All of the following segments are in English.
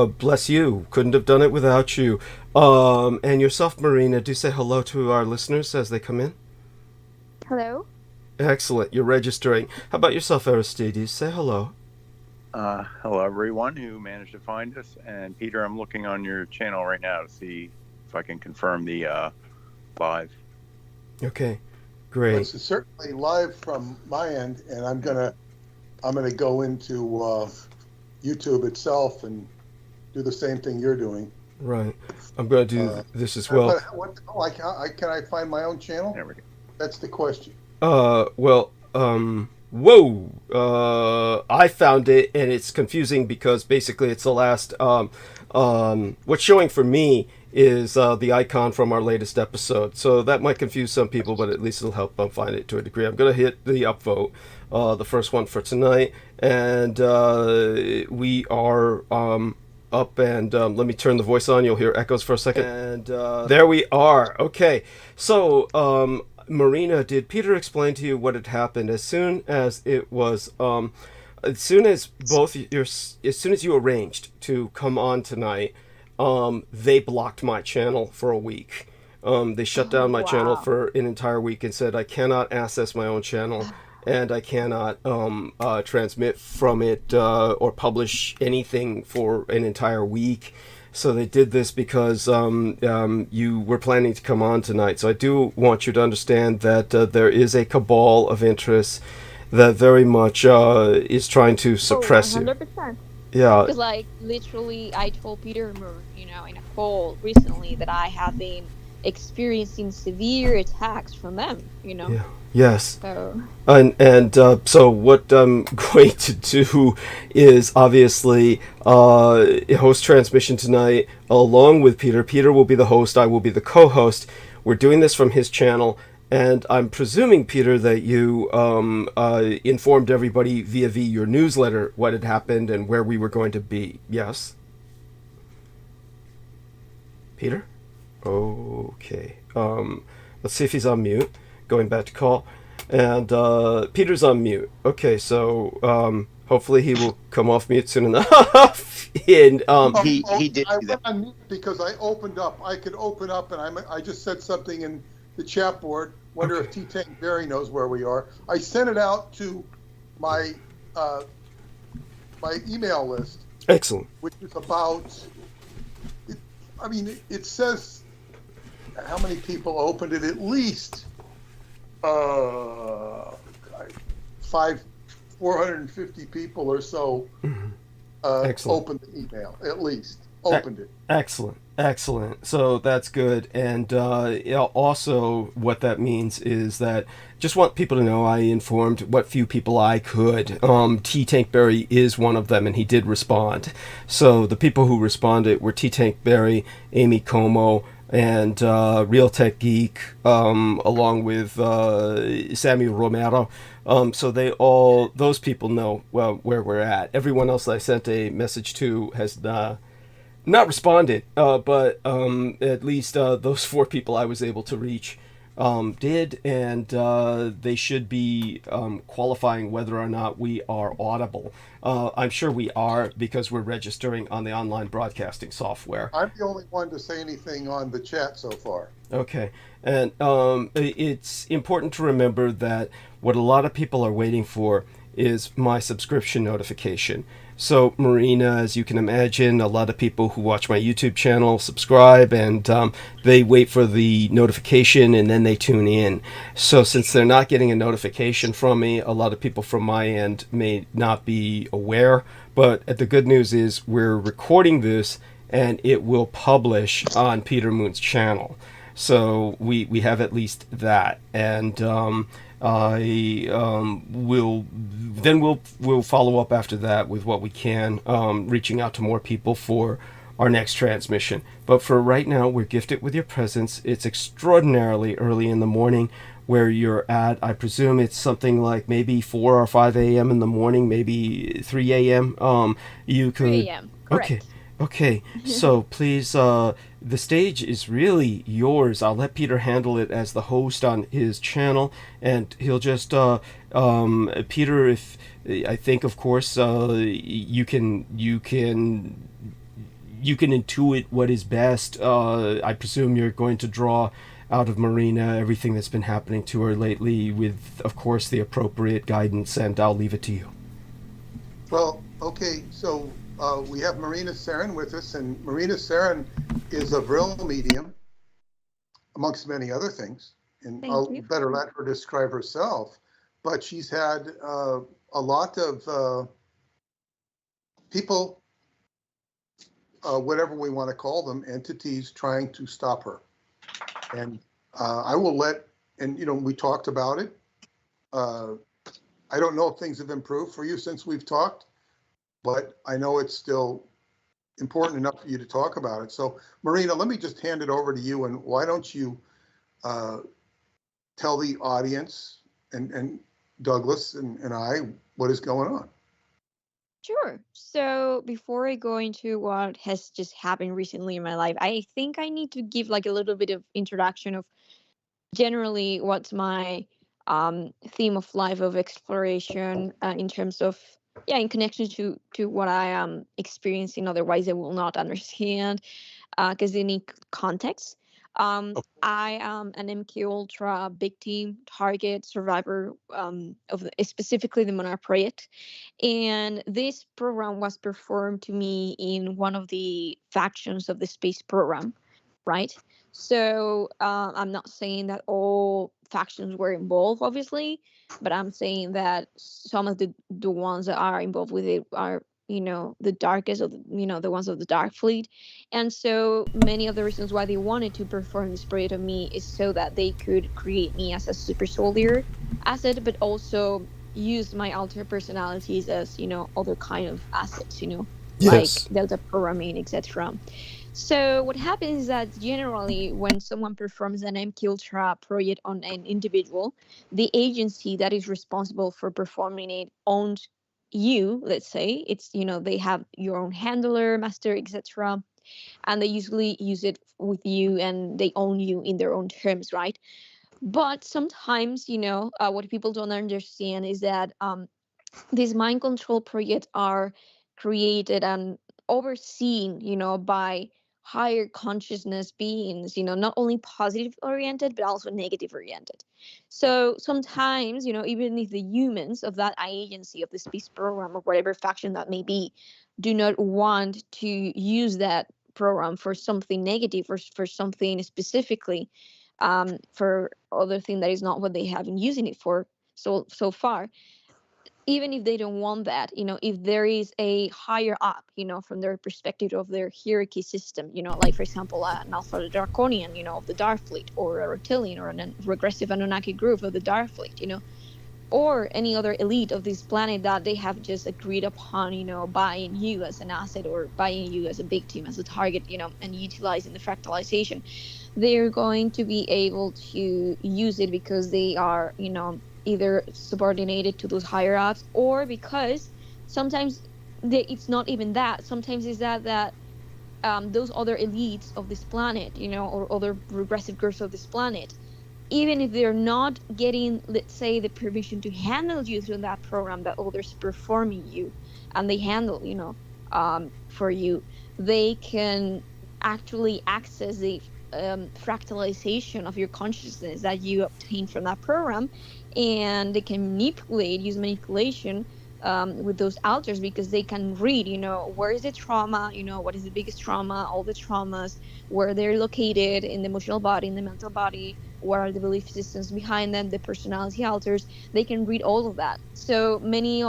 Bless you. Couldn't have done it without you. And yourself, Marina, do say hello to our listeners as they come in. Hello? Excellent. You're registering. How about yourself, Aristides? Say hello. Hello, everyone who managed to find us. And Peter, I'm looking on your channel right now to see if I can confirm the live. Okay, Well, great. it's certainly live from my end, and I'm gonna go into YouTube itself and do the same thing you're doing. Right. I'm going to do Uh, this as well. but can I find my own channel? There we go. That's the question. Whoa. I found it, and it's confusing because basically it's the last. What's showing for me is the icon from our latest episode. So that might confuse some people, but at least it'll help them find it to a degree. I'm going to hit the upvote, the first one for tonight, and we are up. And let me turn the voice on. You'll hear echoes for a second. And there we are. Okay. So, Marina, did Peter explain to you what had happened as soon as it was as soon as as soon as you arranged to come on tonight, they blocked my channel for a week. They shut down my channel Wow. for an entire week and said I cannot access my own channel and I cannot transmit from it or publish anything for an entire week. So they did this because you were planning to come on tonight. So I do want you to understand that there is a cabal of interests that very much is trying to Oh, suppress you. 100%. Yeah, Because, like, literally, I told Peter, in a call recently that I have been experiencing severe attacks from them. yeah, yes. So, And so what I'm going to do is obviously host transmission tonight along with Peter. Peter will be the host. I will be the co-host. We're doing this from his channel, and I'm presuming, Peter, that you informed everybody via your newsletter what had happened and where we were going to be. Yes, Peter. Okay. Let's see if he's on mute. Going back to call. And Peter's on mute. Okay, so hopefully he will come off mute soon enough. And He did I do went that. on mute because I opened up. I could open up, and I just said something in the chat board. Wonder if T Tank Barry knows where we are. I sent it out to my my email list, excellent. which is about. It says how many people opened it. At least five, 450 people or so Excellent. opened the email. At least opened it. Excellent, excellent. So that's good. And also, what that means is that just want people to know I informed what few people I could. T Tankberry is one of them, and he did respond. So the people who responded were T Tankberry, Amy Como, and Real Tech Geek, along with Samuel Romero. So those people know well where we're at. Everyone else that I sent a message to has not responded, but at least those four people I was able to reach did, and they should be qualifying whether or not we are audible. I'm sure we are because we're registering on the online broadcasting software. I'm the only one to say anything on the chat so far. Okay, and it's important to remember that what a lot of people are waiting for is my subscription notification. So, Marina, as you can imagine, a lot of people who watch my YouTube channel subscribe and they wait for the notification and then they tune in. So, since they're not getting a notification from me, a lot of people from my end may not be aware. But the good news is we're recording this and it will publish on Peter Moon's channel. So we have at least that, and I we'll follow up after that with what we can, reaching out to more people for our next transmission. But for right now, we're gifted with your presence. It's extraordinarily early in the morning where you're at. I presume it's something like maybe 4 or 5 a.m. in the morning, maybe 3 a.m. You could 3 a.m. okay. Correct. Okay, so please, the stage is really yours. I'll let Peter handle it as the host on his channel, and he'll just, Peter, if I think, of course, you can you can intuit what is best. I presume you're going to draw out of Marina everything that's been happening to her lately, with, of course, the appropriate guidance, and I'll leave it to you. Well, okay, so we have Marina Sarin with us, and Marina Sarin is a Vril medium, amongst many other things, and I'll better let her describe herself. But she's had a lot of people, whatever we want to call them, entities trying to stop her. And I will let, and we talked about it. I don't know if things have improved for you since we've talked, but I know it's still important enough for you to talk about it. So Marina, let me just hand it over to you, and why don't you tell the audience and Douglas and I what is going on. Sure. So before I go into what has just happened recently in my life, I think I need to give like a little bit of introduction of generally what's my theme of life of exploration in terms of in connection to what I am experiencing. Otherwise, I will not understand because they need context. I am an MK Ultra victim, target, survivor of specifically the Monarch Project. And this program was performed to me in one of the factions of the space program, right? So I'm not saying that all factions were involved, obviously, but I'm saying that some of the ones that are involved with it are, the darkest of the ones of the Dark Fleet. And so many of the reasons why they wanted to perform this project on me is so that they could create me as a super soldier asset, but also use my alter personalities as, other kind of assets, like Yes. delta programming, etc. So what happens is that generally when someone performs an MK Ultra project on an individual, the agency that is responsible for performing it owns you, let's say. It's, they have your own handler, master, etc. And they usually use it with you and they own you in their own terms, right? But sometimes, what people don't understand is that these mind control projects are created and overseen, by higher consciousness beings, not only positive oriented, but also negative oriented. So sometimes, even if the humans of that agency of the space program or whatever faction that may be, do not want to use that program for something negative or for something specifically, for other thing that is not what they have been using it for so far, even if they don't want that, if there is a higher up, from their perspective of their hierarchy system, like for example, an Alpha Draconian, of the Dark Fleet, or a Reptilian, or a regressive Anunnaki group of the Dark Fleet, or any other elite of this planet that they have just agreed upon, buying you as an asset or buying you as a victim, as a target, and utilizing the fractalization, they're going to be able to use it because they are, either subordinated to those higher ups, or because sometimes it's not even that. Sometimes it's that those other elites of this planet, or other regressive groups of this planet, even if they're not getting, let's say, the permission to handle you through that program that others performing you, and they handle, for you, they can actually access the fractalization of your consciousness that you obtain from that program, and they can use manipulation with those alters, because they can read, where is the trauma, what is the biggest trauma, all the traumas, where they're located in the emotional body, in the mental body, what are the belief systems behind them, the personality alters. They can read all of that. So many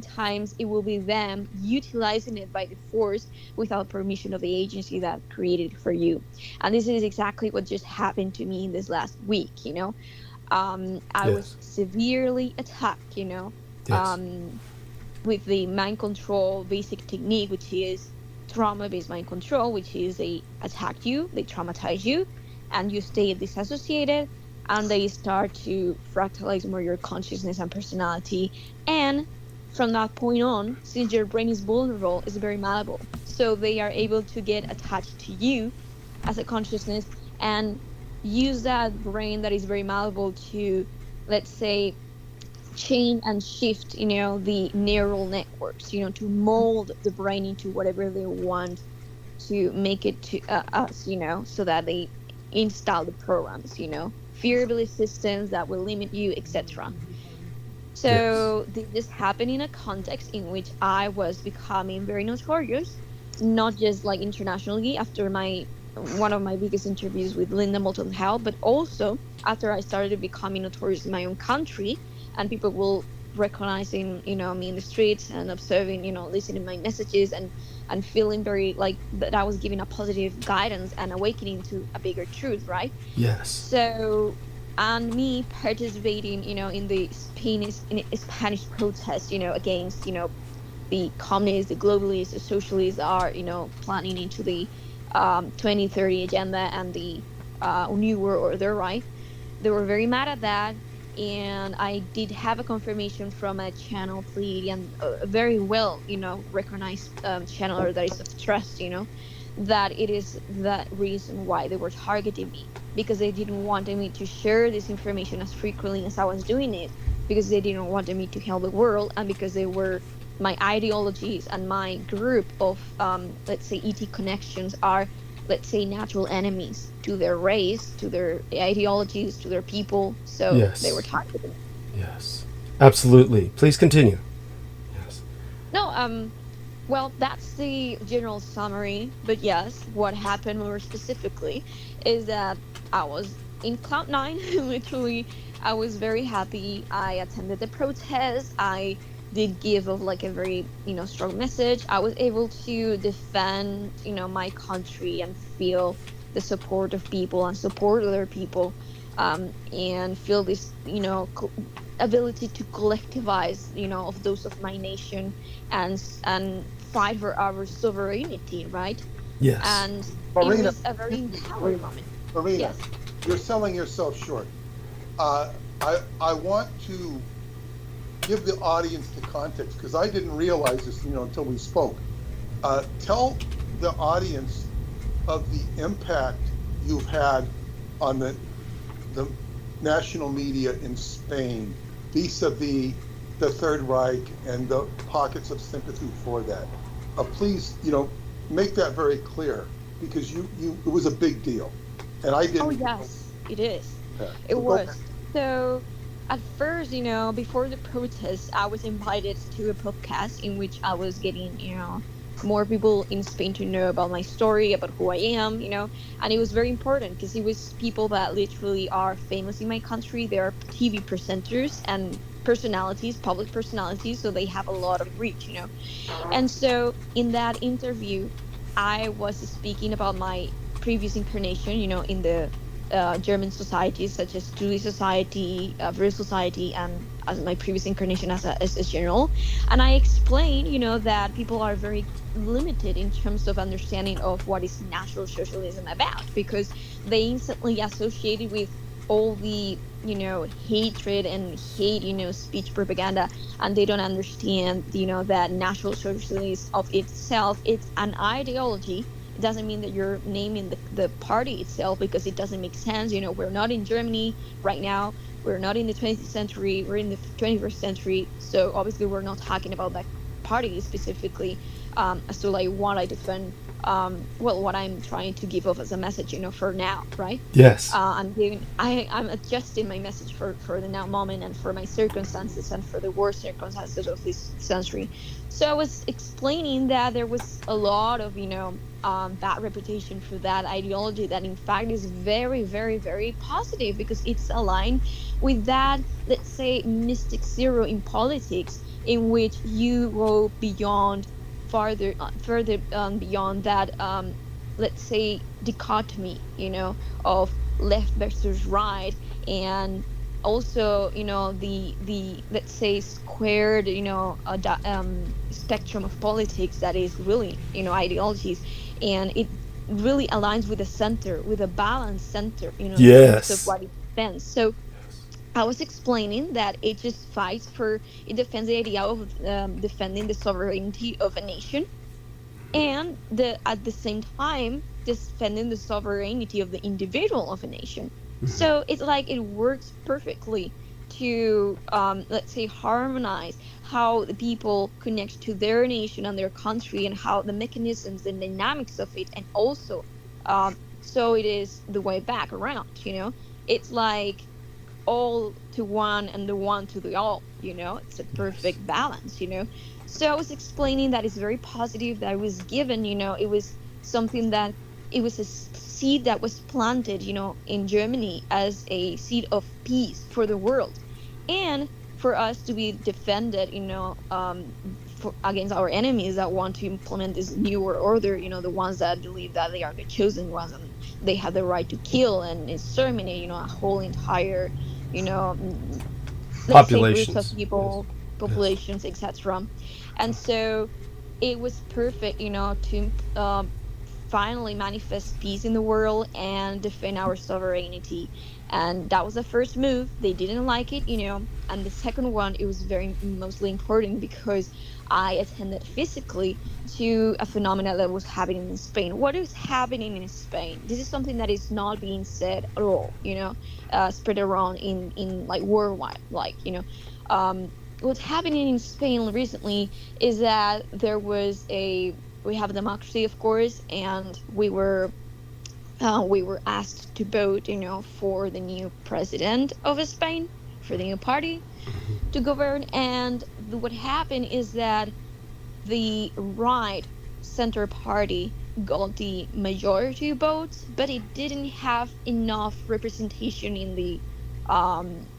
times it will be them utilizing it by the force without permission of the agency that created it for you. And this is exactly what just happened to me in this last week. I was severely attacked, with the mind control basic technique, which is trauma-based mind control, which is they attack you, they traumatize you, and you stay disassociated, and they start to fractalize more your consciousness and personality. And from that point on, since your brain is vulnerable, it's very malleable. So they are able to get attached to you as a consciousness and use that brain that is very malleable to, let's say, change and shift, the neural networks, to mold the brain into whatever they want to make it to us, so that they install the programs, fear-based systems that will limit you, etc. Yes. So this happened in a context in which I was becoming very notorious, not just like internationally after my one of my biggest interviews with Linda Moulton Howe, but also after I started becoming notorious in my own country, and people will recognizing me in the streets and observing, listening to my messages, and feeling very like that I was giving a positive guidance and awakening to a bigger truth, right? Yes. So, and me participating, in the Spanish protest, against, the communists, the globalists, the socialists are, planning into the 2030 agenda and the New World Order, right? They were very mad at that. And I did have a confirmation from a channel Pleiadian, a very well, recognized channeler that is of trust, that it is that reason why they were targeting me, because they didn't want me to share this information as frequently as I was doing it, because they didn't want me to help the world, and because they were my ideologies and my group of let's say ET connections are, let's say, natural enemies to their race, to their ideologies, to their people. So they were Yes. targeted. Yes. Absolutely. Please continue. Yes. No, well, that's the general summary. But yes, what happened more specifically is that I was in cloud nine. Literally, I was very happy. I attended the protest. I did give of like a very strong message. I was able to defend my country and feel the support of people and support other people, and feel this ability to collectivize of those of my nation, and fight for our sovereignty, right? Yes. And it Marina, was a very empowering moment. Marina, Yes. you're selling yourself short. I want to give the audience the context, because I didn't realize this, until we spoke. Tell the audience of the impact you've had on the national media in Spain, vis-a-vis the Third Reich and the pockets of sympathy for that. Please, make that very clear, because it was a big deal, and I didn't. Oh yes, it is. It So go ahead. was. So at first, before the protest, I was invited to a podcast in which I was getting, more people in Spain to know about my story, about who I am, and it was very important because it was people that literally are famous in my country. They are TV presenters and personalities, public personalities, so they have a lot of reach, And so in that interview, I was speaking about my previous incarnation, in the German societies such as Jewish society, British society, and as my previous incarnation as a general. And I explained, that people are very limited in terms of understanding of what is National Socialism about, because they instantly associate it with all the hatred and hate, speech propaganda, and they don't understand, that National Socialism of itself, it's an ideology. It doesn't mean that you're naming the party itself, because it doesn't make sense. We're not in Germany right now. We're not in the 20th century. We're in the 21st century. So obviously we're not talking about that party specifically, as to like what I defend, what I'm trying to give off as a message, for now, right? Yes. I'm adjusting my message for the now moment and for my circumstances and for the worst circumstances of this century. So I was explaining that there was a lot of bad reputation for that ideology, that in fact is very, very, very positive, because it's aligned with that, let's say, mystic zero in politics, in which you go beyond further beyond that, let's say, dichotomy, of left versus right, and also the let's say squared spectrum of politics that is really ideologies, and it really aligns with the center, with a balanced center, in terms of Yes. what it defends. So I was explaining that it just fights for, it defends the idea of defending the sovereignty of a nation, and at the same time defending the sovereignty of the individual of a nation. So it's like it works perfectly to, let's say, harmonize how the people connect to their nation and their country, and how the mechanisms and dynamics of it, and also, so it is the way back around. It's like all to one and the one to the all. It's a Yes. perfect balance. So I was explaining that it's very positive that it was given. It was something that, it was a seed that was planted, in Germany, as a seed of peace for the world, and for us to be defended, against our enemies that want to implement this new world order, the ones that believe that they are the chosen ones, and they have the right to kill and exterminate, a whole entire, you know mm, let's say, groups of Populations. Yes. people, Yes. populations, etc. And so it was perfect, to finally manifest peace in the world and defend our sovereignty. And that was the first move. They didn't like it. And the second one, it was very mostly important because I attended physically to a phenomenon that was happening in Spain. What is happening in Spain? This is something that is not being said at all. Spread around in like worldwide, like, what's happening in Spain recently is that we have a democracy, of course, and we were asked to vote, for the new president of Spain, for the new party to govern. And what happened is that the right center party got the majority votes, but it didn't have enough representation in the,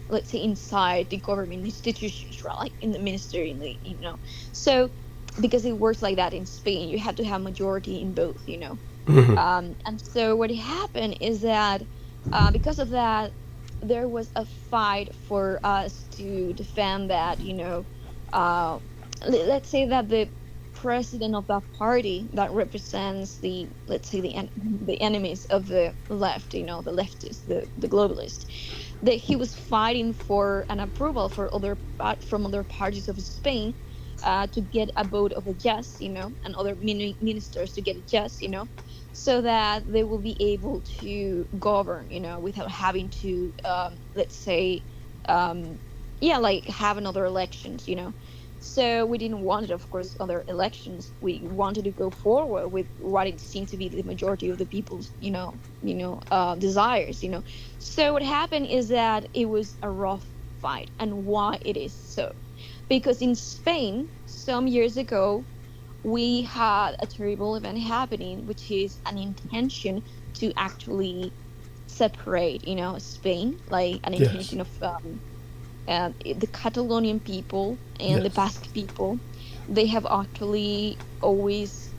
let's say, inside the government institutions, right? Like in the ministry, in the, so, because it works like that in Spain, you have to have majority in both. Mhm. And so what happened is that, because of that, there was a fight for us to defend that. Uh, let's say that the president of that party that represents the, let's say, the enemies of the left, the leftists, the globalists, that he was fighting for an approval for from other parties of Spain, to get a vote of a yes, and other ministers to get a yes, so that they will be able to govern, without having to, let's say, um, yeah, like have another elections. So we didn't want it, of course, other elections. We wanted to go forward with what it seemed to be the majority of the people's, desires. So what happened is that it was a rough fight, and why it is so, because in Spain some years ago we had a terrible event happening, which is an intention to actually separate, Spain, like an Yes. intention of, the Catalonian people and the Yes. Basque people. They have actually always,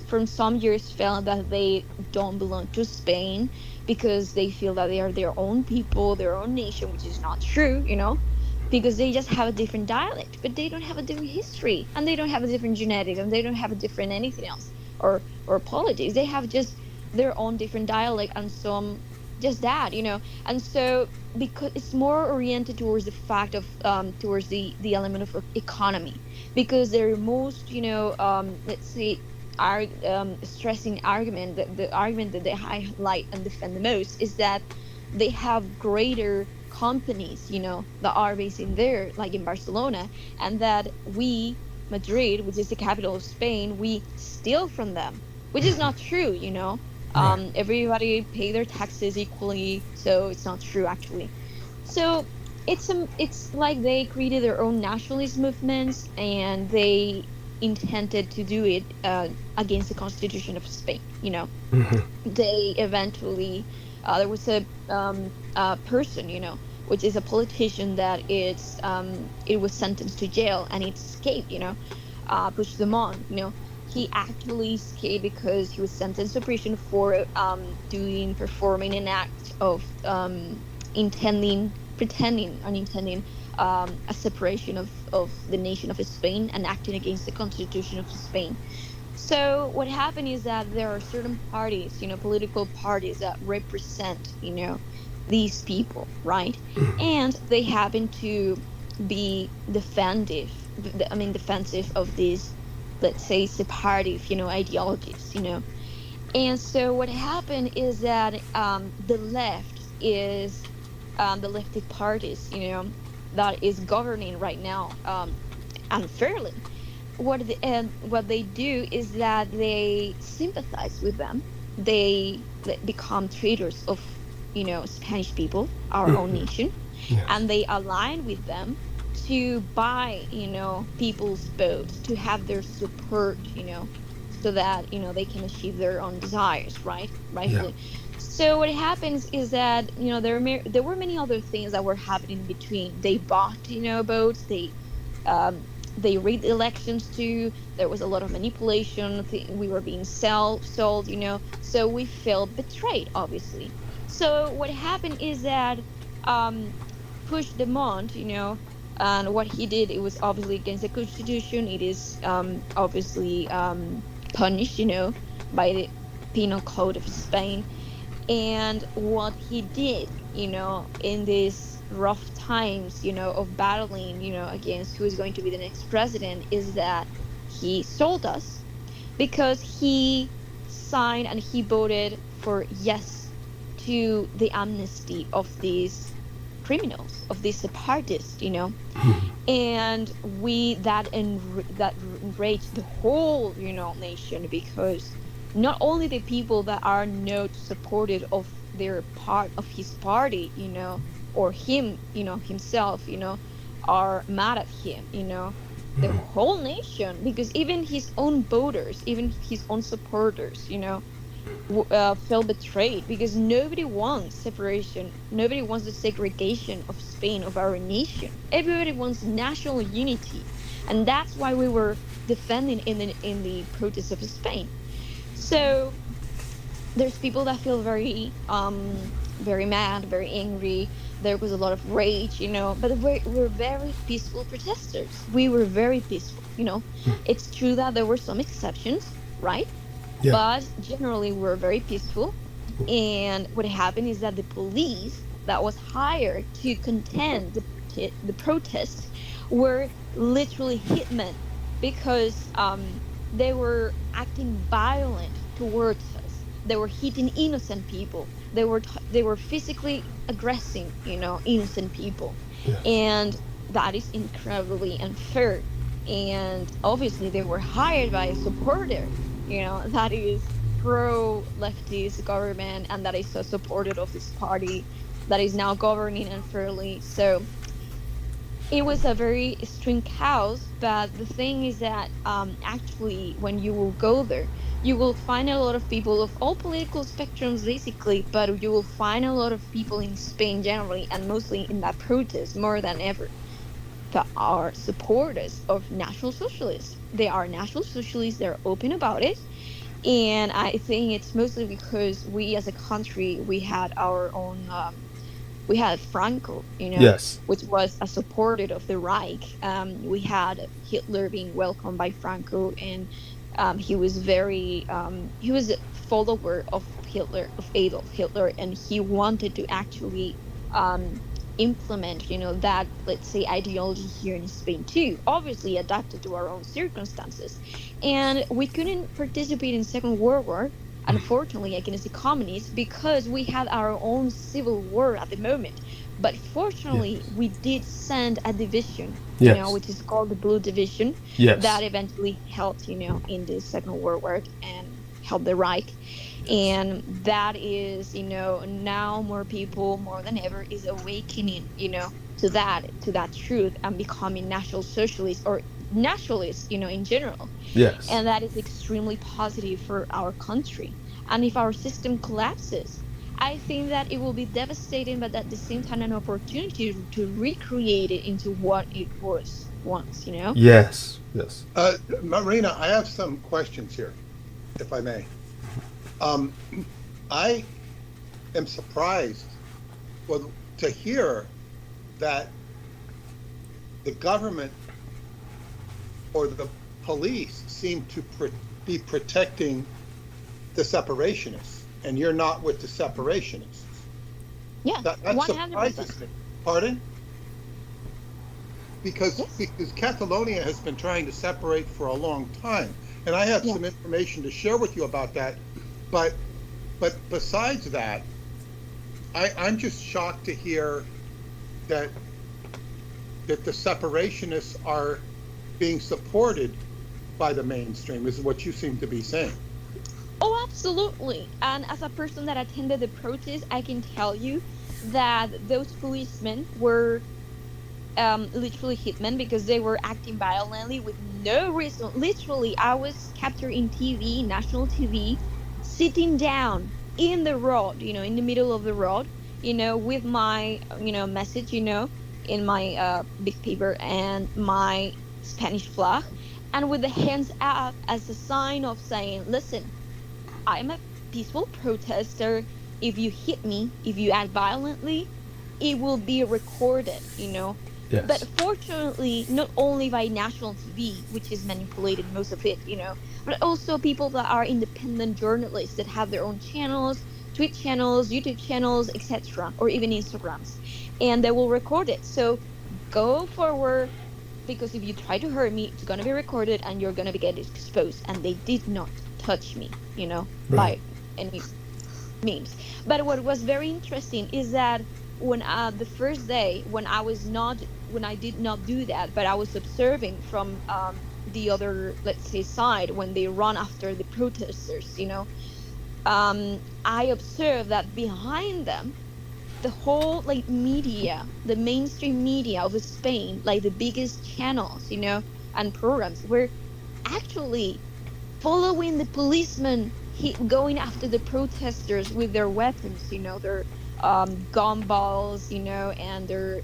from some years, felt that they don't belong to Spain because they feel that they are their own people, their own nation, which is not true, because they just have a different dialect, but they don't have a different history, and they don't have a different genetics, and they don't have a different anything else, or politics. They have just their own different dialect, and some, just that. And so, because it's more oriented towards the fact of, towards the element of economy, because their most, let's say, stressing argument, the argument that they highlight and defend the most, is that they have greater companies, that are based in there, like in Barcelona, and that we, Madrid, which is the capital of Spain, we steal from them, which is not true. Right. Everybody pay their taxes equally, so it's not true actually. So it's like they created their own nationalist movements, and they intended to do it, against the constitution of Spain. Mhm. They eventually, there was a person, which is a politician, that it was sentenced to jail, and it escaped, pushed them on. He actually escaped because he was sentenced to prison for, performing an act of, pretending and intending, a separation of the nation of Spain, and acting against the constitution of Spain. So what happened is that there are certain parties, political parties, that represent, these people, right? And they happen to be defensive of these, let's say, separative, ideologies. And so what happened is that, the lefty parties, that is governing right now, unfairly. What they do is that they sympathize with them. They become traitors of, Spanish people, our own Mhm. nation, Yes. and they align with them to buy, people's votes, to have their support, so that, they can achieve their own desires, right? Yeah. Rightfully. So what happens is that, there were many other things that were happening in between. They bought, votes. Um, they rigged elections too. There was a lot of manipulation. We were being sold, so we felt betrayed, obviously. So what happened is that, um, Puigdemont, and what he did, it was obviously against the constitution. It is, obviously, punished, by the penal code of Spain. And what he did, in these rough times, of battling, against who is going to be the next president, is that he sold us, because he signed and he voted for yes to the amnesty of these criminals, of these separatists, and that enraged the whole, nation, because not only the people that are not supported of their part of his party, or him, himself, are mad at him, the whole nation, because even his own voters, even his own supporters, felt betrayed, because nobody wants separation. Nobody wants the segregation of Spain, of our nation. Everybody wants national unity, and that's why we were defending in the protests of Spain. So there's people that feel very mad, very angry. There was a lot of rage, but we're very peaceful protesters. We were very peaceful. It's true that there were some exceptions, right? Yeah. But generally we're very peaceful. And what happened is that the police that was hired to contend the protests were literally hitmen, because they were acting violent towards us. They were hitting innocent people. They were physically aggressing, innocent people. Yes. And that is incredibly unfair. And obviously they were hired by a supporter, that is pro leftist government, and that is so supportive of this party that is now governing unfairly. So it was a very extreme chaos. But the thing is that, actually, when you will go there, you will find a lot of people of all political spectrums, basically, but you will find a lot of people in Spain generally, and mostly in that protest more than ever, that are supporters of National Socialists. They are National Socialists, they're open about it. And I think it's mostly because we as a country, we had our own, we had Franco, Yes. which was a supporter of the Reich. We had Hitler being welcomed by Franco, and he was he was a follower of Hitler, of Adolf Hitler, and he wanted to actually, implement, that, let's say, ideology here in Spain too, obviously adapted to our own circumstances. And we couldn't participate in Second World War, unfortunately, against the communists, because we had our own civil war at the moment. But fortunately, Yes. we did send a division, Yes. which is called the Blue Division, that Yes. eventually helped, in the Second World War, and helped the Reich. Yes. And that is, now more people, more than ever, is awakening, to that truth, and becoming National Socialists, or nationalists, in general. Yes. And that is extremely positive for our country. And if our system collapses, I think that it will be devastating, but at the same time an opportunity to recreate it into what it was once. Yes. Yes. Marina, I have some questions here, if I may. I am surprised, well, to hear that the government or the police seem to be protecting the separationists, and you're not with the separationists. Yeah, That 100%. surprises me. Pardon? Because Yes. Catalonia has been trying to separate for a long time, and I have Yeah. some information to share with you about that. But besides that, I'm just shocked to hear that that the separationists are being supported by the mainstream, is what you seem to be saying. Oh, absolutely. And as a person that attended the protest, I can tell you that those policemen were literally hitmen because they were acting violently with no reason. Literally, I was captured in TV, national TV, sitting down in the road, in the middle of the road, with my, message, in my big paper and my Spanish flag, and with the hands up as a sign of saying, listen, I'm a peaceful protester. If you hit me, if you act violently, it will be recorded. Yes. But fortunately, not only by national TV, which is manipulated most of it, but also people that are independent journalists that have their own channels, Twitch channels, YouTube channels, etc., or even Instagrams, and they will record it. So go forward, because if you try to hurt me, it's gonna be recorded and you're gonna be getting exposed. And they did not touch me, Right. by any means. But what was very interesting is that when the first day when I did not do that, but I was observing from the other, let's say, side when they run after the protesters, I observed that behind them the whole like media, the mainstream media of Spain, like the biggest channels, and programs were actually following the policemen, going after the protesters with their weapons, their gun balls, and their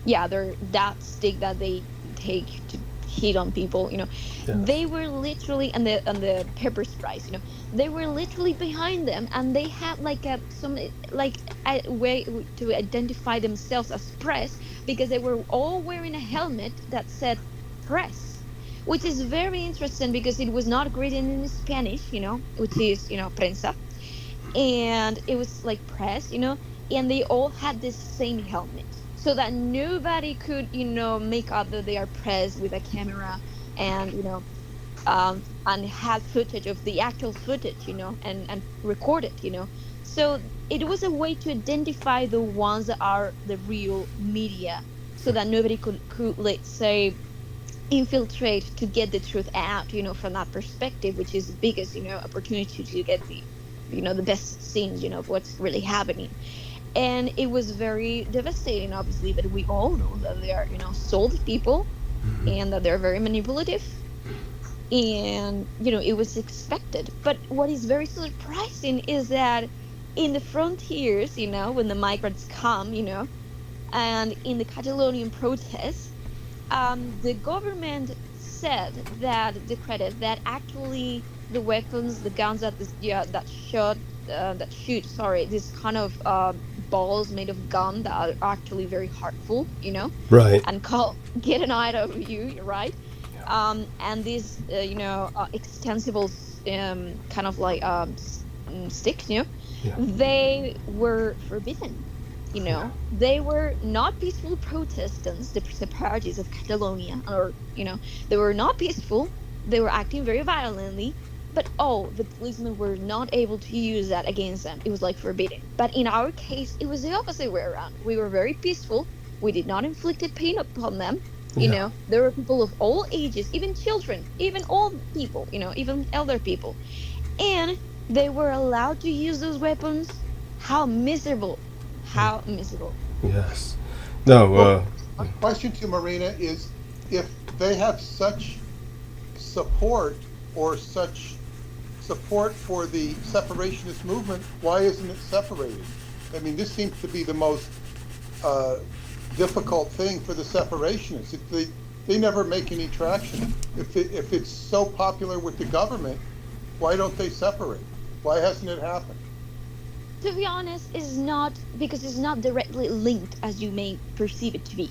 their that stick that they take to hit on people. Yes. They were literally, and the pepper sprays, they were literally behind them, and they had like a way to identify themselves as press, because they were all wearing a helmet that said press, which is very interesting because it was not written in Spanish, which is prensa, and it was like press, and they all had this same helmet, so that nobody could make out that they are press with a camera, and and had footage of the actual footage, and record it, so it was a way to identify the ones that are the real media, so that nobody could, let's say, infiltrate to get the truth out, from that perspective, which is the biggest, opportunity to get the best scenes, of what's really happening. And it was very devastating, obviously, but we all know that they are, sold people, and that they're very manipulative, and it was expected. But what is very surprising is that in the frontiers, when the migrants come, and in the Catalonian protests, the government said that the credit that actually the weapons, the guns that shoot, sorry, this kind of balls made of gun that are actually very harmful, Right. and call get an eye of you, right? And these, extensible, kind of like sticks, Yeah. they were forbidden. They were not peaceful protestants, the separatists of Catalonia, or they were not peaceful. They were acting very violently, but the policemen were not able to use that against them. It was like forbidden. But in our case, it was the opposite way around. We were very peaceful. We did not inflict pain upon them. Yeah. There were people of all ages, even children, even old people, even elder people, and they were allowed to use those weapons. How miserable! How miserable! Yes. No. Well, my question to Marina is, if they have such support or such support for the separationist movement, why isn't it separated? I mean, this seems to be the most difficult thing for the separationists. They never make any traction. If it's so popular with the government, why don't they separate? Why hasn't it happened? To be honest, it's not, because it's not directly linked as you may perceive it to be.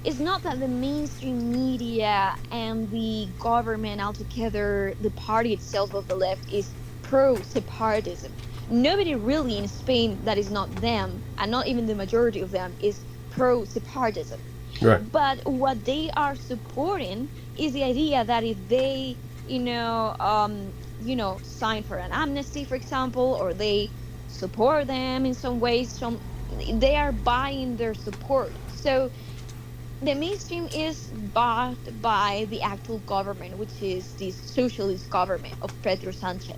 It's not that the mainstream media and the government altogether, the party itself of the left, is pro-separatism. Nobody really in Spain that is not them, and not even the majority of them, is pro-separatism. Right. But what they are supporting is the idea that if they, sign for an amnesty, for example, or they support them in some ways, they are buying their support. So the mainstream is backed by the actual government, which is this socialist government of Pedro Sanchez.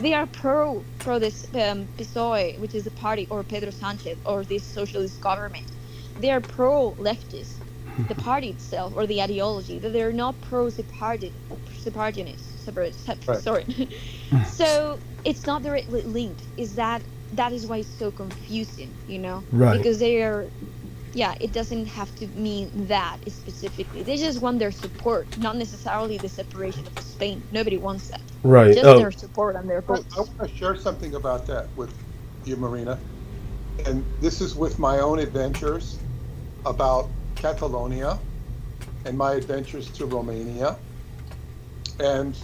They are pro this PSOE, which is the party, or Pedro Sanchez, or this socialist government. They are pro leftist, the party itself, or the ideology. That they're not pro Right. sorry. So it's not directly linked. That is why it's so confusing, Right. because they are, yeah, it doesn't have to mean that specifically. They just want their support, not necessarily the separation of Spain. Nobody wants that. Right. Just Oh, their support and their I votes. want to share something about that with you, Marina. And this is with my own adventures about Catalonia and my adventures to Romania. And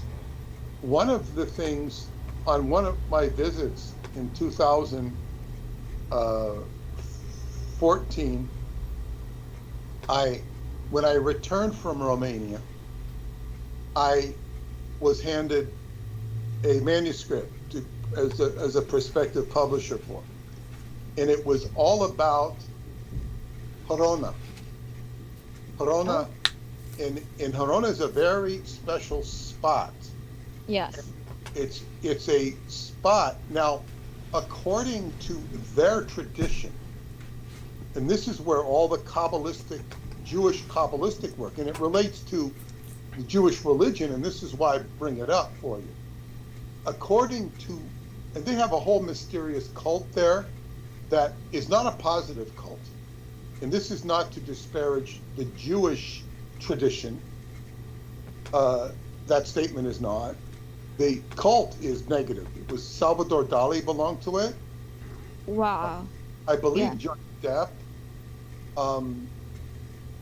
one of the things on one of my visits in 2014, when I returned from Romania, I was handed a manuscript as a prospective publisher for, and it was all about Horona. Horona, in Horona is a very special spot. Yes. It's a spot now, according to their tradition, and this is where all the Jewish Kabbalistic work, and it relates to the Jewish religion, and this is why I bring it up for you. According to, and they have a whole mysterious cult there that is not a positive cult. And this is not to disparage the Jewish tradition. That statement is not. The cult is negative. It was Salvador Dali belonged to it. Wow. I believe Yeah. Johnny Depp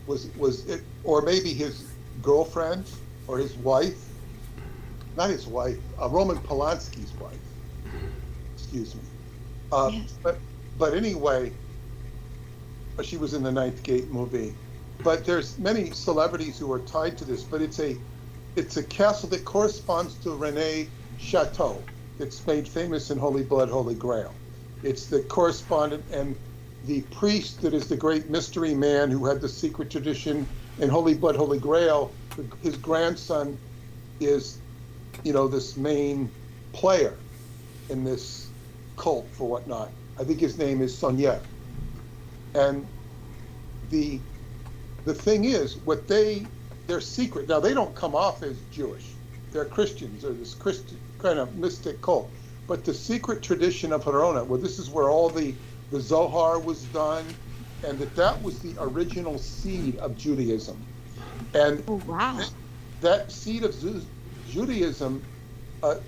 was it, or maybe his girlfriend or his wife. Not his wife, Roman Polanski's wife. Excuse me. Yes. But anyway, she was in the Ninth Gate movie. But there's many celebrities who are tied to this. But it's a castle that corresponds to Rene Chateau. It's made famous in Holy Blood, Holy Grail. It's the correspondent and the priest that is the great mystery man who had the secret tradition in Holy Blood, Holy Grail. His grandson is, this main player in this cult for whatnot. I think his name is Sonier. And the thing is, their secret, now they don't come off as Jewish. They're Christians, or this Christian kind of mystic cult. But the secret tradition of Horona, well, this is where all the Zohar was done, and that was the original seed of Judaism. And Oh, wow. that seed of Judaism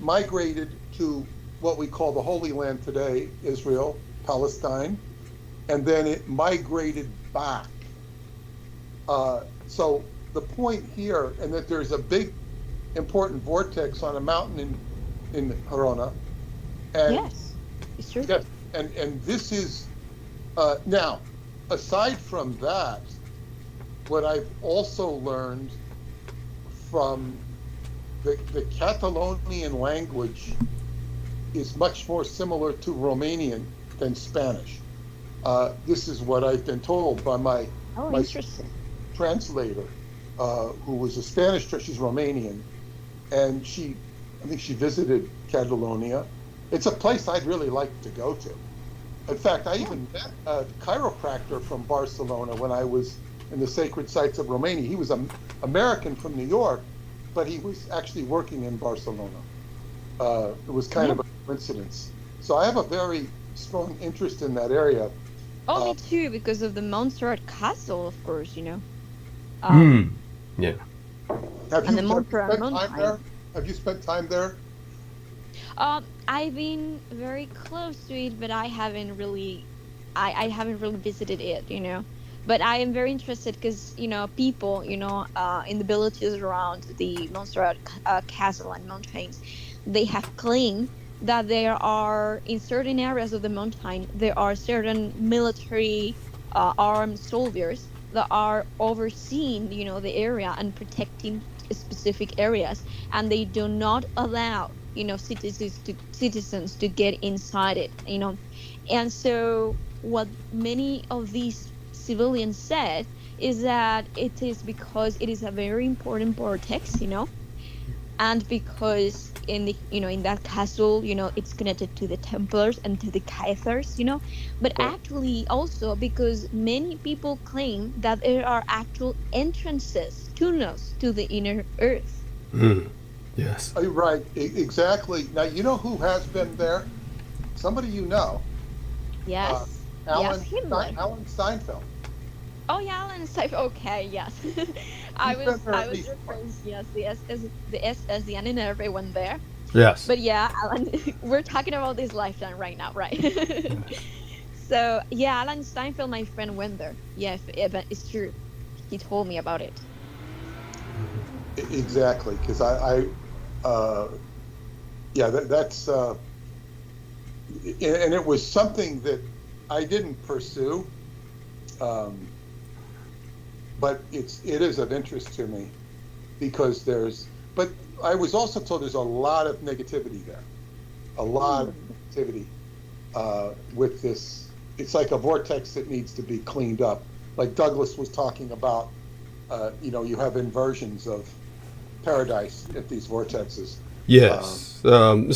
migrated to what we call the Holy Land today, Israel, Palestine, and then it migrated back. So the point here, and that there's a big important vortex on a mountain in Horona. And Yes. It's true. yes, and this is now, aside from that, what I've also learned from the Catalonian language is much more similar to Romanian than Spanish. This is what I've been told by my Interesting. translator, who was a Spanish, she's Romanian, and I think she visited Catalonia. It's a place I'd really like to go to. In fact, I even met a chiropractor from Barcelona when I was in the sacred sites of Romania. He was an American from New York, but he was actually working in Barcelona. It was kind of a coincidence. So I have a very strong interest in that area. Oh, me too, because of the Montserrat Castle, of course, Yeah. Have And you the Montserrat spent time Mountain. there? Have you spent time there? I've been very close to it, but I haven't really visited it, But I am very interested because, people, in the villages around the Montserrat Castle and mountains, they have claimed that there are, in certain areas of the mountain, there are certain military armed soldiers that are overseeing, the area and protecting specific areas, and they do not allow, citizens to get inside it, And so what many of these civilians said is that it is because it is a very important vortex, and because in the in that castle, it's connected to the Templars and to the Caesars, but Right. actually also because many people claim that there are actual entrances, tunnels to the inner earth. Yes. You're right. Exactly. Now, you know who has been there? Somebody you know, uh, Yes, yes, Himmler. Alan Steinfeld. Oh yeah, Alan Safe. Okay, yes. I He's been was there I at was least referring, once. yes, the SS, the and everyone there. Yes. But yeah, Alan, we're talking about this lifetime right now, right? So yeah, Alan Steinfeld, my friend, went there. Yeah, if it's true. He told me about it. Exactly, because uh, yeah, that's, and it was something that I didn't pursue, um, but it is of interest to me because but I was also told there's a lot of negativity there, a lot of Hmm. negativity with this. It's like a vortex that needs to be cleaned up. Like Douglas was talking about, you have inversions of paradise at these vortexes. Yes.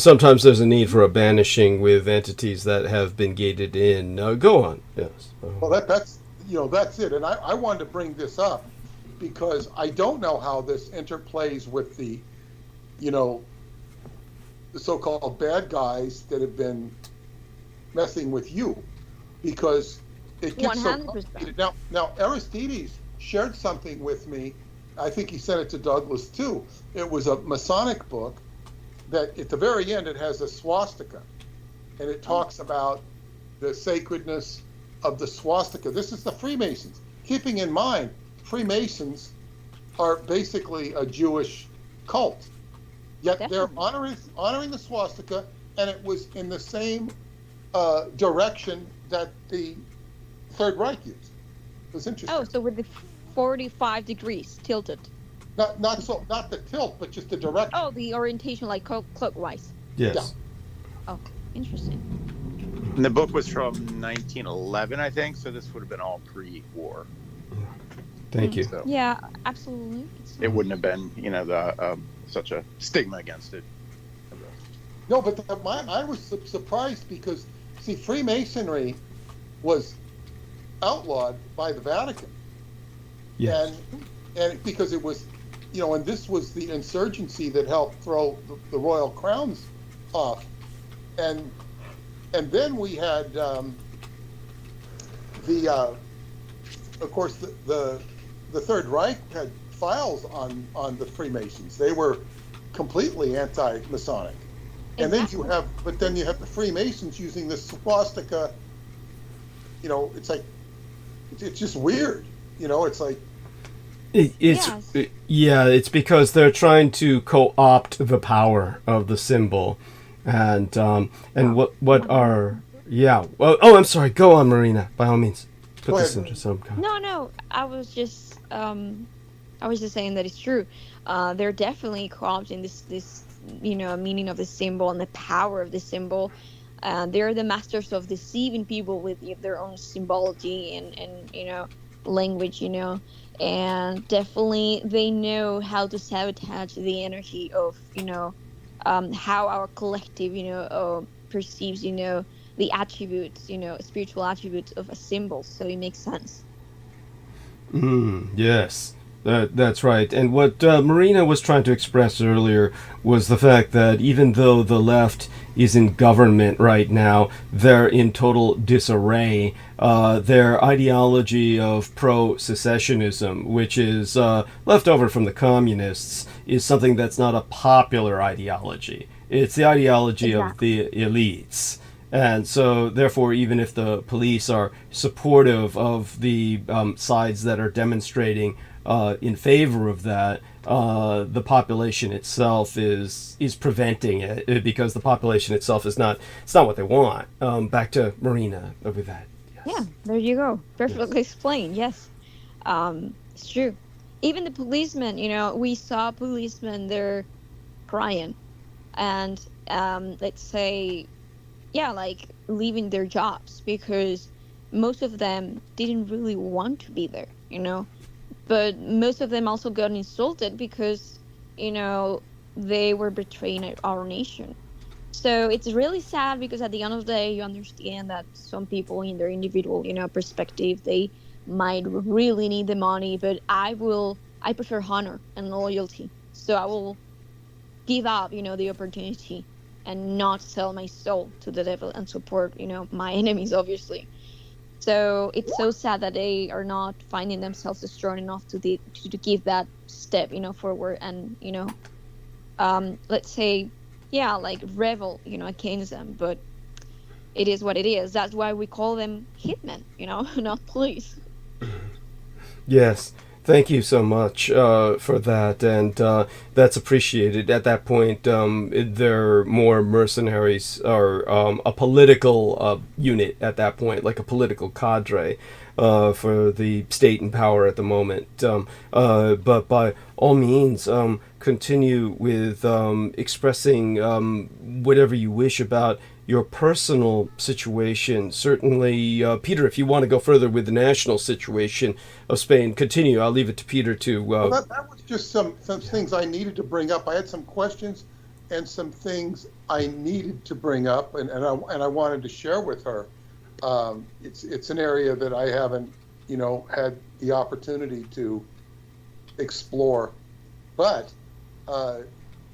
Sometimes there's a need for a banishing with entities that have been gated in. Go on. Yes. Well, that's it. And I wanted to bring this up because I don't know how this interplays with you know, the so-called bad guys that have been messing with you, because it gets so 100%. complicated. Now Aristides shared something with me. I think he sent it to Douglas too. It was a Masonic book that at the very end it has a swastika, and it Oh, talks about the sacredness of the swastika. This is the Freemasons. Keeping in mind, Freemasons are basically a Jewish cult, yet they're definitely. honoring the swastika, and it was in the same direction that the Third Reich used. It was Oh, interesting. so with the 45 degrees tilted. Not the tilt, but just the direction. Oh, the orientation like clockwise. Yeah. Yes. Oh, interesting. And the book was from 1911, I think. So this would have been all pre-war. Thank you. So Yeah, absolutely. it wouldn't have been, such a stigma against it. No, but I was surprised because, see, Freemasonry was outlawed by the Vatican, Yes. and because it was, and this was the insurgency that helped throw the royal crowns off, and then we had of course, the Third Reich had files on the Freemasons. They were completely anti-Masonic. And then Exactly. you have the Freemasons using the swastika. It's like, it's just weird. It's like, Yes. Yeah, it's because they're trying to co-opt the power of the symbol, and what are, yeah. Well, oh, I'm sorry. Go on, Marina. By all means, put go this ahead. into some kind. No. I was just saying that it's true. They're definitely co-opting this meaning of the symbol and the power of the symbol. They're the masters of deceiving people with their own symbology and language, and definitely they know how to sabotage the energy of how our collective perceives the attributes, spiritual attributes of a symbol. So it makes sense. Yes, that's right. And what Marina was trying to express earlier was the fact that even though the left is in government right now, they're in total disarray. Their ideology of pro-secessionism, which is left over from the communists, is something that's not a popular ideology. It's the ideology of Exactly. the elites. And so, therefore, even if the police are supportive of the sides that are demonstrating in favor of that, the population itself is preventing it because the population itself is not, it's not what they want. Back to Marina with that. Yeah, Yes. there you go. Yes. Perfectly explained. Yes. It's true. Even the policemen, we saw policemen there crying and let's say, yeah, like leaving their jobs because most of them didn't really want to be there, but most of them also got insulted because, they were betraying our nation. So it's really sad because at the end of the day, you understand that some people in their individual, perspective, they might really need the money, but I prefer honor and loyalty. So I will give up, the opportunity and not sell my soul to the devil and support, my enemies, obviously. So it's so sad that they are not finding themselves strong enough to give that step, forward and, let's say, yeah, like rebel, against them. But it is what it is. That's why we call them hitmen, not police. Yes. Thank you so much for that, and that's appreciated. At that point, they're more mercenaries or a political unit at that point, like a political cadre for the state in power at the moment. But by all means, continue with expressing whatever you wish about your personal situation. Certainly, Peter, if you want to go further with the national situation of Spain, continue. I'll leave it to Peter to. Well, that was just some things I needed to bring up. I had some questions and some things I needed to bring up, and I wanted to share with her. It's an area that I haven't, had the opportunity to explore, but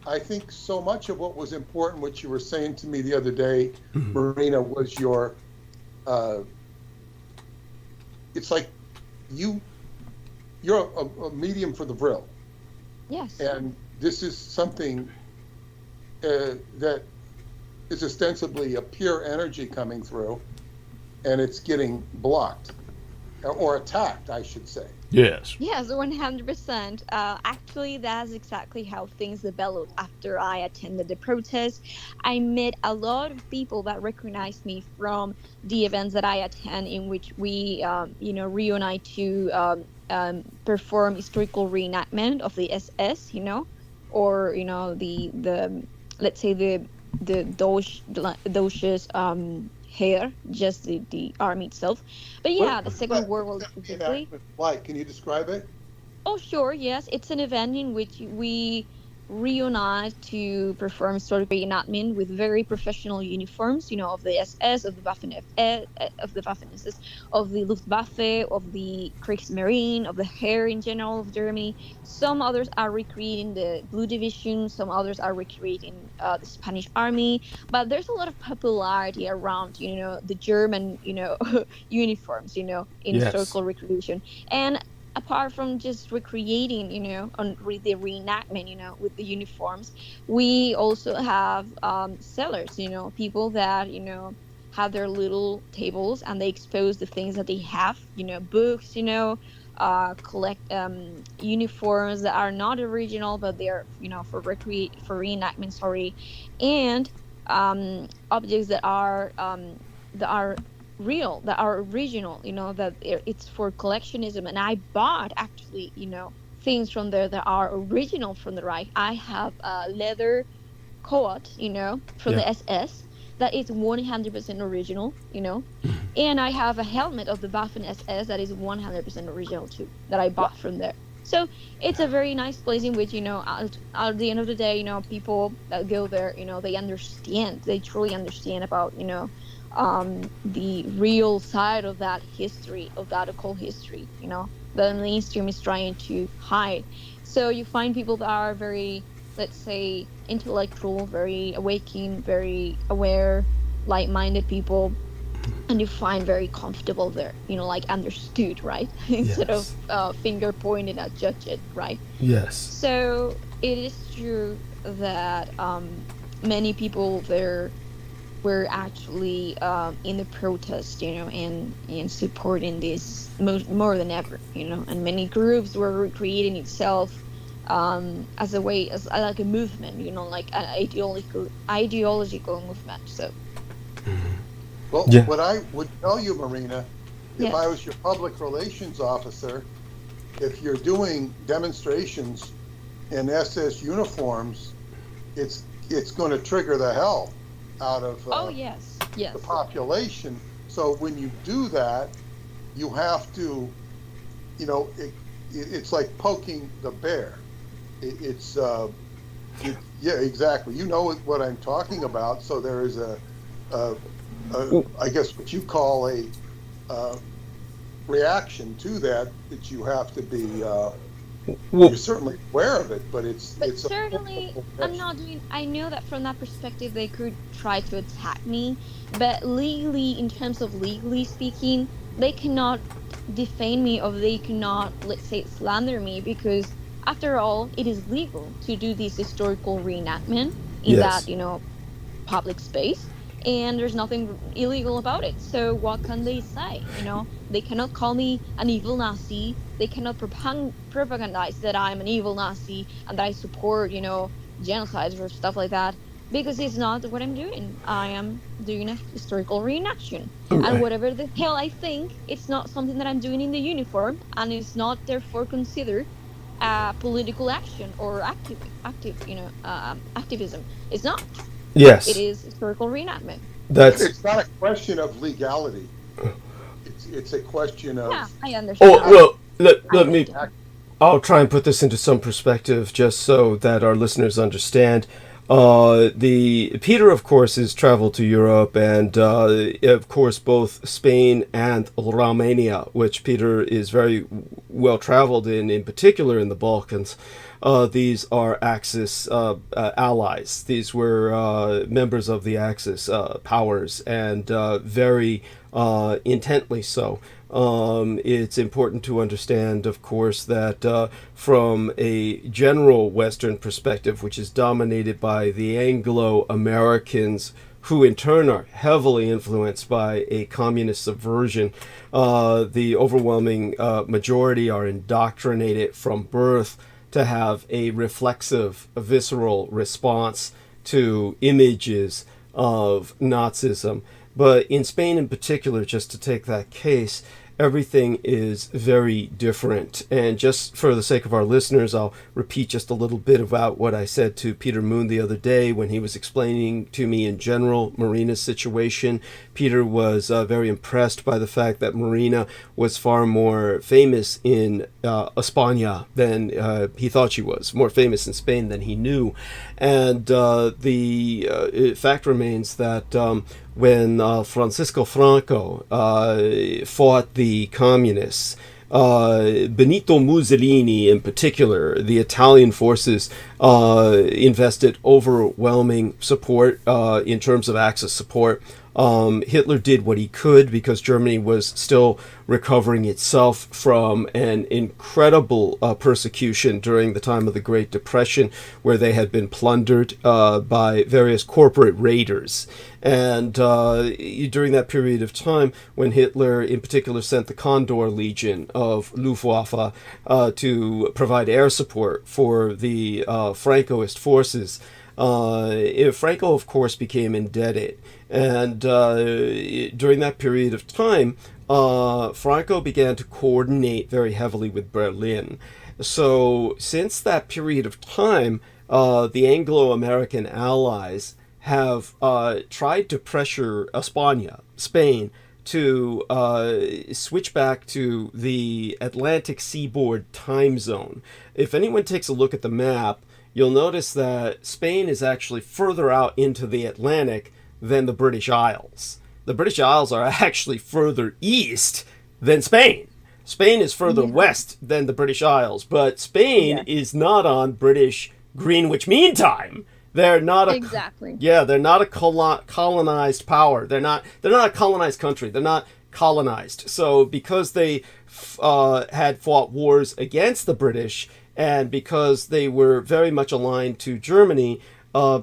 I think so much of what was important, what you were saying to me the other day, Marina, was your. It's like you're a medium for the Vril. Yes. And this is something that is ostensibly a pure energy coming through, and it's getting blocked or attacked, I should say. Yes. Yes, 100%. Actually, that's exactly how things developed after I attended the protest. I met a lot of people that recognized me from the events that I attend, in which we, reunite to perform historical reenactment of the SS, or the let's say the Doge's hair, just the army itself. But yeah, the Second World War specifically. Like, can you describe it? Oh, sure, yes. It's an event in which we reunite to perform sort of reenactment with very professional uniforms, of the SS, of the Waffen-SS, of the Luftwaffe, of the Kriegsmarine, of the Heer in general of Germany. Some others are recreating the Blue Division, some others are recreating the Spanish Army, but there's a lot of popularity around, the German, uniforms, in historical recreation. And apart from just recreating, with the reenactment, with the uniforms, we also have sellers, people that, have their little tables and they expose the things that they have, books, collect uniforms that are not original, but they are, for reenactment, sorry, and objects that are real, that are original, that it's for collectionism. And I bought actually, things from there that are original from the Reich. I have a leather coat, from the SS that is 100% original, and I have a helmet of the Waffen SS that is 100% original too, that I bought from there. So it's a very nice place in which, at the end of the day, people that go there, they truly understand about, the real side of that history, of that occult history, that the mainstream is trying to hide. So you find people that are very, let's say, intellectual, very awakened, very aware, like-minded people, and you find very comfortable there, like understood, right? Instead of finger pointed at judge it, right? Yes. So it is true that many people there were actually in the protest, and supporting this more than ever, and many groups were recreating itself as a way, as like a movement, like an ideological movement. So. Well, what I would tell you, Marina, if I was your public relations officer, if you're doing demonstrations in SS uniforms, it's going to trigger the hell out of the population. So when you do that, you have to, it's like poking the bear. Yeah, exactly. You know what I'm talking about. So there is I guess what you call a reaction to that you have to be. You're certainly aware of it, but it's certainly I'm not doing. I know that from that perspective they could try to attack me, but legally, in terms of legally speaking, they cannot defame me, or they cannot, let's say, slander me, because after all, it is legal to do this historical reenactment in Yes. that public space, and there's nothing illegal about it. So what can they say? They cannot call me an evil Nazi. They cannot propagandize that I'm an evil Nazi and that I support genocides or stuff like that, because it's not what I'm doing. I am doing a historical reenaction. Right. And whatever the hell I think, it's not something that I'm doing in the uniform, and it's not therefore considered political action or activism. It's not. Yes. It is historical reenactment. It's not a question of legality. It's a question of. Yeah, I understand. Oh, well, let me. I'll try and put this into some perspective, just so that our listeners understand. The Peter, of course, has traveled to Europe, and of course both Spain and Romania, which Peter is very well traveled in particular in the Balkans. These are Axis allies. These were members of the Axis powers, and very intently so. It's important to understand, of course, that from a general Western perspective, which is dominated by the Anglo-Americans, who in turn are heavily influenced by a communist subversion, the overwhelming majority are indoctrinated from birth to have a reflexive, visceral response to images of Nazism. But in Spain in particular, just to take that case, everything is very different. And just for the sake of our listeners, I'll repeat just a little bit about what I said to Peter Moon the other day when he was explaining to me in general Marina's situation. Peter was very impressed by the fact that Marina was far more famous in España than he thought she was, more famous in Spain than he knew. And the fact remains that when Francisco Franco fought the communists, Benito Mussolini in particular, the Italian forces invested overwhelming support in terms of Axis support. Hitler did what he could because Germany was still recovering itself from an incredible persecution during the time of the Great Depression, where they had been plundered by various corporate raiders. And during that period of time, when Hitler in particular sent the Condor Legion of Luftwaffe to provide air support for the Francoist forces, Franco, of course, became indebted. And during that period of time, Franco began to coordinate very heavily with Berlin. So since that period of time, the Anglo-American allies have tried to pressure España, Spain, to switch back to the Atlantic seaboard time zone. If anyone takes a look at the map, you'll notice that Spain is actually further out into the Atlantic than the British Isles. The British Isles are actually further east than Spain. Spain is further west than the British Isles, but Spain is not on British Greenwich Mean Time. They're not they're not a colonized power. They're not a colonized country. They're not colonized. So because they had fought wars against the British, and because they were very much aligned to Germany,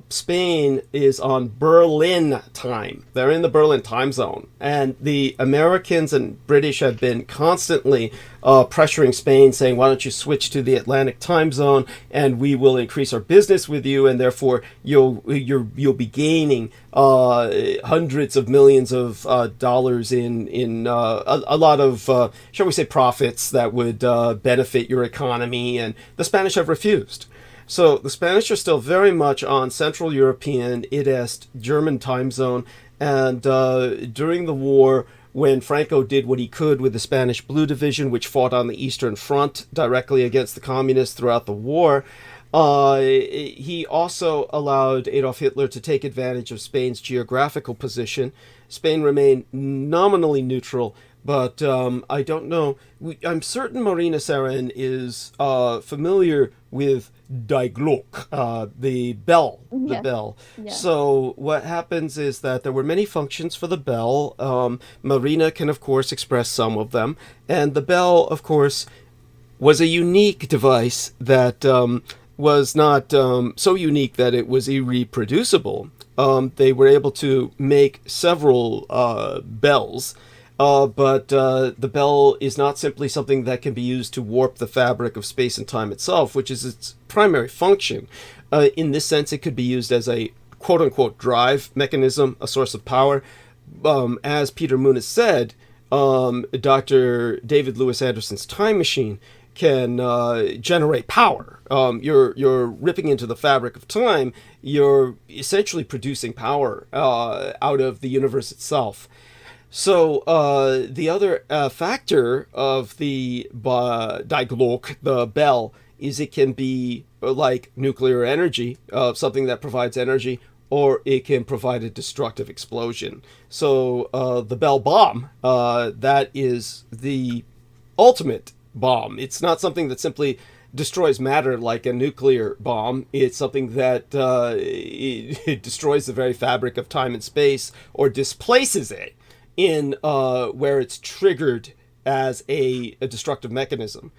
Spain is on Berlin time. They're in the Berlin time zone. And the Americans and British have been constantly pressuring Spain, saying, why don't you switch to the Atlantic time zone and we will increase our business with you, and therefore you'll be gaining hundreds of millions of dollars in a lot of, shall we say, profits that would benefit your economy. And the Spanish have refused. So the Spanish are still very much on Central European, Id Est, German time zone, And during the war, when Franco did what he could with the Spanish Blue Division, which fought on the Eastern Front directly against the communists throughout the war, he also allowed Adolf Hitler to take advantage of Spain's geographical position. Spain remained nominally neutral, but I don't know. I'm certain Marina Sarin is familiar with Die Glock, the bell. The Yes. bell. Yeah. So what happens is that there were many functions for the bell. Marina can, of course, express some of them. And the bell, of course, was a unique device that was not so unique that it was irreproducible. They were able to make several bells, but the bell is not simply something that can be used to warp the fabric of space and time itself, which is its primary function. In this sense, it could be used as a quote-unquote drive mechanism, a source of power. As Peter Moon has said, Dr. David Lewis Anderson's time machine can generate power. You're ripping into the fabric of time. You're essentially producing power out of the universe itself. So the other factor of the Die Glock, the bell, is it can be like nuclear energy, something that provides energy, or it can provide a destructive explosion. So the Bell bomb, that is the ultimate bomb. It's not something that simply destroys matter like a nuclear bomb. It's something that it destroys the very fabric of time and space, or displaces it in where it's triggered as a destructive mechanism.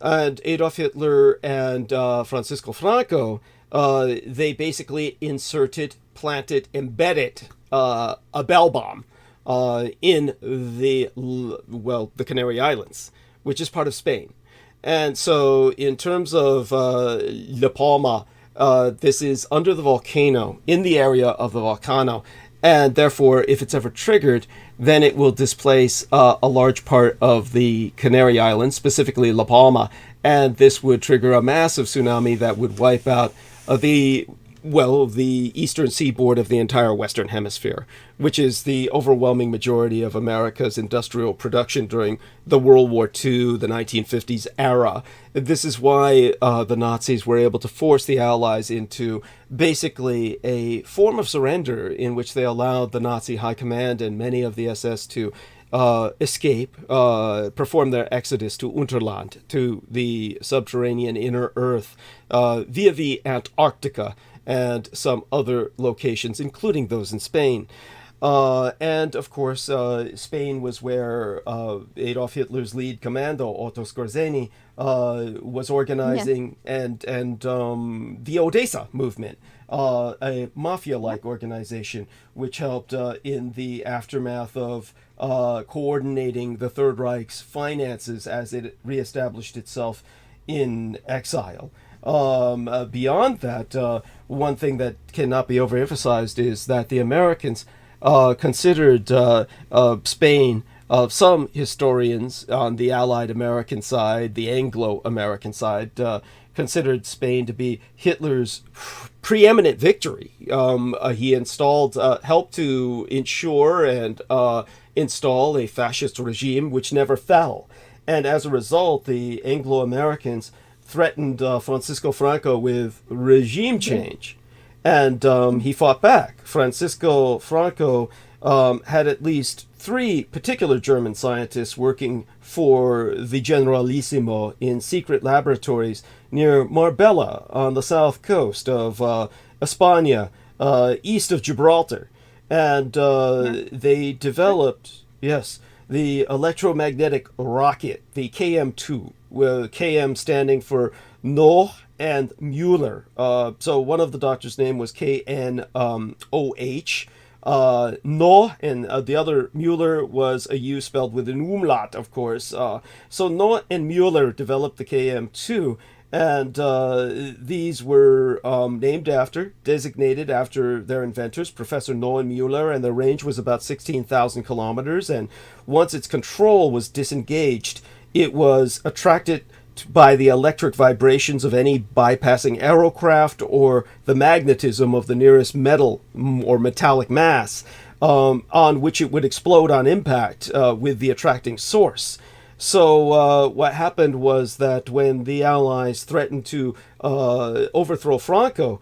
And Adolf Hitler and Francisco Franco, they basically inserted, planted, embedded a bell bomb in the Canary Islands, which is part of Spain. And so in terms of La Palma, this is under the volcano, in the area of the volcano, and therefore, if it's ever triggered, then it will displace a large part of the Canary Islands, specifically La Palma, and this would trigger a massive tsunami that would wipe out the eastern seaboard of the entire Western Hemisphere, which is the overwhelming majority of America's industrial production during the World War II, the 1950s era. This is why the Nazis were able to force the Allies into basically a form of surrender in which they allowed the Nazi high command and many of the SS to escape, perform their exodus to Unterland, to the subterranean inner earth, via the Antarctica, and some other locations, including those in Spain. And of course, Spain was where Adolf Hitler's lead commando, Otto Skorzeny, was organizing, and the Odessa movement, a mafia-like organization, which helped in the aftermath of coordinating the Third Reich's finances as it reestablished itself in exile. Beyond that, one thing that cannot be overemphasized is that the Americans considered Spain, some historians on the Allied American side, the Anglo-American side, considered Spain to be Hitler's preeminent victory. He helped to ensure and install a fascist regime which never fell. And as a result, the Anglo-Americans threatened Francisco Franco with regime change. And he fought back. Francisco Franco had at least 3 particular German scientists working for the Generalissimo in secret laboratories near Marbella on the south coast of España, east of Gibraltar. And they developed, the electromagnetic rocket, the KM2, with KM standing for Noh and Mueller. So one of the doctors' name was KNOH. Noh, and the other Mueller was a U spelled with an umlaut, of course. So Noh and Mueller developed the KM2, and these were designated after their inventors, Professor Noh and Mueller, and their range was about 16,000 kilometers. And once its control was disengaged, it was attracted by the electric vibrations of any bypassing aerocraft or the magnetism of the nearest metal or metallic mass. on which it would explode on impact with the attracting source. So what happened was that when the Allies threatened to overthrow Franco,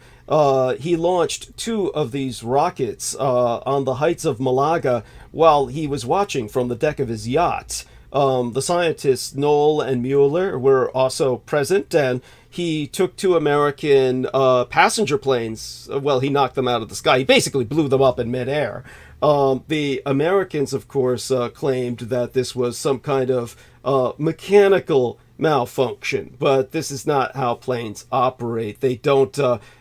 he launched 2 of these rockets on the heights of Malaga while he was watching from the deck of his yacht. The scientists Knoll and Mueller were also present, and he took 2 American passenger planes. Well, he knocked them out of the sky. He basically blew them up in midair. The Americans, of course, claimed that this was some kind of mechanical malfunction, but this is not how planes operate. They don't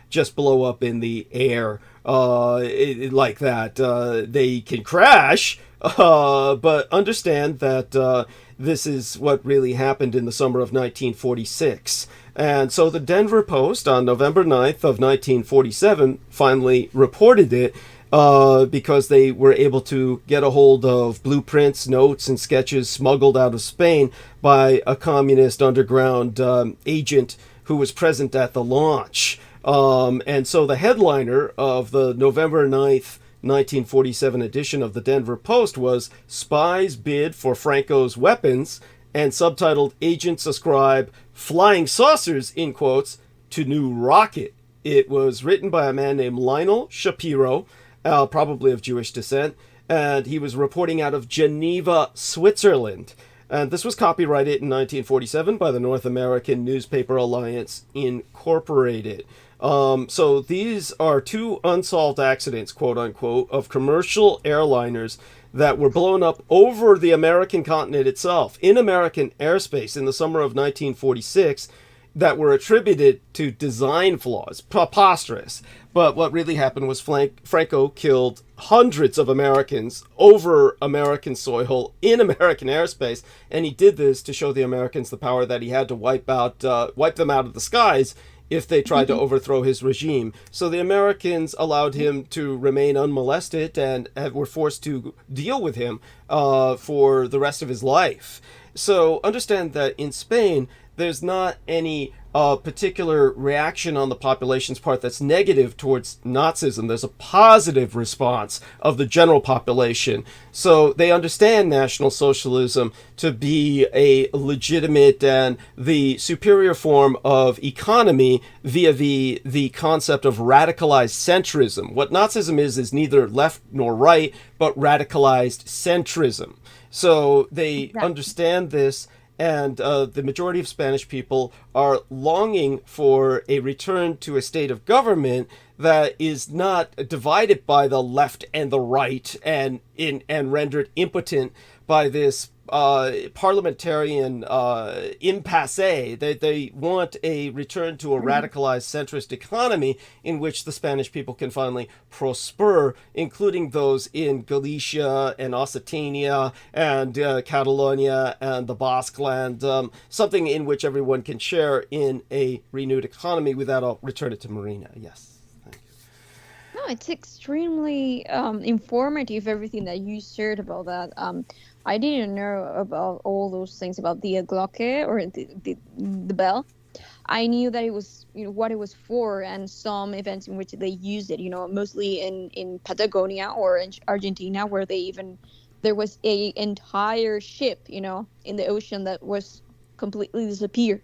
just blow up in the air like that. They can crash, but understand that this is what really happened in the summer of 1946. And so the Denver Post on November 9th of 1947 finally reported it, because they were able to get a hold of blueprints, notes, and sketches smuggled out of Spain by a communist underground agent who was present at the launch. And so the headliner of the November 9th, 1947 edition of the Denver Post was "Spies Bid for Franco's Weapons," and subtitled "Agents Ascribe Flying Saucers," in quotes, to new rocket. It was written by a man named Lionel Shapiro, probably of Jewish descent, and he was reporting out of Geneva, Switzerland. And this was copyrighted in 1947 by the North American Newspaper Alliance Incorporated. So these are 2 unsolved accidents, quote unquote, of commercial airliners that were blown up over the American continent itself, in American airspace in the summer of 1946, that were attributed to design flaws. Preposterous. But what really happened was Franco killed hundreds of Americans over American soil in American airspace, and he did this to show the Americans the power that he had to wipe them out of the skies if they tried to overthrow his regime. So the Americans allowed him to remain unmolested and were forced to deal with him for the rest of his life. So understand that in Spain, there's not any particular reaction on the population's part that's negative towards Nazism. There's a positive response of the general population. So they understand National Socialism to be a legitimate and the superior form of economy vis-a-vis the concept of radicalized centrism. What Nazism is neither left nor right, but radicalized centrism. So they understand this, and the majority of Spanish people are longing for a return to a state of government that is not divided by the left and the right and rendered impotent by this parliamentarian impasse. They want a return to a radicalized centrist economy in which the Spanish people can finally prosper, including those in Galicia and Occitania and Catalonia and the Basque Land, something in which everyone can share in a renewed economy. With that, I'll return it to Marina. Yes. No, it's extremely informative, everything that you shared about that. I didn't know about all those things about the glocke, or the bell. I knew that it was, what it was for, and some events in which they used it, mostly in Patagonia or in Argentina, where there was a entire ship, in the ocean that was completely disappear,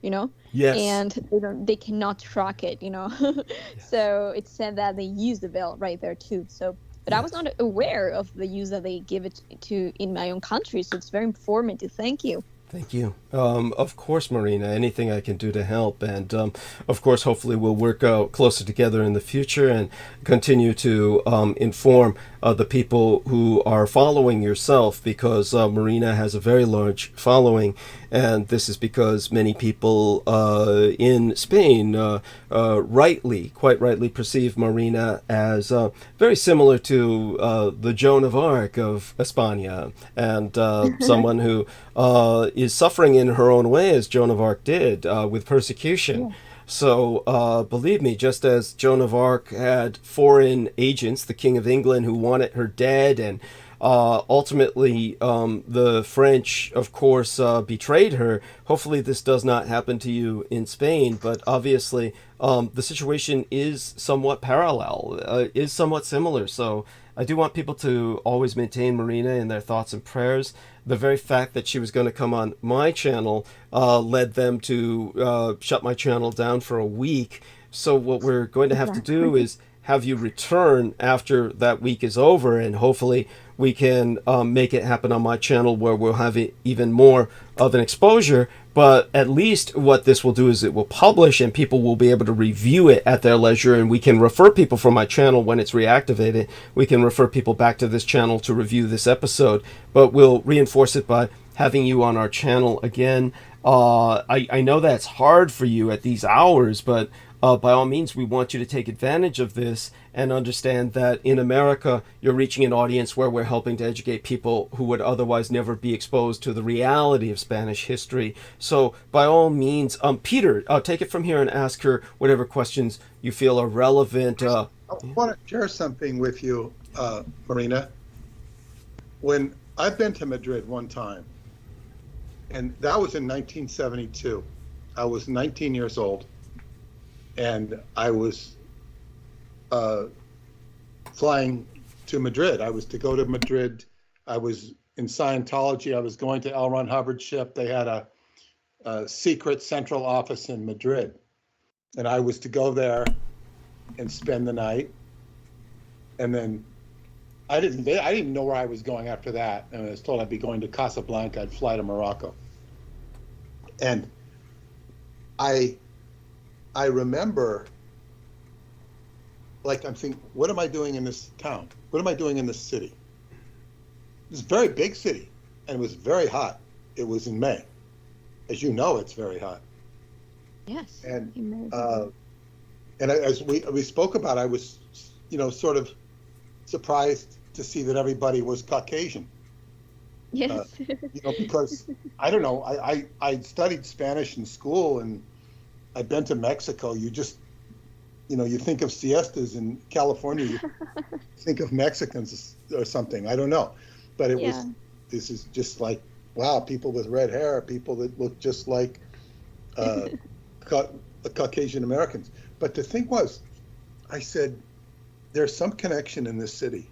Yes. And they cannot track it, Yes. So it said that they used the bell right there too. So, but yes. I was not aware of the use that they give it to in my own country. So it's very informative. Thank you. Thank you. Of course, Marina, anything I can do to help. And of course, hopefully we'll work out closer together in the future and continue to inform the people who are following yourself, because Marina has a very large following. And this is because many people in Spain quite rightly perceive Marina as very similar to the Joan of Arc of España, and someone who is suffering in her own way, as Joan of Arc did, with persecution. Yeah. So believe me, just as Joan of Arc had foreign agents, the King of England, who wanted her dead, and ultimately the French, of course, betrayed her. Hopefully this does not happen to you in Spain, but obviously the situation is somewhat parallel, is somewhat similar. So I do want people to always maintain Marina in their thoughts and prayers. The very fact that she was going to come on my channel led them to shut my channel down for a week. So what we're going to have to do is have you return after that week is over, and hopefully we can make it happen on my channel where we'll have even more of an exposure. But at least what this will do is it will publish, and people will be able to review it at their leisure, and we can refer people from my channel when it's reactivated. We can refer people back to this channel to review this episode, but we'll reinforce it by having you on our channel again. I know that's hard for you at these hours, but by all means, we want you to take advantage of this and understand that in America, you're reaching an audience where we're helping to educate people who would otherwise never be exposed to the reality of Spanish history. So by all means, Peter, take it from here and ask her whatever questions you feel are relevant. I want to share something with you, Marina. When I've been to Madrid one time, and that was in 1972. I was 19 years old, and I was flying to Madrid. I was to go to Madrid. I was in Scientology. I was going to L. Ron Hubbard's ship. They had a secret central office in Madrid, and I was to go there and spend the night. And then I didn't know where I was going after that. And I was told I'd be going to Casablanca. I'd fly to Morocco. And I remember, like, I'm thinking, what am I doing in this town? What am I doing in this city? It's a very big city, and it was very hot. It was in May. As you know, it's very hot. Yes. And as we spoke about, I was, sort of surprised to see that everybody was Caucasian. Yes. Because I don't know, I studied Spanish in school, and I've been to Mexico. You just, you think of siestas in California, you think of Mexicans or something. I don't know, but this is just like, wow, people with red hair, people that look just like Caucasian Americans. But the thing was, I said, there's some connection in this city.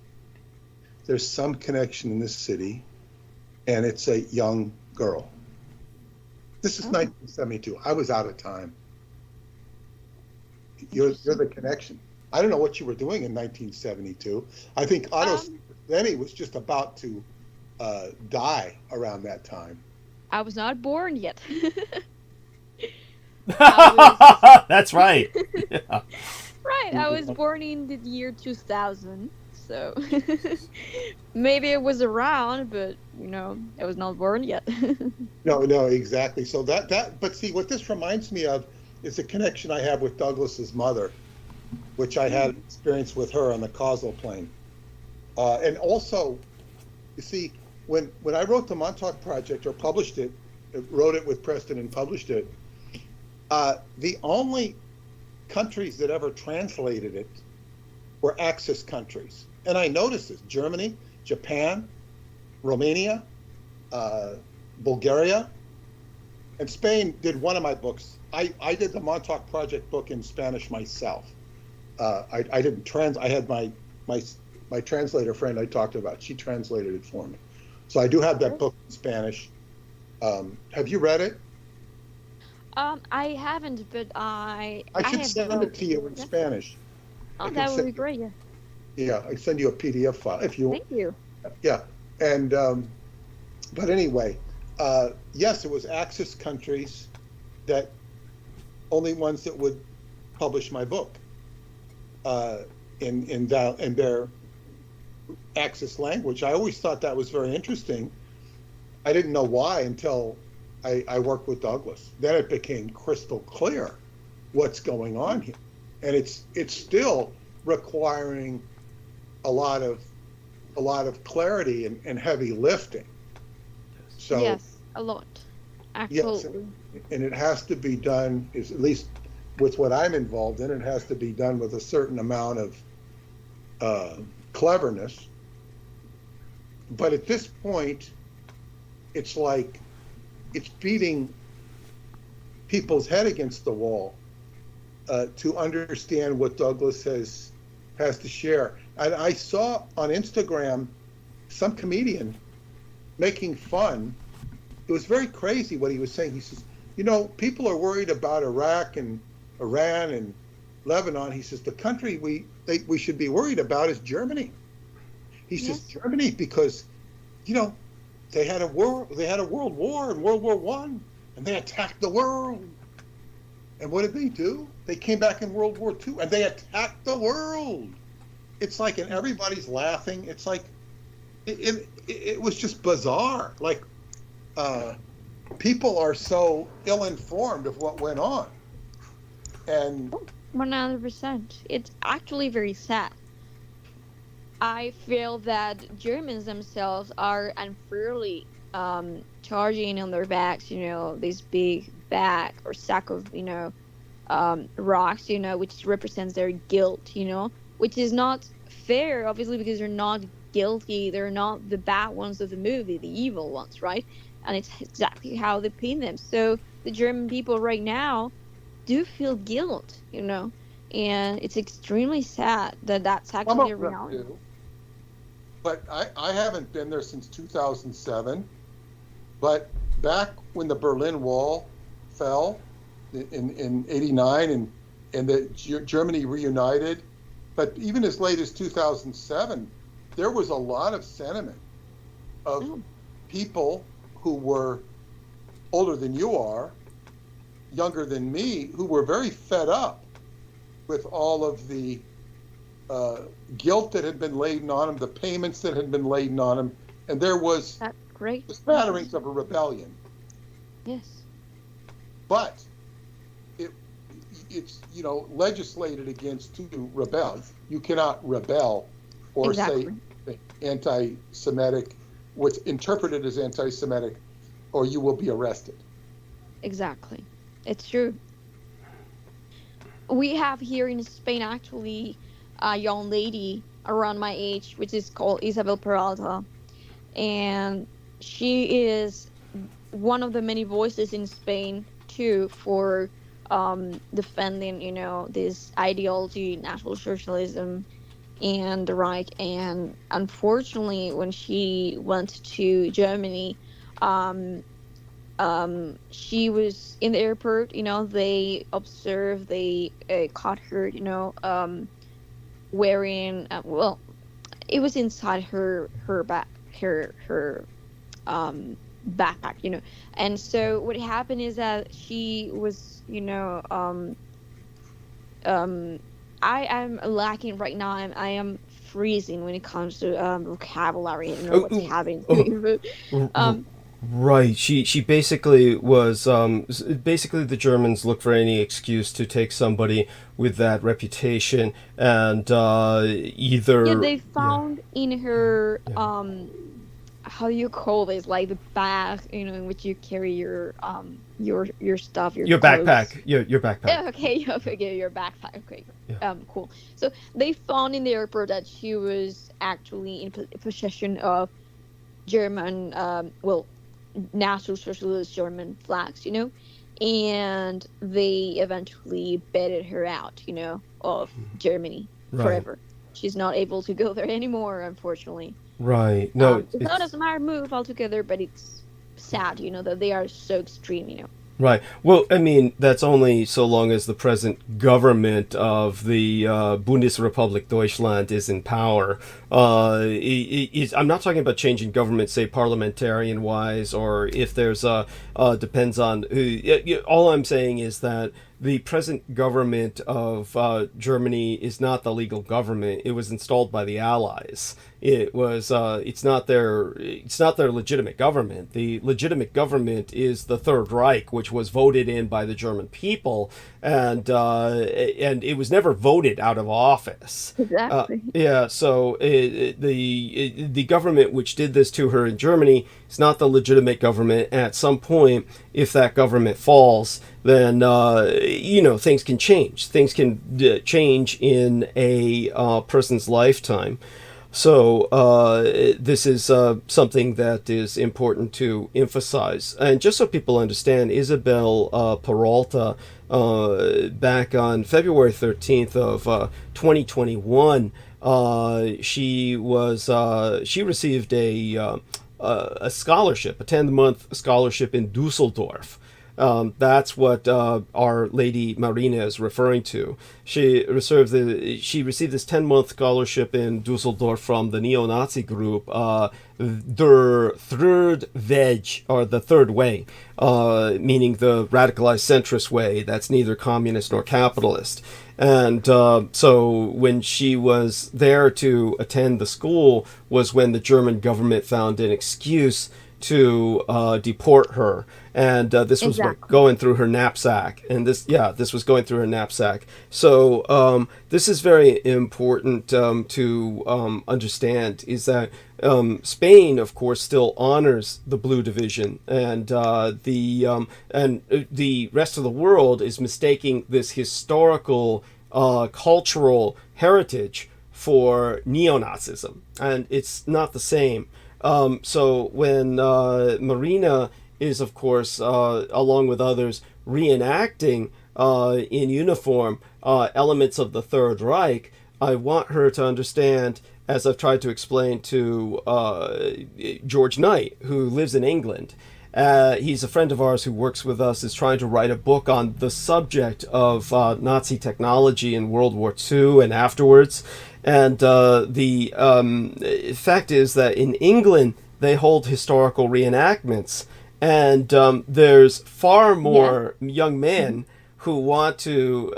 There's some connection in this city, and it's a young girl. This is 1972. I was out of time. You're the connection. I don't know what you were doing in 1972. I think Otto Lenny was just about to die around that time. I was not born yet. That's right. Yeah. Right, I was born in the year 2000, so maybe it was around, but I was not born yet. No, exactly. So but see, what this reminds me of is a connection I have with Douglas's mother, which I had experience with her on the causal plane. And also, you see, when I wrote the Montauk Project, or published it, wrote it with Preston and published it, the only countries that ever translated it were Axis countries. And I noticed this: Germany, Japan, Romania, Bulgaria, and Spain did one of my books. I did the Montauk Project book in Spanish myself. I didn't I had my translator friend I talked about. She translated it for me. So I do have that book in Spanish. Have you read it? I haven't, but I should send it to you in Spanish. Oh, that would be great. Yeah. Yeah, I send you a PDF file if you. Thank you. Yeah, and but anyway, yes, it was Axis countries that only ones that would publish my book in their Axis language. I always thought that was very interesting. I didn't know why until I worked with Douglas. Then it became crystal clear what's going on here, and it's still requiring a lot of clarity and heavy lifting. So yes, a lot. Absolutely. Yes, and it has to be done, at least with what I'm involved in, it has to be done with a certain amount of cleverness. But at this point, it's like it's beating people's head against the wall to understand what Douglas has to share. And I saw on Instagram some comedian making fun. It was very crazy what he was saying. He says, people are worried about Iraq and Iran and Lebanon. He says the country we should be worried about is Germany. He says Germany because, they had a world war in World War One, and they attacked the world. And what did they do? They came back in World War II and they attacked the world. It's like, and everybody's laughing. It's like, it was just bizarre. Like, people are so ill-informed of what went on. And 100%. It's actually very sad. I feel that Germans themselves are unfairly charging on their backs, this big bag or sack of, rocks, which represents their guilt, which is not fair, obviously, because they're not guilty. They're not the bad ones of the movie, the evil ones, right? And it's exactly how they paint them. So the German people right now do feel guilt, and it's extremely sad that that's actually a reality. Do. But I haven't been there since 2007. But back when the Berlin Wall fell in 89 and Germany reunited, but even as late as 2007, there was a lot of sentiment of people who were older than you are, younger than me, who were very fed up with all of the guilt that had been laid on them, the payments that had been laid on them, and there was great spatterings of a rebellion. Yes. But it's legislated against to rebel. You cannot rebel or say anti-Semitic, what's interpreted as anti-Semitic, or you will be arrested. Exactly. It's true. We have here in Spain actually a young lady around my age, which is called Isabel Peralta, and she is one of the many voices in Spain too for defending, this ideology, National Socialism, and the Reich. And unfortunately, when she went to Germany, she was in the airport. They observed, they caught her, wearing it was inside her back, her backpack, and so what happened is that she was, I am lacking right now. I am freezing when it comes to vocabulary and what's happening. Right. She basically was basically the Germans look for any excuse to take somebody with that reputation, and either they found in her how do you call this, like the bag, in which you carry your stuff, your backpack, your backpack. Yeah, okay, your backpack. Okay, yeah. Cool. So they found in the airport that she was actually in possession of German, National Socialist German flags, and they eventually bedded her out, of Germany forever. She's not able to go there anymore, unfortunately. Right. No, it's not a smart move altogether, but it's sad, that they are so extreme, Right. Well, I mean, that's only so long as the present government of the Bundesrepublik Deutschland is in power. I'm not talking about changing government, say, parliamentarian-wise, or if there's depends on who. All I'm saying is that the present government of Germany is not the legal government. It was installed by the Allies. It was. It's not their legitimate government. The legitimate government is the Third Reich, which was voted in by the German people, and it was never voted out of office. Exactly. So the government which did this to her in Germany is not the legitimate government. At some point, if that government falls, then things can change. Things can change in a person's lifetime. So this is something that is important to emphasize. And just so people understand, Isabel Peralta, back on February 13th of 2021, She received a scholarship, a 10-month scholarship in Dusseldorf. That's what Our Lady Marina is referring to. She received this 10-month scholarship in Dusseldorf from the neo-Nazi group Der Third Weg, or the Third Way, meaning the radicalized centrist way that's neither communist nor capitalist. And so when she was there to attend the school was when the German government found an excuse to deport her. And this was going through her knapsack. And this was going through her knapsack. So this is very important to understand, is that Spain, of course, still honors the Blue Division, and the rest of the world is mistaking this historical, cultural heritage for neo-Nazism, and it's not the same. So when Marina is, of course, along with others, reenacting in uniform elements of the Third Reich, I want her to understand, as I've tried to explain to George Knight, who lives in England. He's a friend of ours who works with us, is trying to write a book on the subject of Nazi technology in World War II and afterwards. And the fact is that in England, they hold historical reenactments. And there's far more young men who want to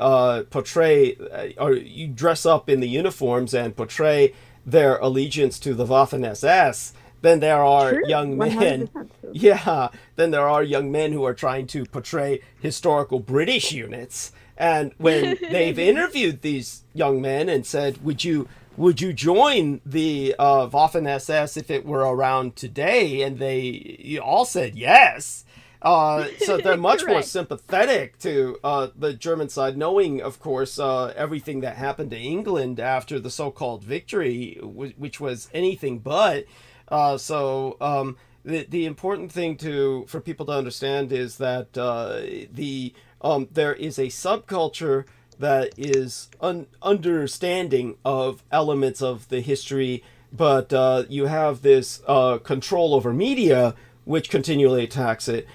portray, or you dress up in the uniforms and portray their allegiance to the Waffen-SS than there are young men. Yeah, then there are young men who are trying to portray historical British units. And when they've interviewed these young men and said, would you join the Waffen-SS if it were around today? And they all said yes. So they're much more sympathetic to the German side, knowing, of course, everything that happened to England after the so-called victory, which was anything but. The important thing for people to understand is that there is a subculture that is understanding of elements of the history, but you have this control over media which continually attacks it.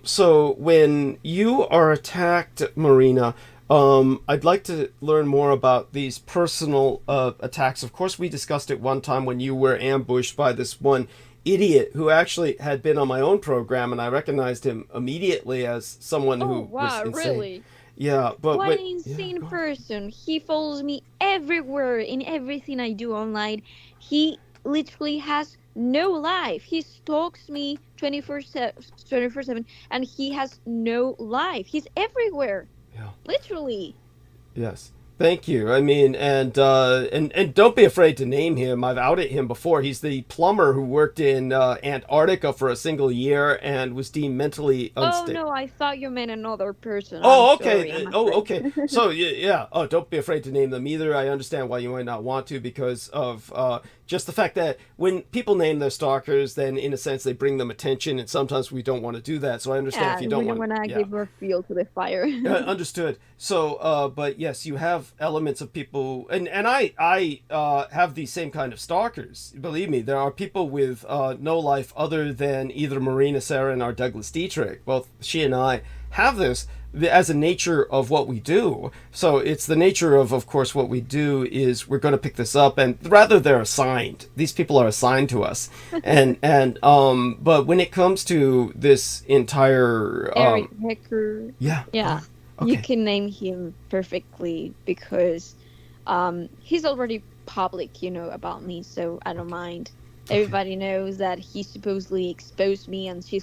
So when you are attacked, Marina, I'd like to learn more about these personal attacks. Of course, we discussed it one time when you were ambushed by this one idiot who actually had been on my own program, and I recognized him immediately as someone who was insane. Really? Yeah, but what an insane person. He follows me everywhere in everything I do online. He literally has no life. He stalks me 24/7, and he has no life. He's everywhere. Yeah. Literally. Yes. Thank you. I mean, and don't be afraid to name him. I've outed him before. He's the plumber who worked in Antarctica for a single year and was deemed mentally unstable. Oh no, I thought you meant another person. Oh, okay. Okay. So yeah. Oh, don't be afraid to name them either. I understand why you might not want to, because of just the fact that when people name their stalkers, then in a sense they bring them attention, and sometimes we don't want to do that. So I understand if you don't want. We don't want to give more fuel to the fire. Understood. So, but yes, you have elements of people, and I have these same kind of stalkers. Believe me, there are people with no life other than either Marina, Sarin, or Douglas Dietrich. Both she and I have this as a nature of what we do. So it's the nature of course, what we do is we're going to pick this up, and rather they're assigned. These people are assigned to us, and but when it comes to this entire Eric Hecker, okay. You can name him perfectly because he's already public, about me, so I don't mind. Everybody knows that he supposedly exposed me, and he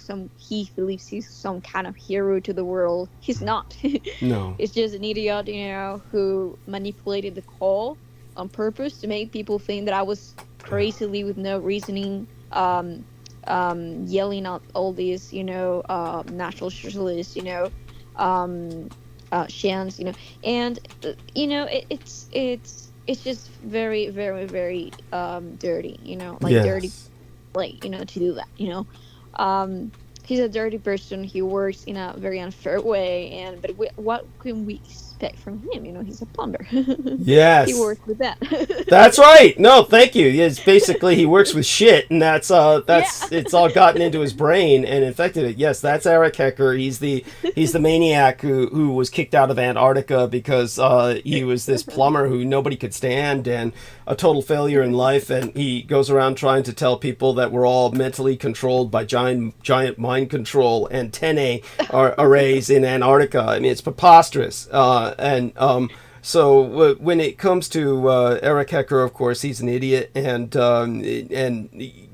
believes he's some kind of hero to the world. He's not. No. It's just an idiot, who manipulated the call on purpose to make people think that I was crazily, with no reasoning, yelling out all these, National Socialists, chants, and it's just very, very, very dirty, dirty play, to do that, He's a dirty person. He works in a very unfair way, but what can we expect from him. He's a plumber. Yes. He works with that. That's right. No, thank you. It's basically he works with shit, and that's Yeah. it's all gotten into his brain and infected it. Yes, that's Eric Hecker. He's the maniac who was kicked out of Antarctica because he was this plumber who nobody could stand and a total failure in life. And he goes around trying to tell people that we're all mentally controlled by giant mind control antennae arrays in Antarctica. I mean, it's preposterous. So when it comes to Eric Hecker, of course, he's an idiot, and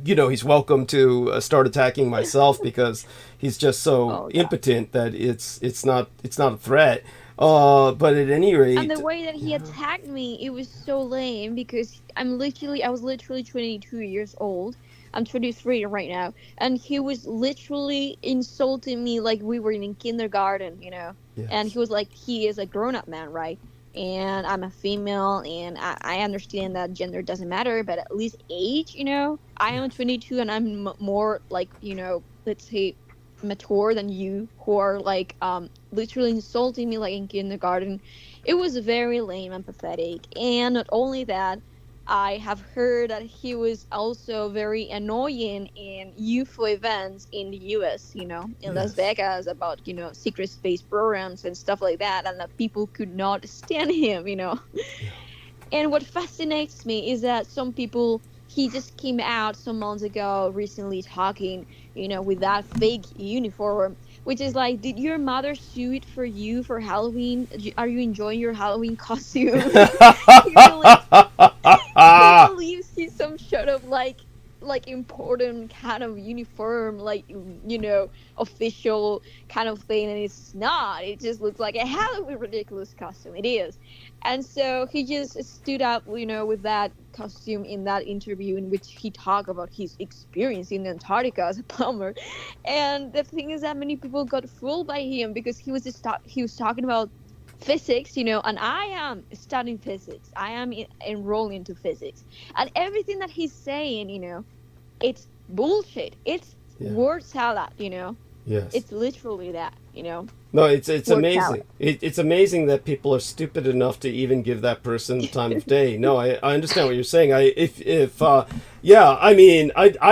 he's welcome to start attacking myself because he's just so impotent that it's not a threat. But at any rate, And the way that he attacked me, it was so lame because I was literally 22 years old. I'm 23 right now, and he was literally insulting me like we were in kindergarten, Yes. And he was like, he is a grown-up man, right? And I'm a female, and I understand that gender doesn't matter, but at least age, I am 22 and I'm more like, let's say mature than you, who are like literally insulting me like in kindergarten. It was very lame and pathetic. And not only that, I have heard that he was also very annoying in UFO events in the US, in Las Vegas about, secret space programs and stuff like that, and that people could not stand him, And what fascinates me is that some people, he just came out some months ago recently talking, with that fake uniform, which is like, did your mother sew it for you for Halloween? Are you enjoying your Halloween costume? He believes he's some sort of like important kind of uniform, like official kind of thing, and it's not. It just looks like a Halloween ridiculous costume. It is. And so he just stood up, with that costume in that interview in which he talked about his experience in Antarctica as a plumber. And the thing is that many people got fooled by him because he was talking about physics, and I am studying physics. I am enrolled into physics, and everything that he's saying, it's bullshit. It's word salad. Yes. It's literally that. No, it's Word amazing. salad. It's amazing that people are stupid enough to even give that person the time of day. No, I understand what you're saying. I'd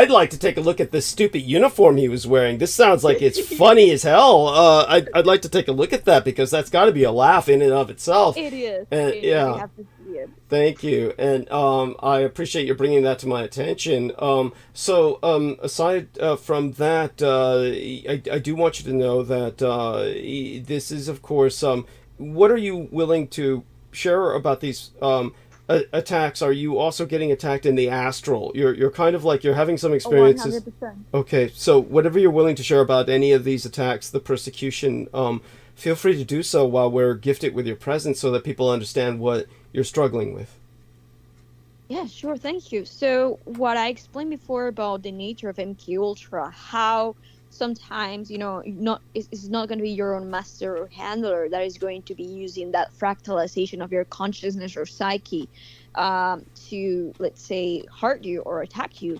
like to take a look at this stupid uniform he was wearing. This sounds like it's funny as hell. I'd like to take a look at that because that's got to be a laugh in and of itself. It is. You have to see it. Thank you, and I appreciate you bringing that to my attention. Aside from that, I do want you to know that this is, of course, what are you willing to share about these attacks? Are you also getting attacked in the astral? You're kind of like you're having some experiences. 100%. Okay, so whatever you're willing to share about any of these attacks, the persecution, feel free to do so while we're gifted with your presence so that people understand what you're struggling with. Yeah, sure. Thank you. So what I explained before about the nature of MK Ultra, how sometimes, it's not going to be your own master or handler that is going to be using that fractalization of your consciousness or psyche to, let's say, hurt you or attack you.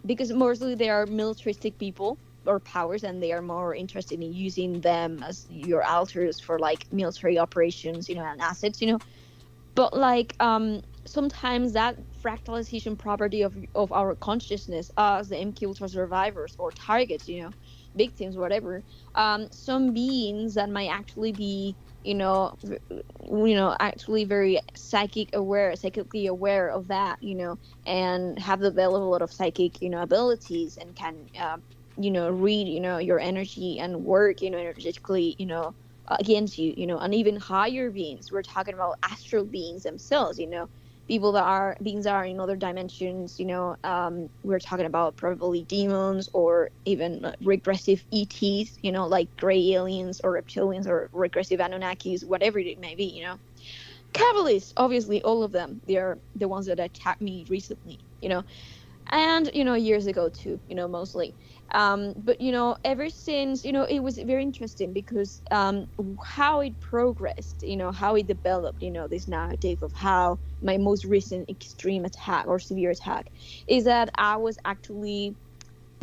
Because mostly they are militaristic people or powers, and they are more interested in using them as your alters for like military operations, and assets, But like sometimes that fractalization property of our consciousness as the MK Ultra survivors or targets, victims, whatever, some beings that might actually be, actually very psychically aware of that, and have developed a lot of psychic, abilities and can, read, your energy and work, energetically, against you, and even higher beings. We're talking about astral beings themselves, beings that are in other dimensions, we're talking about probably demons or even regressive ETs, like gray aliens or reptilians or regressive Anunnakis, whatever it may be, Kabbalists, obviously, all of them, they're the ones that attacked me recently, and years ago too, mostly. But ever since, it was very interesting because how it progressed, how it developed, this narrative of how my most recent extreme attack or severe attack is that I was actually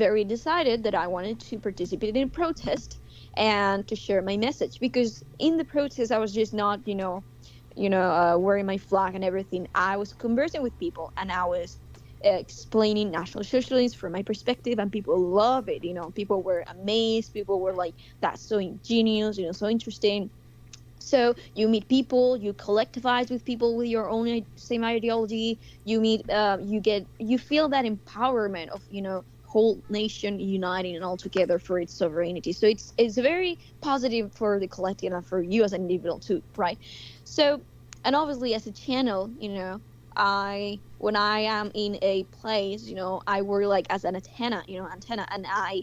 very decided that I wanted to participate in a protest and to share my message, because in the protest I was just not, wearing my flag and everything. I was conversing with people, and I was explaining National Socialism from my perspective, and people love it. People were amazed. People were like, "That's so ingenious, so interesting." So you meet people, you collectivize with people with your own same ideology. You feel that empowerment of whole nation uniting and all together for its sovereignty. So it's very positive for the collective and for you as an individual too, right? So, and obviously as a channel, I when I am in a place, I work like as an antenna, and I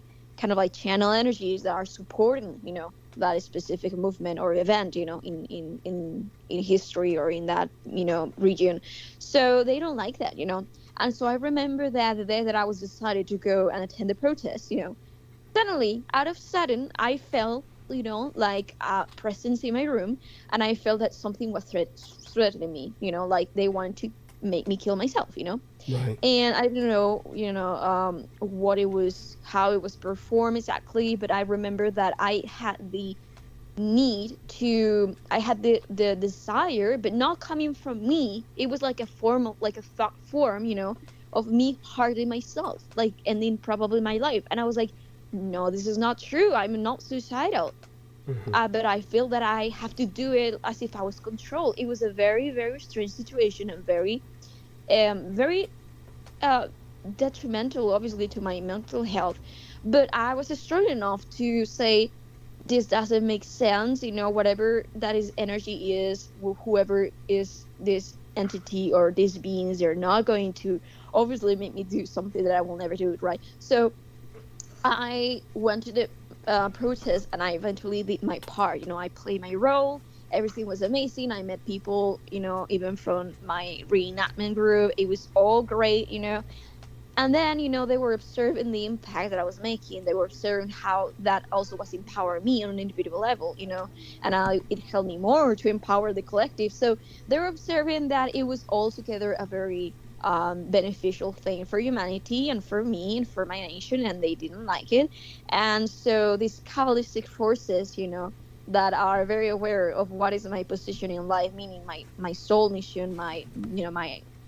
kind of like channel energies that are supporting, that specific movement or event, in history or in that, region. So they don't like that, And so I remember that the day that I was decided to go and attend the protest, suddenly, out of sudden, I felt, like a presence in my room, and I felt that something was threatening me, like they wanted to make me kill myself, Right. and I don't know, what it was, how it was performed exactly, but I remember that I had the desire, but not coming from me. It was like a form of, like a thought form, of me hurting myself, like ending probably my life. And I was like, no, this is not true. I'm not suicidal. But I feel that I have to do it as if I was controlled. It was a very, very strange situation, and very uh, detrimental, obviously, to my mental health. But I was strong enough to say, this doesn't make sense. Whatever that is energy is, whoever is this entity or these beings, they're not going to obviously make me do something that I will never do it, right? So I went to the protest, and I eventually did my part. I played my role. Everything was amazing. I met people, even from my reenactment group. It was all great, and then, they were observing the impact that I was making. They were observing how that also was empowering me on an individual level, and it helped me more to empower the collective. So they were observing that it was altogether a very beneficial thing for humanity and for me and for my nation, and they didn't like it. And so these Kabbalistic forces, that are very aware of what is my position in life, meaning my soul mission, my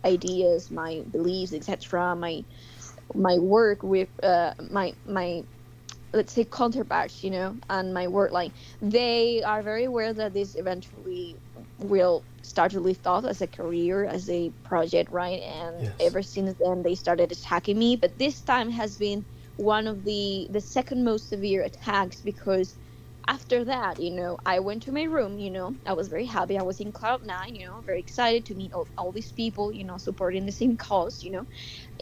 ideas, my beliefs, etc., my work with my let's say counterparts, and my work, like they are very aware that this eventually will start to lift off as a career, as a project, right? And Yes. ever since then they started attacking me, but this time has been one of the second most severe attacks, because after that, I went to my room, I was very happy. I was in cloud nine, very excited to meet all these people, supporting the same cause,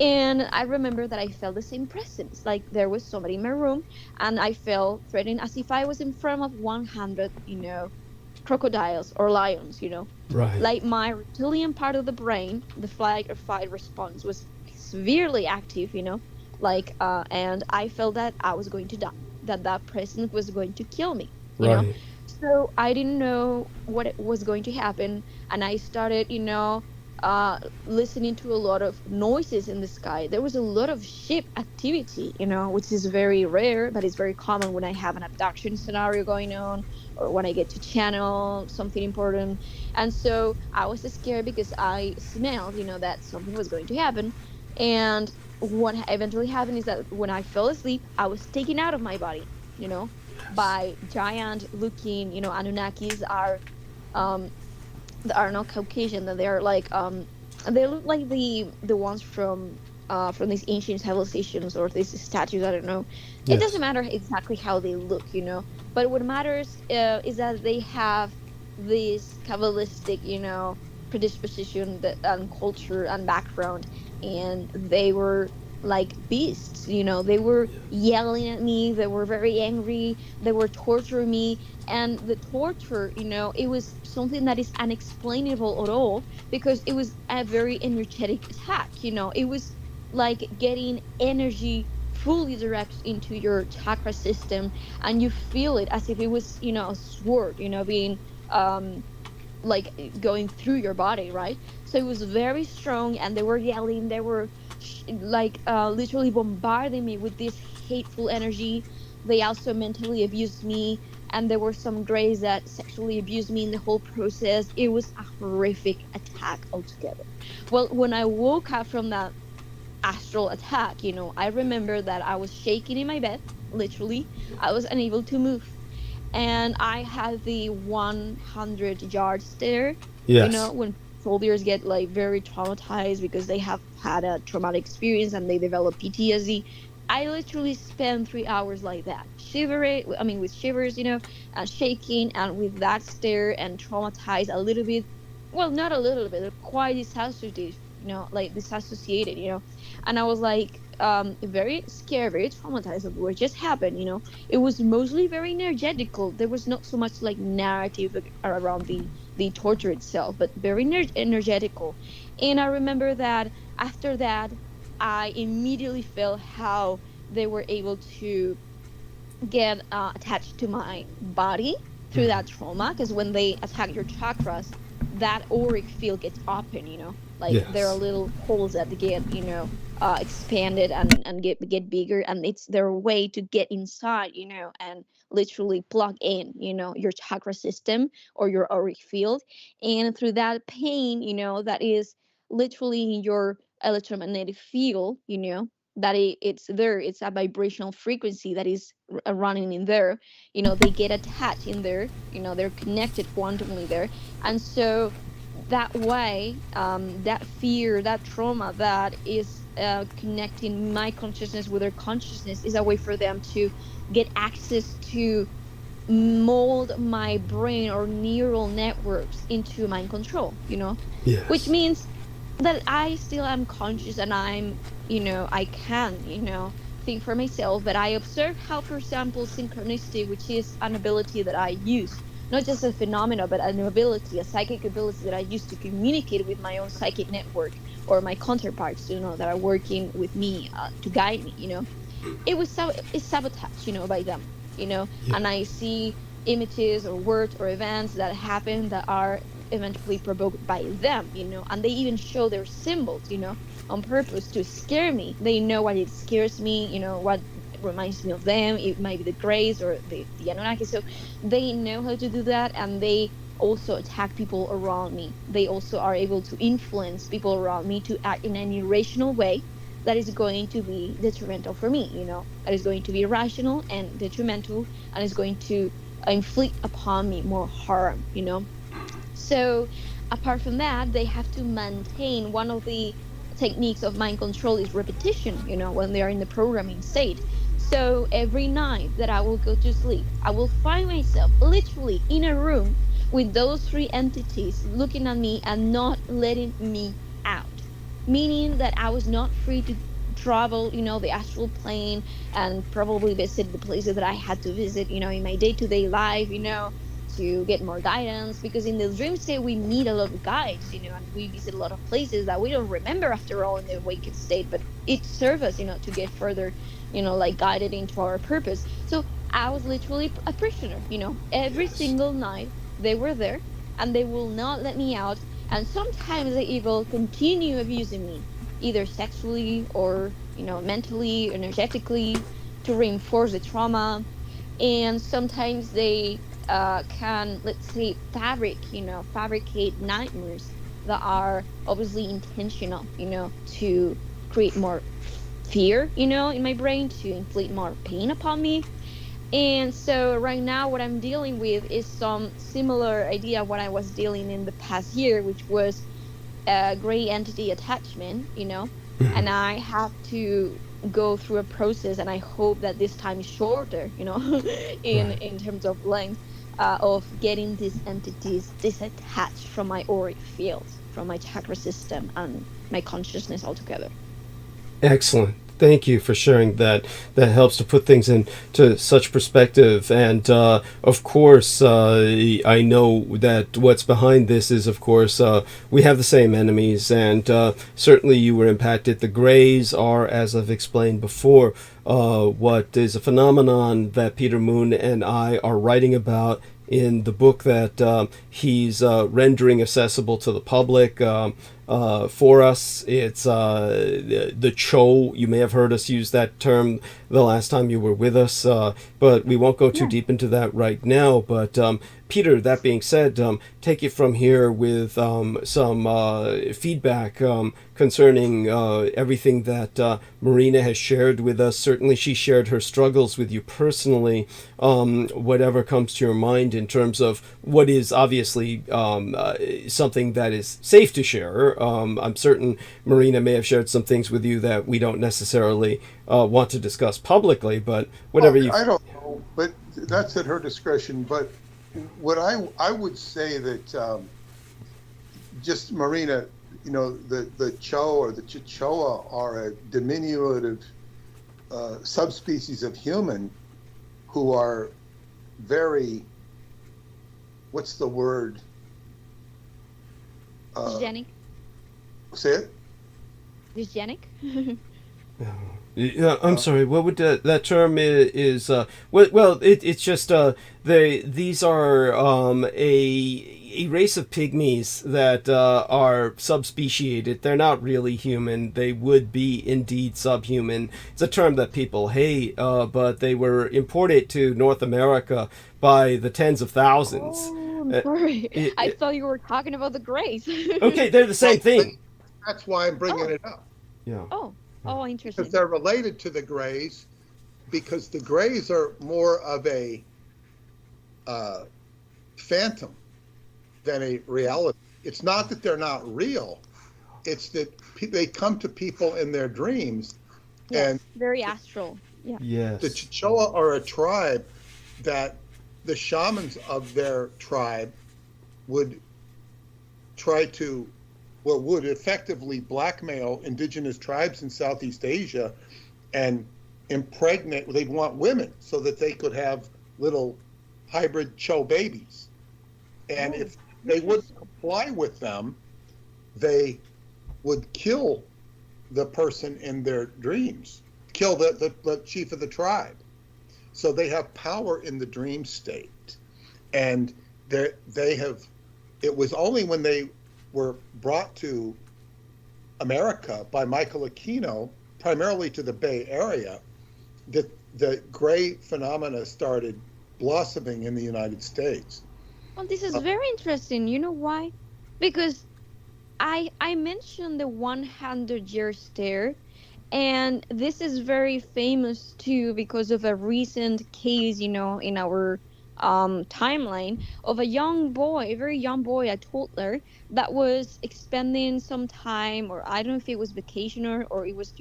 and I remember that I felt the same presence, like there was somebody in my room, and I felt threatened as if I was in front of 100, crocodiles or lions, Right. like my reptilian part of the brain, the flight or fight response was severely active, and I felt that I was going to die, that presence was going to kill me, Right. so I didn't know what was going to happen, and I started, listening to a lot of noises in the sky. There was a lot of ship activity, which is very rare, but it's very common when I have an abduction scenario going on, or when I get to channel something important. And so I was scared because I smelled, that something was going to happen. And what eventually happened is that when I fell asleep, I was taken out of my body, by giant looking, Anunnakis um that are not Caucasian, that they are like they look like the ones from these ancient civilizations or these statues. I don't know. It doesn't Yes. matter exactly how they look, but what matters is that they have this Kabbalistic, predisposition and culture and background, and they were like beasts, they were yelling at me, they were very angry, they were torturing me, and the torture, it was something that is unexplainable at all, because it was a very energetic attack. It was like getting energy fully direct into your chakra system, and you feel it as if it was, a sword, being like going through your body, right? So it was very strong, and they were yelling, they were literally bombarding me with this hateful energy. They also mentally abused me, and there were some greys that sexually abused me in the whole process. It was a horrific attack altogether. Well, when I woke up from that astral attack, I remember that I was shaking in my bed, literally. I was unable to move, and I had the 100-yard stare. Yes. When soldiers get like very traumatized because they have had a traumatic experience and they develop PTSD. I literally spent 3 hours like that, shivering. I mean, with shivers, and shaking, and with that stare, and traumatized a little bit. Well, not a little bit, quite disassociated. Like disassociated. And I was like, very scared, very traumatized of what just happened. It was mostly very energetical. There was not so much like narrative around the torture itself, but very energetical. And I remember that after that, I immediately felt how they were able to get attached to my body through that trauma, because when they attack your chakras, that auric field gets open, like there are Yes. little holes that get expanded and get bigger, and it's their way to get inside, and literally plug in, your chakra system or your auric field. And through that pain, that is literally in your electromagnetic field, that it's there, it's a vibrational frequency that is running in there. They get attached in there, they're connected quantumly there. And so that way, that fear, that trauma that is connecting my consciousness with their consciousness is a way for them to get access to mold my brain or neural networks into mind control, which Yes. means that I still am conscious, and I can, think for myself. But I observe how, for example, synchronicity, which is an ability that I use, not just a phenomenon, but an ability, a psychic ability that I use to communicate with my own psychic network or my counterparts, that are working with me to guide me, it's sabotaged, by them, Yeah. and I see images or words or events that happen that are eventually provoked by them, and they even show their symbols, on purpose to scare me. They know what it scares me, what reminds me of them. It might be the Greys or the Anunnaki. So they know how to do that, and they also attack people around me. They also are able to influence people around me to act in an irrational way that is going to be detrimental for me, that is going to be irrational and detrimental, and is going to inflict upon me more harm, So apart from that, they have to maintain one of the techniques of mind control is repetition, when they are in the programming state. So every night that I will go to sleep, I will find myself literally in a room with those three entities looking at me and not letting me out. Meaning that I was not free to travel, the astral plane, and probably visit the places that I had to visit, in my day-to-day life, to get more guidance. Because in the dream state we meet a lot of guides, and we visit a lot of places that we don't remember after all in the awakened state, but it serves us, to get further, like guided into our purpose. So I was literally a prisoner, every Yes. single night they were there, and they will not let me out. And sometimes they will continue abusing me, either sexually or, mentally, energetically, to reinforce the trauma. And sometimes they can, let's say, fabricate nightmares that are obviously intentional, to create more fear, in my brain, to inflict more pain upon me. And so right now what I'm dealing with is some similar idea of what I was dealing in the past year, which was gray entity attachment, and I have to go through a process, and I hope that this time is shorter, Right. in terms of length, of getting these entities disattached from my auric field, from my chakra system and my consciousness altogether. Excellent. Thank you for sharing that. That helps to put things into such perspective. And of course, I know that what's behind this is, of course, we have the same enemies, and certainly you were impacted. The Greys are, as I've explained before, what is a phenomenon that Peter Moon and I are writing about in the book that he's rendering accessible to the public. for us. It's the Cho. You may have heard us use that term the last time you were with us, but we won't go too deep into that right now. But Peter, that being said, take it from here with some feedback concerning everything that Marina has shared with us. Certainly, she shared her struggles with you personally. Whatever comes to your mind in terms of what is obviously something that is safe to share. I'm certain Marina may have shared some things with you that we don't necessarily want to discuss publicly, but whatever you... I don't know, but that's at her discretion. But what I would say that just Marina, the Cho or the Chichoa are a diminutive subspecies of human who are very, what's the word? Dysgenic. Say it? Dysgenic. Yeah, I'm sorry. What would that term is? Well, it's just these are a race of pygmies that are subspeciated. They're not really human. They would be indeed subhuman. It's a term that people hate, but they were imported to North America by the tens of thousands. Oh, I'm sorry. I thought you were talking about the Greys. Okay, they're the same thing. That's why I'm bringing it up. Yeah. Oh, interesting. Because they're related to the Greys, because the Greys are more of a phantom than a reality. It's not that they're not real. It's that they come to people in their dreams. Yes, and very astral. Yeah. Yes. The Chichoa are a tribe that the shamans of their tribe would try to, well, would effectively blackmail indigenous tribes in Southeast Asia and impregnate, they'd want women so that they could have little hybrid Cho babies. And if they wouldn't comply with them, they would kill the person in their dreams, kill the chief of the tribe. So they have power in the dream state. And they have, it was only when they were brought to America by Michael Aquino, primarily to the Bay Area, that the gray phenomena started blossoming in the United States. Well, this is very interesting. You know why? Because I mentioned the 100-year stare, and this is very famous too because of a recent case, in our timeline of a young boy, a very young boy, a toddler, that was spending some time, or I don't know if it was vacation or it was,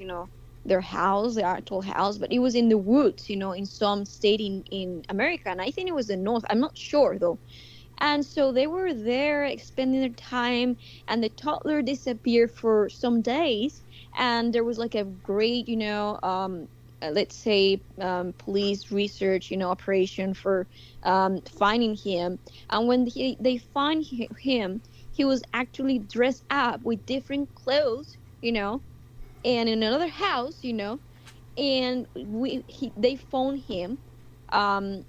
their house, their actual house, but it was in the woods, in some state in America, and I think it was the north. I'm not sure though. And so they were there spending their time, and the toddler disappeared for some days, and there was like a great, let's say police research, operation for finding him. And when they find him, he was actually dressed up with different clothes, and in another house, and they found him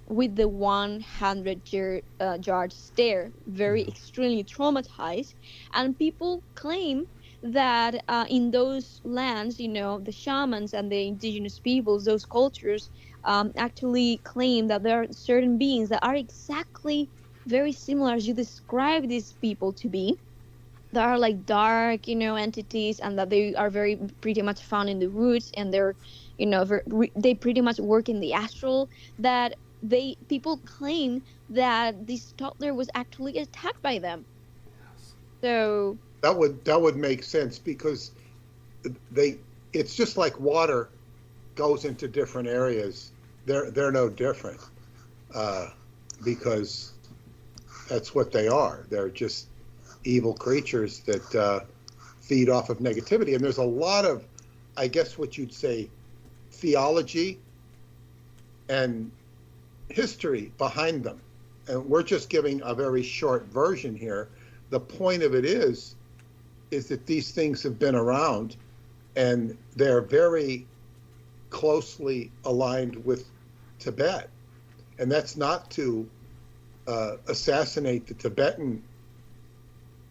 with the 100-yard stare, very extremely traumatized. And people claim that in those lands, the shamans and the indigenous peoples, those cultures, actually claim that there are certain beings that are exactly very similar as you describe these people to be, that are like dark, entities, and that they are very pretty much found in the woods, and they're, they pretty much work in the astral. That people claim that this toddler was actually attacked by them. So that would make sense, because it's just like water goes into different areas. They're no different, because that's what they are. They're just evil creatures that feed off of negativity. And there's a lot of, I guess what you'd say, theology and history behind them. And we're just giving a very short version here. The point of it is that these things have been around, and they're very closely aligned with Tibet. And that's not to assassinate the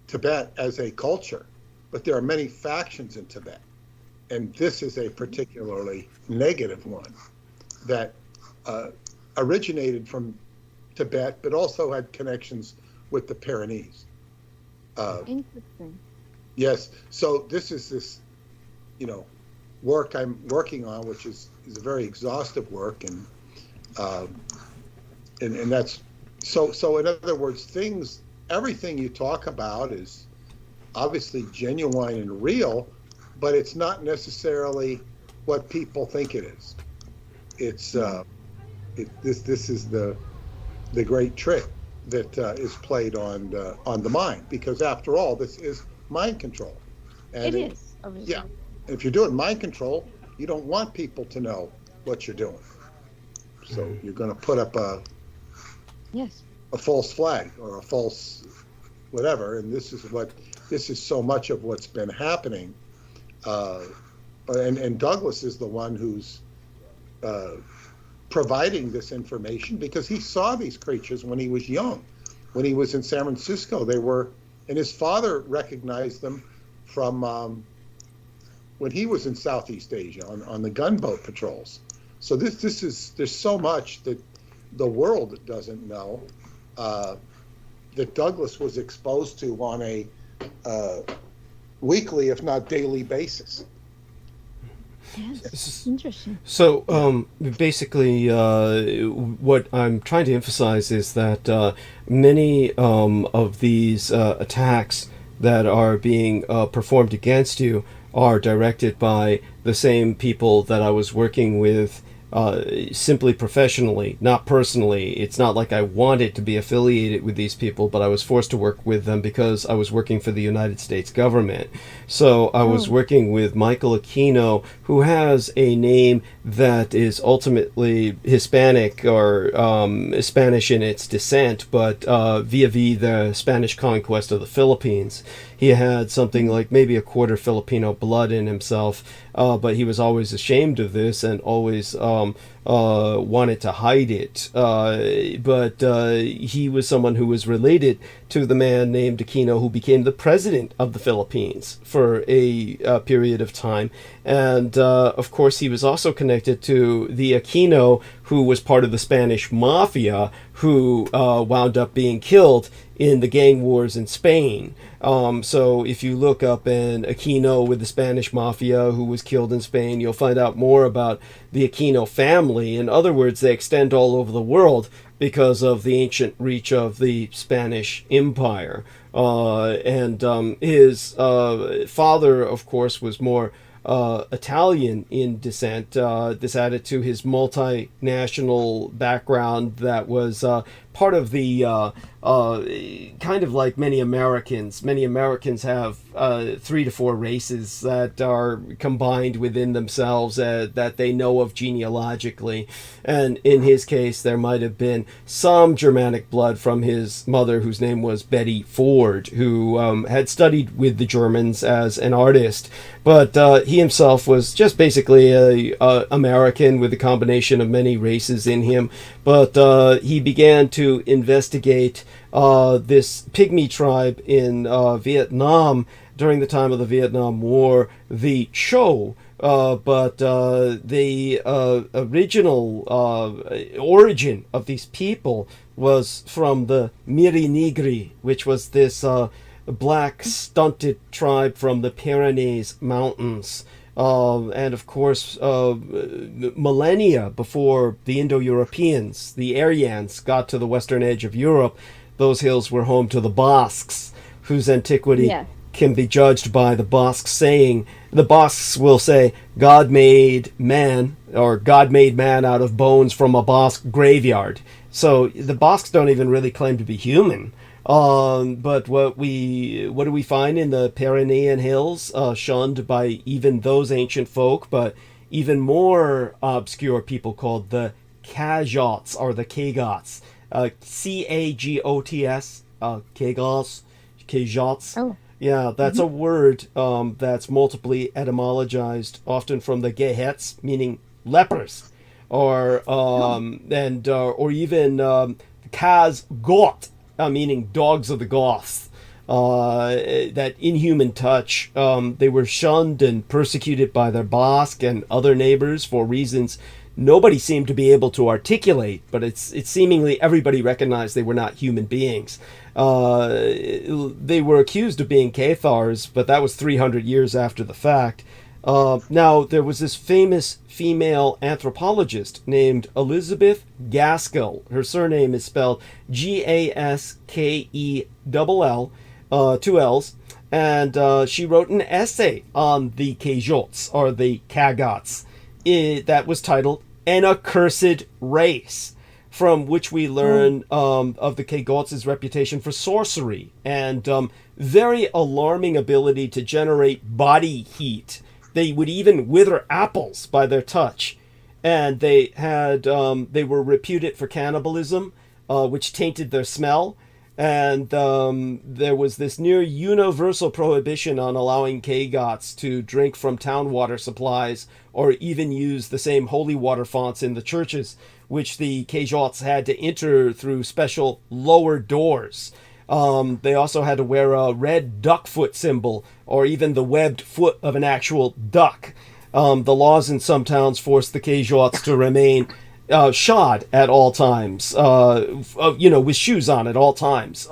Tibet as a culture. but there are many factions in Tibet. And this is a particularly negative one that originated from Tibet, but also had connections with the Pyrenees. Interesting. Yes. So this is this, work I'm working on, which is a very exhaustive work, and that's so. So in other words, everything you talk about is obviously genuine and real, but it's not necessarily what people think it is. It's this is the great trick that is played on the mind, because after all, this is mind control. And it is, obviously. Yeah. If you're doing mind control, you don't want people to know what you're doing. So you're going to put up a false flag or a false whatever, and this is so much of what's been happening. And Douglas is the one who's providing this information, because he saw these creatures when he was young. When he was in San Francisco, and his father recognized them from when he was in Southeast Asia on the gunboat patrols. So there's so much that the world doesn't know that Douglas was exposed to on a weekly, if not daily basis. Yes, interesting. So basically, what I'm trying to emphasize is that many of these attacks that are being performed against you are directed by the same people that I was working with simply professionally, not personally. It's not like I wanted to be affiliated with these people, but I was forced to work with them because I was working for the United States government. So I was working with Michael Aquino, who has a name that is ultimately Hispanic or Spanish in its descent, but vis-a-vis the Spanish conquest of the Philippines. He had something like maybe a quarter Filipino blood in himself, but he was always ashamed of this and always wanted to hide it. But he was someone who was related to the man named Aquino, who became the president of the Philippines for a period of time. And of course, he was also connected to the Aquino who was part of the Spanish mafia, who wound up being killed in the gang wars in Spain. So if you look up an Aquino with the Spanish mafia who was killed in Spain, you'll find out more about the Aquino family. In other words, they extend all over the world because of the ancient reach of the Spanish Empire. And his father, of course, was more Italian in descent. This added to his multinational background that was part of the kind of like many Americans. Many Americans have 3 to 4 races that are combined within themselves that they know of genealogically. And in his case, there might have been some Germanic blood from his mother, whose name was Betty Ford, who had studied with the Germans as an artist. But he himself was just basically a American with a combination of many races in him. But he began to investigate this pygmy tribe in Vietnam during the time of the Vietnam War, the Cho. But the original origin of these people was from the Miri Nigri, which was this black stunted tribe from the Pyrenees Mountains. And of course, millennia before the Indo-Europeans, the Aryans, got to the western edge of Europe, those hills were home to the Basques, whose antiquity can be judged by the Basques saying, the Basques will say, God made man, or God made man out of bones from a Basque graveyard. So the Basques don't even really claim to be human. But what do we find in the Pyrenean hills, shunned by even those ancient folk, but even more obscure people called the Cagots or the Cagots, Cagots, Cagots. Oh. Yeah, that's a word that's multiply etymologized, often from the Gehets, meaning lepers, or or even Kaz Got, meaning dogs of the Goths. that inhuman touch. They were shunned and persecuted by their Basque and other neighbors for reasons nobody seemed to be able to articulate, but it's seemingly everybody recognized they were not human beings. They were accused of being Cathars, but that was 300 years after the fact. Now, there was this famous female anthropologist named Elizabeth Gaskell. Her surname is spelled Gaskell, two L's, and she wrote an essay on the Cajots, or the Cagots, that was titled An Accursed Race, from which we learn of the Cagots' reputation for sorcery and very alarming ability to generate body heat. They would even wither apples by their touch, and they were reputed for cannibalism, which tainted their smell. And there was this near universal prohibition on allowing Cagots to drink from town water supplies or even use the same holy water fonts in the churches, which the Cajots had to enter through special lower doors. They also had to wear a red duck foot symbol or even the webbed foot of an actual duck. The laws in some towns forced the Cajots to remain shod at all times, with shoes on at all times,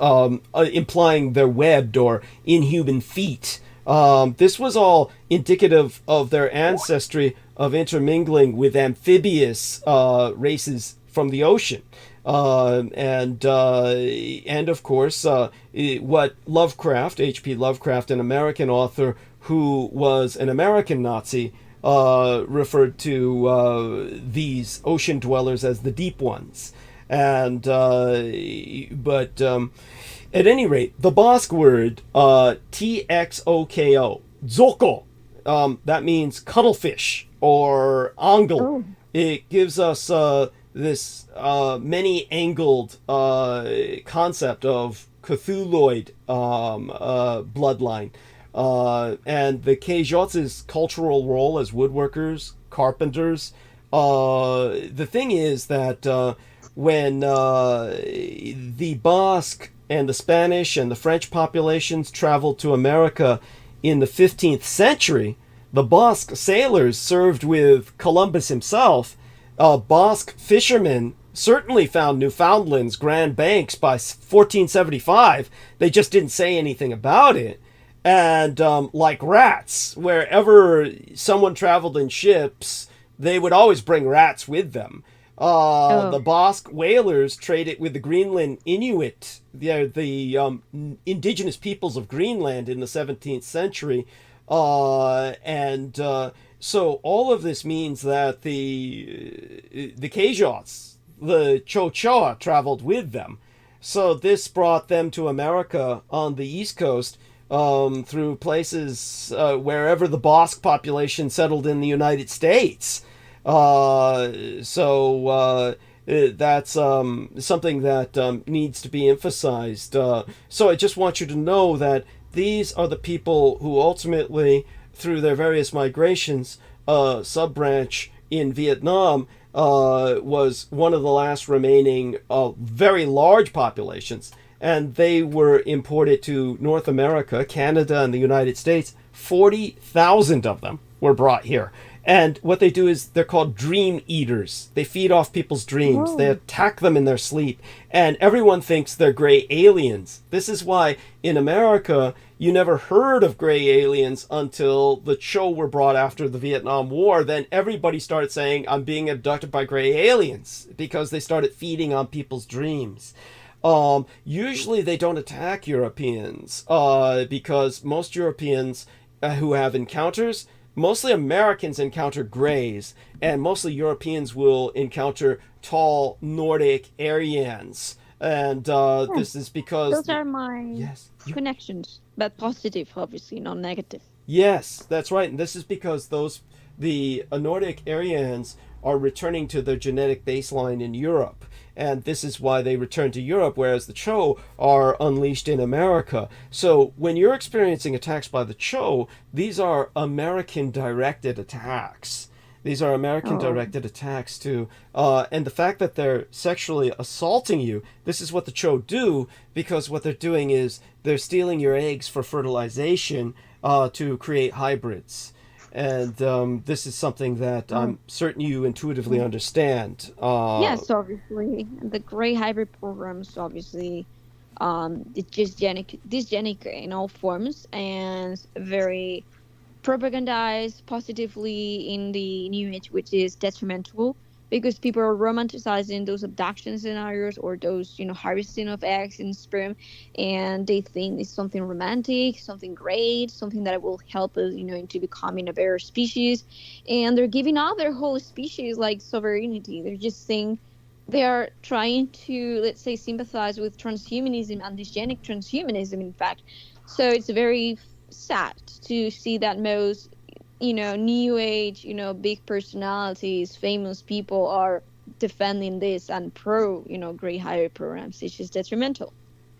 implying their webbed or inhuman feet. This was all indicative of their ancestry of intermingling with amphibious races from the ocean. And of course, what Lovecraft, H.P. Lovecraft, an American author who was an American Nazi, referred to these ocean dwellers as the Deep Ones. And but at any rate, the Basque word Txoko, Zoko, that means cuttlefish or angle. Oh. It gives us this many-angled concept of Cthulhuoid bloodline. And the Cajots' cultural role as woodworkers, carpenters. The thing is that when the Basque and the Spanish and the French populations traveled to America in the 15th century, the Basque sailors served with Columbus himself. Basque fishermen certainly found Newfoundland's Grand Banks by 1475. They just didn't say anything about it. And like rats, wherever someone traveled in ships, they would always bring rats with them. The Basque whalers traded with the Greenland Inuit, the indigenous peoples of Greenland in the 17th century. So all of this means that the Cajots, the Chochoa, traveled with them. So this brought them to America on the East Coast, through places wherever the Basque population settled in the United States. That's something that needs to be emphasized. So I just want you to know that these are the people who ultimately, through their various migrations, sub-branch in Vietnam was one of the last remaining very large populations. And they were imported to North America, Canada, and the United States. 40,000 of them were brought here. And what they do is they're called dream eaters. They feed off people's dreams. They attack them in their sleep. And everyone thinks they're gray aliens. This is why in America, you never heard of gray aliens until the Cho were brought after the Vietnam War. Then everybody started saying, I'm being abducted by gray aliens, because they started feeding on people's dreams. Usually they don't attack Europeans because most Europeans who have encounters, mostly Americans encounter grays, and mostly Europeans will encounter tall Nordic Aryans. And this is because... Those are my connections, but positive, obviously, not negative. Yes, that's right. And this is because the Nordic Aryans are returning to their genetic baseline in Europe. And this is why they return to Europe, whereas the Cho are unleashed in America. So when you're experiencing attacks by the Cho, these are American-directed attacks. These are American Oh. directed attacks too. And the fact that they're sexually assaulting you, this is what the Cho do, because what they're doing is they're stealing your eggs for fertilization to create hybrids. And this is something that I'm certain you intuitively understand. Yes, obviously. The gray hybrid programs, obviously, it's just dysgenic in all forms and very propagandized positively in the new age, which is detrimental because people are romanticizing those abduction scenarios or those, harvesting of eggs and sperm, and they think it's something romantic, something great, something that will help us, into becoming a better species. And they're giving out their whole species like sovereignty. They're just saying they are trying to, let's say, sympathize with transhumanism and dysgenic transhumanism, in fact. So it's very sad to see that most, new age, big personalities, famous people are defending this and pro, gray hire programs. It's just detrimental.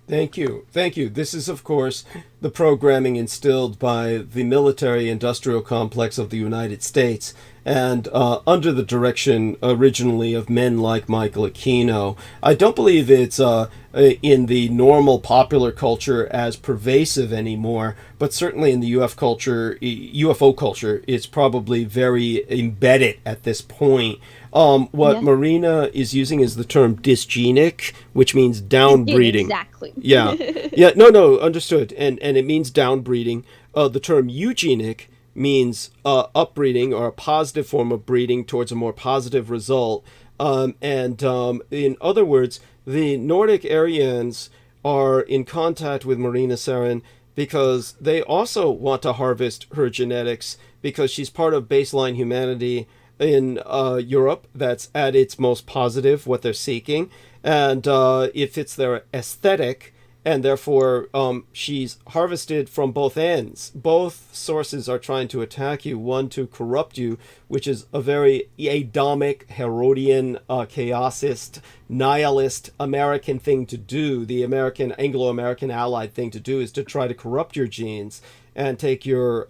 Thank you. Thank you. This is, of course, the programming instilled by the military industrial complex of the United States and under the direction originally of men like Michael Aquino. I don't believe it's in the normal popular culture as pervasive anymore, but certainly in the UFO culture, it's probably very embedded at this point. What Yeah. Marina is using is the term dysgenic, which means downbreeding. Exactly. Yeah, yeah, no, understood. And it means downbreeding. The term eugenic means upbreeding or a positive form of breeding towards a more positive result. In other words, the Nordic Aryans are in contact with Marina Sarin because they also want to harvest her genetics because she's part of baseline humanity in Europe that's at its most positive, what they're seeking. And it fits their aesthetic, and therefore she's harvested from both ends. Both sources are trying to attack you, one to corrupt you, which is a very Adamic, Herodian, chaosist, nihilist American thing to do. The Anglo-American allied thing to do is to try to corrupt your genes and take your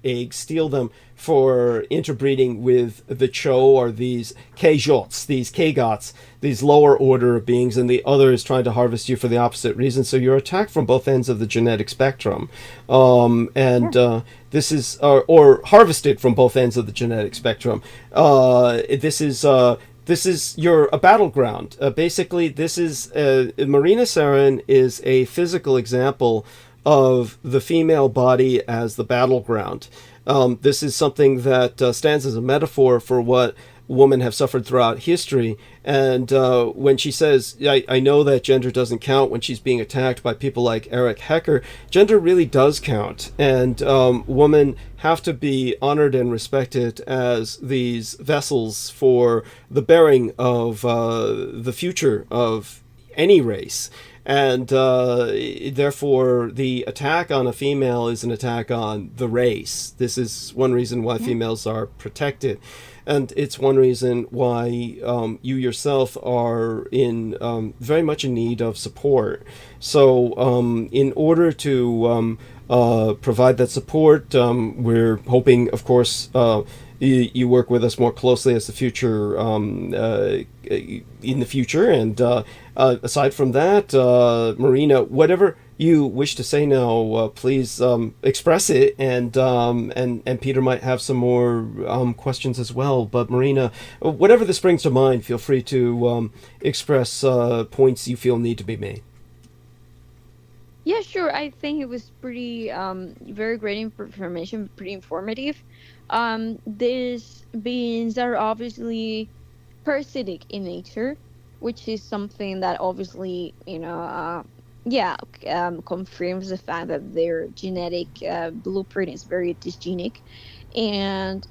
eggs, steal them for interbreeding with the Cho or these Kjots, these Kgots, these lower order of beings, and the other is trying to harvest you for the opposite reason. So you're attacked from both ends of the genetic spectrum, this is or harvested from both ends of the genetic spectrum. This is you're a battleground. Basically, this is Marina Sarin is a physical example of the female body as the battleground. This is something that stands as a metaphor for what women have suffered throughout history. And when she says, I know that gender doesn't count when she's being attacked by people like Eric Hecker, gender really does count. And women have to be honored and respected as these vessels for the bearing of the future of any race. And therefore, the attack on a female is an attack on the race. This is one reason why females are protected. And it's one reason why you yourself are in very much in need of support. So in order to provide that support, we're hoping, of course, you work with us more closely as the future in the future. And aside from that, Marina, whatever you wish to say now, please express it, and Peter might have some more questions as well. But Marina, whatever this brings to mind, feel free to express points you feel need to be made. Yeah, sure. I think it was pretty, very great information, pretty informative. These beings are obviously parasitic in nature, which is something that obviously, confirms the fact that their genetic blueprint is very dysgenic. And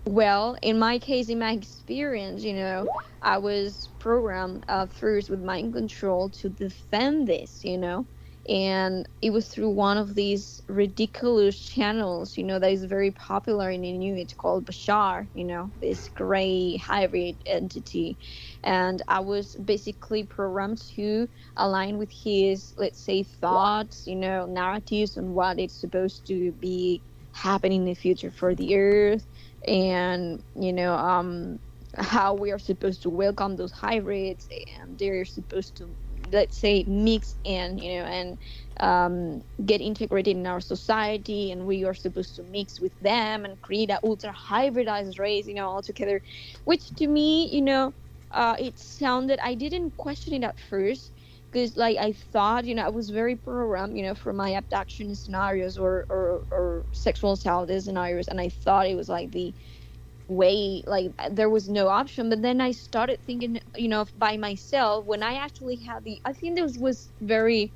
well, in my case, in my experience, I was programmed first with mind control to defend this, and it was through one of these ridiculous channels, that is very popular in the new. It's called Bashar, this gray hybrid entity, and I was basically programmed to align with his, let's say, thoughts, narratives on what it's supposed to be happening in the future for the Earth, and how we are supposed to welcome those hybrids, and they're supposed to, let's say, mix and get integrated in our society, and we are supposed to mix with them and create a ultra hybridized race, all together, which to me, it sounded, I didn't question it at first, because like I thought, I was very programmed, for my abduction scenarios or sexual assault scenarios, and I thought it was like the way, like there was no option. But then I started thinking, by myself, when I actually had I think this was very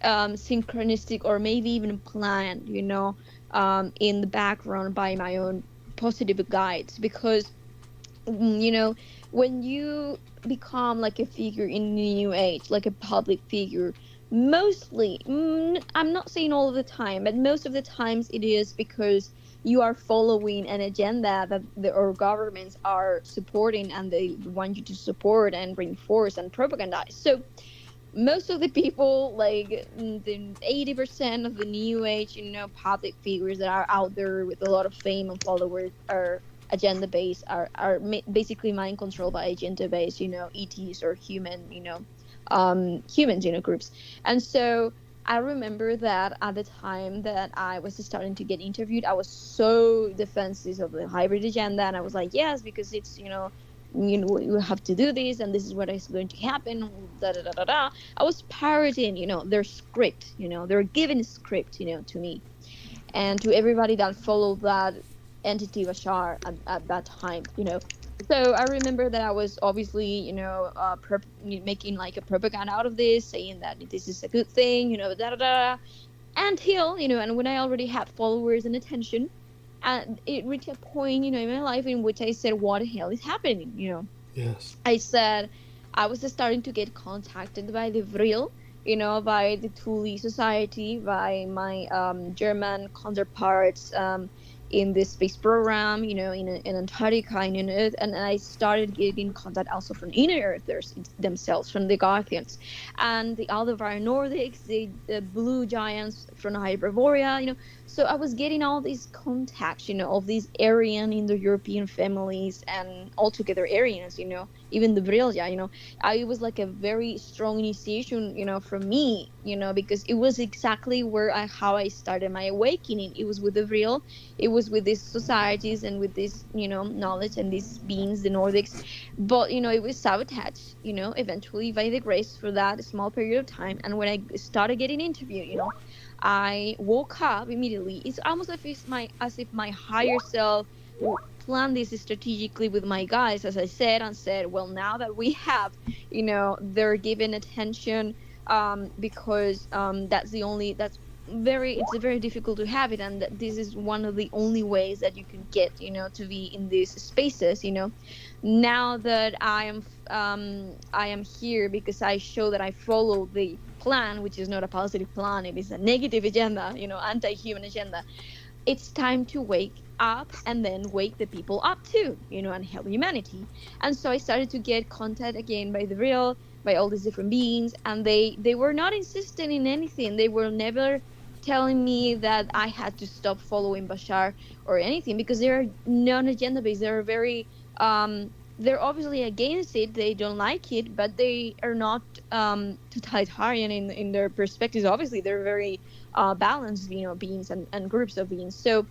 synchronistic, or maybe even planned, in the background by my own positive guides, because when you become like a figure in the new age, like a public figure, mostly, I'm not saying all of the time, but most of the times it is because you are following an agenda that our governments are supporting, and they want you to support and reinforce and propagandize. So most of the people, like the 80% of the new age, public figures that are out there with a lot of fame and followers, are agenda based, are basically mind controlled by agenda based, ETs, or humans, groups. And so I remember that at the time that I was starting to get interviewed, I was so defensive of the hybrid agenda, and I was like, yes, because it's, you have to do this, and this is what is going to happen, da da da da da. I was parroting, their script, they're giving a script, to me and to everybody that followed that entity Bashar at that time, So I remember that I was obviously, making like a propaganda out of this, saying that this is a good thing, da da da. Until, and when I already had followers and attention, and it reached a point, in my life in which I said, what the hell is happening, Yes. I said I was starting to get contacted by the Vril, by the Thule Society, by my German counterparts in the space program, in Antarctica and in Earth. And I started getting contact also from inner Earthers themselves, from the Garthians and the Aldebaran Nordics, the blue giants from Hyperborea, So I was getting all these contacts, of these Aryan Indo-European families, and altogether Aryans, even the Brilja, it was like a very strong initiation, from me, because it was exactly how I started my awakening. It was with the Vril, it was with these societies and with this, knowledge and these beings, the Nordics. But, it was sabotaged, eventually by the grace for that small period of time. And when I started getting interviewed, I woke up immediately. It's almost as if my higher self planned this strategically with my guys, as I said, and said, well, now that we have, they're given attention, because it's very difficult to have it, and this is one of the only ways that you can get, to be in these spaces, now that I am here because I show that I follow the plan, which is not a positive plan, it is a negative agenda, anti-human agenda. It's time to wake up, and then wake the people up too, and help humanity. And so I started to get contact again by the Real, by all these different beings, and they were not insisting in anything. They were never telling me that I had to stop following Bashar or anything, because they're non-agenda based. They're very they're obviously against it. They don't like it, but they are not totalitarian in their perspectives. Obviously, they're very balanced, beings and groups of beings. So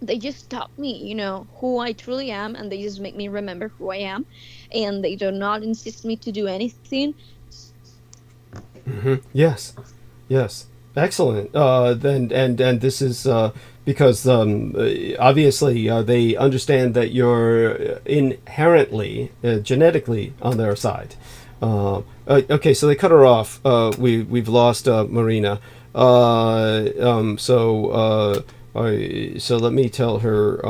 they just taught me, who I truly am, and they just make me remember who I am, and they do not insist me to do anything. Mm-hmm. Yes. Excellent. Then and this is because obviously they understand that you're inherently genetically on their side. Okay, so they cut her off. We've lost Marina. So let me tell her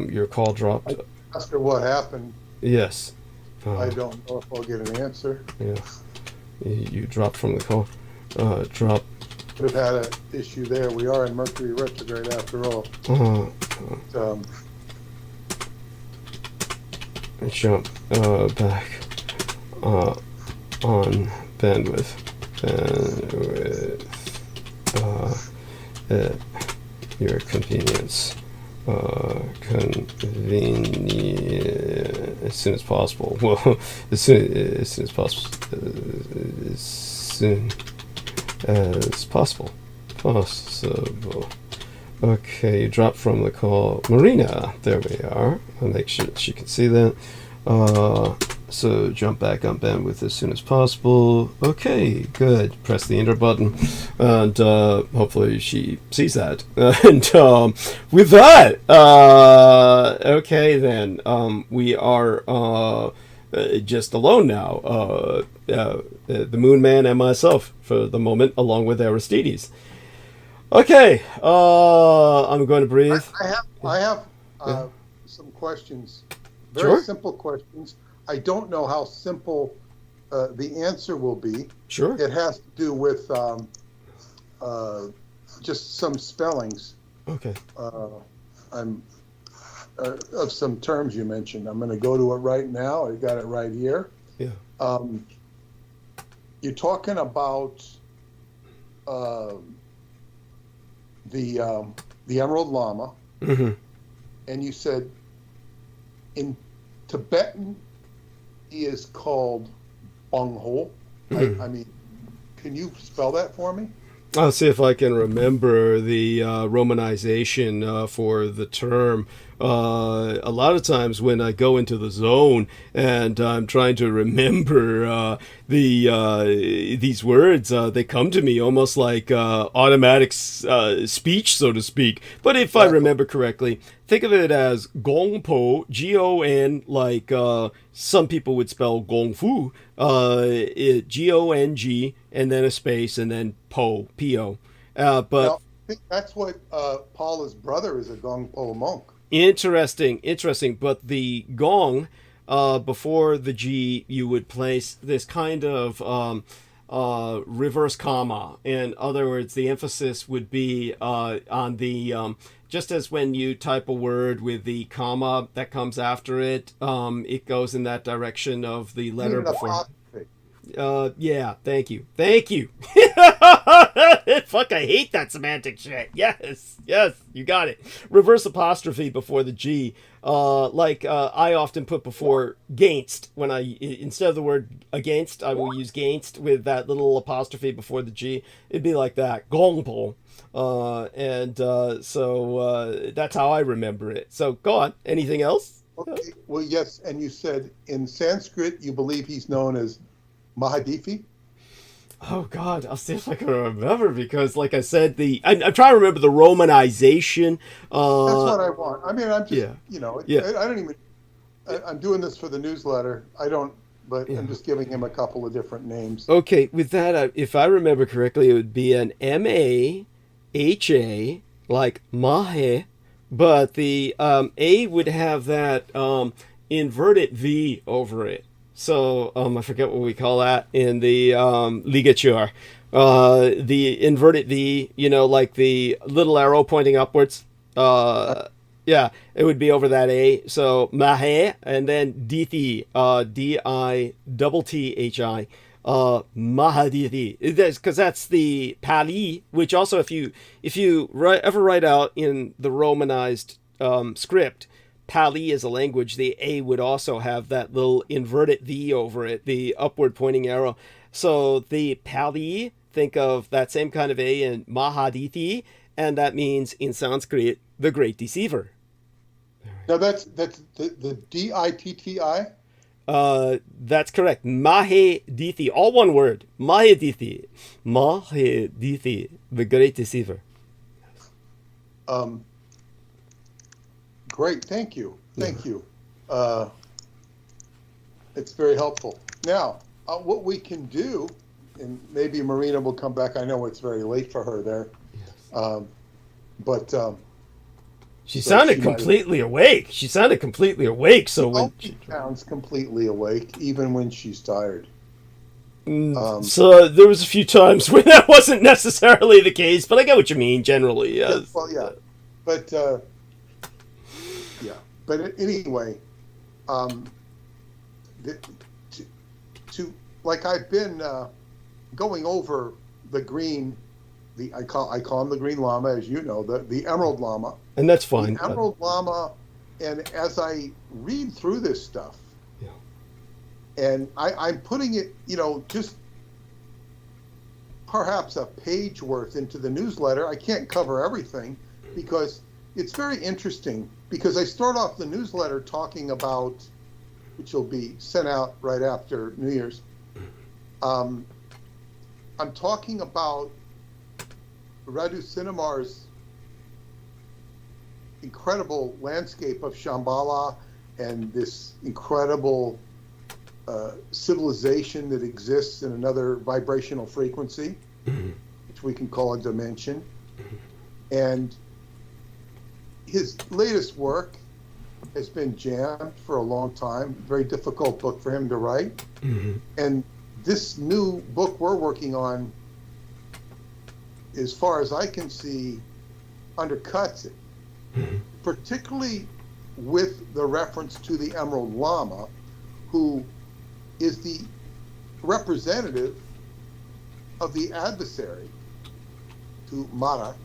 your call dropped. Ask her what happened. Yes. I don't know if I'll get an answer. Yeah. You dropped from the call. Drop. Could have had an issue there. We are in Mercury retrograde after all. Jump back on bandwidth. your convenience. Convenient as soon as possible. Well, as soon as possible. As soon as possible. Possible. Okay, drop from the call. Marina, there we are. I'll make sure that she can see that. So jump back on bandwidth as soon as possible. Okay, good. Press the enter button, and hopefully she sees that. And with that, okay then, we are just alone now. The Moon Man and myself for the moment, along with Aristides. Okay, I'm going to breathe. I have some questions. Very Sure. simple questions. I don't know how simple the answer will be. Sure. It has to do with just some spellings. Okay. Of some terms you mentioned. I'm going to go to it right now. I got it right here. Yeah. You're talking about the Emerald Llama, Mm-hmm. and you said in Tibetan he is called Bungho. Mm-hmm. I mean, can you spell that for me? I'll see if I can remember the romanization for the term. A lot of times when I go into the zone and I'm trying to remember these words, they come to me almost like automatic speech, so to speak. But if I remember correctly, think of it as gongpo, G-O-N, like some people would spell gongfu, G-O-N-G, and then a space, and then po, P-O. But Now, I think that's what Paula's brother is, a Gongpo monk. Interesting. But the gong, before the G, you would place this kind of reverse comma. In other words, the emphasis would be on the, just as when you type a word with the comma that comes after it, it goes in that direction of the letter before. Yeah, thank you. Fuck, I hate that semantic shit. Yes, you got it. Reverse apostrophe before the G. I often put before gainst. When instead of the word against, I will use gainst with that little apostrophe before the G. It'd be like that. Gongpo. So that's how I remember it. So go on. Anything else? Okay. Well, yes, and you said in Sanskrit you believe he's known as Mahadithi? Oh God, I'll see if I can remember, because, like I said, I'm trying to remember the romanization. That's what I want. I mean, I'm just, Yeah. I don't even. I'm doing this for the newsletter. But I'm just giving him a couple of different names. Okay, with that, if I remember correctly, it would be an M-A-H-A, like Mahe, but the A would have that inverted V over it. So I forget what we call that in the ligature. The inverted V, like the little arrow pointing upwards. Yeah, it would be over that A. So Mahe, and then Dithi, D-I-T-T-H-I, Mahadithi. Because that's the Pali, which also, if you ever write out in the Romanized script, Pali is a language, the A would also have that little inverted V over it, the upward pointing arrow. So the Pali, think of that same kind of A in Mahadithi, and that means in Sanskrit, the great deceiver. Now that's the D-I-T-T-I? That's correct. Mahadithi, all one word. Mahadithi, the great deceiver. Great, thank you. It's very helpful. Now, what we can do, and maybe Marina will come back. I know it's very late for her there, but she sounded completely awake. So when she sounds completely awake, even when she's tired. So there was a few times when that wasn't necessarily the case, but I get what you mean generally. Yes. Well, yeah, but. But anyway, like I've been going over the green I call him the Green Llama, as you know, the Emerald Llama. And that's fine. The Emerald Llama, and as I read through this stuff, Yeah. and I'm putting it, just perhaps a page worth into the newsletter. I can't cover everything because it's very interesting, because I start off the newsletter talking about, which will be sent out right after New Year's. I'm talking about Radu Cinemar's incredible landscape of Shambhala and this incredible civilization that exists in another vibrational frequency, which we can call a dimension. And his latest work has been jammed for a long time. Very difficult book for him to write. And this new book we're working on, as far as I can see, undercuts it, particularly with the reference to the Emerald Llama, who is the representative of the adversary to Mara,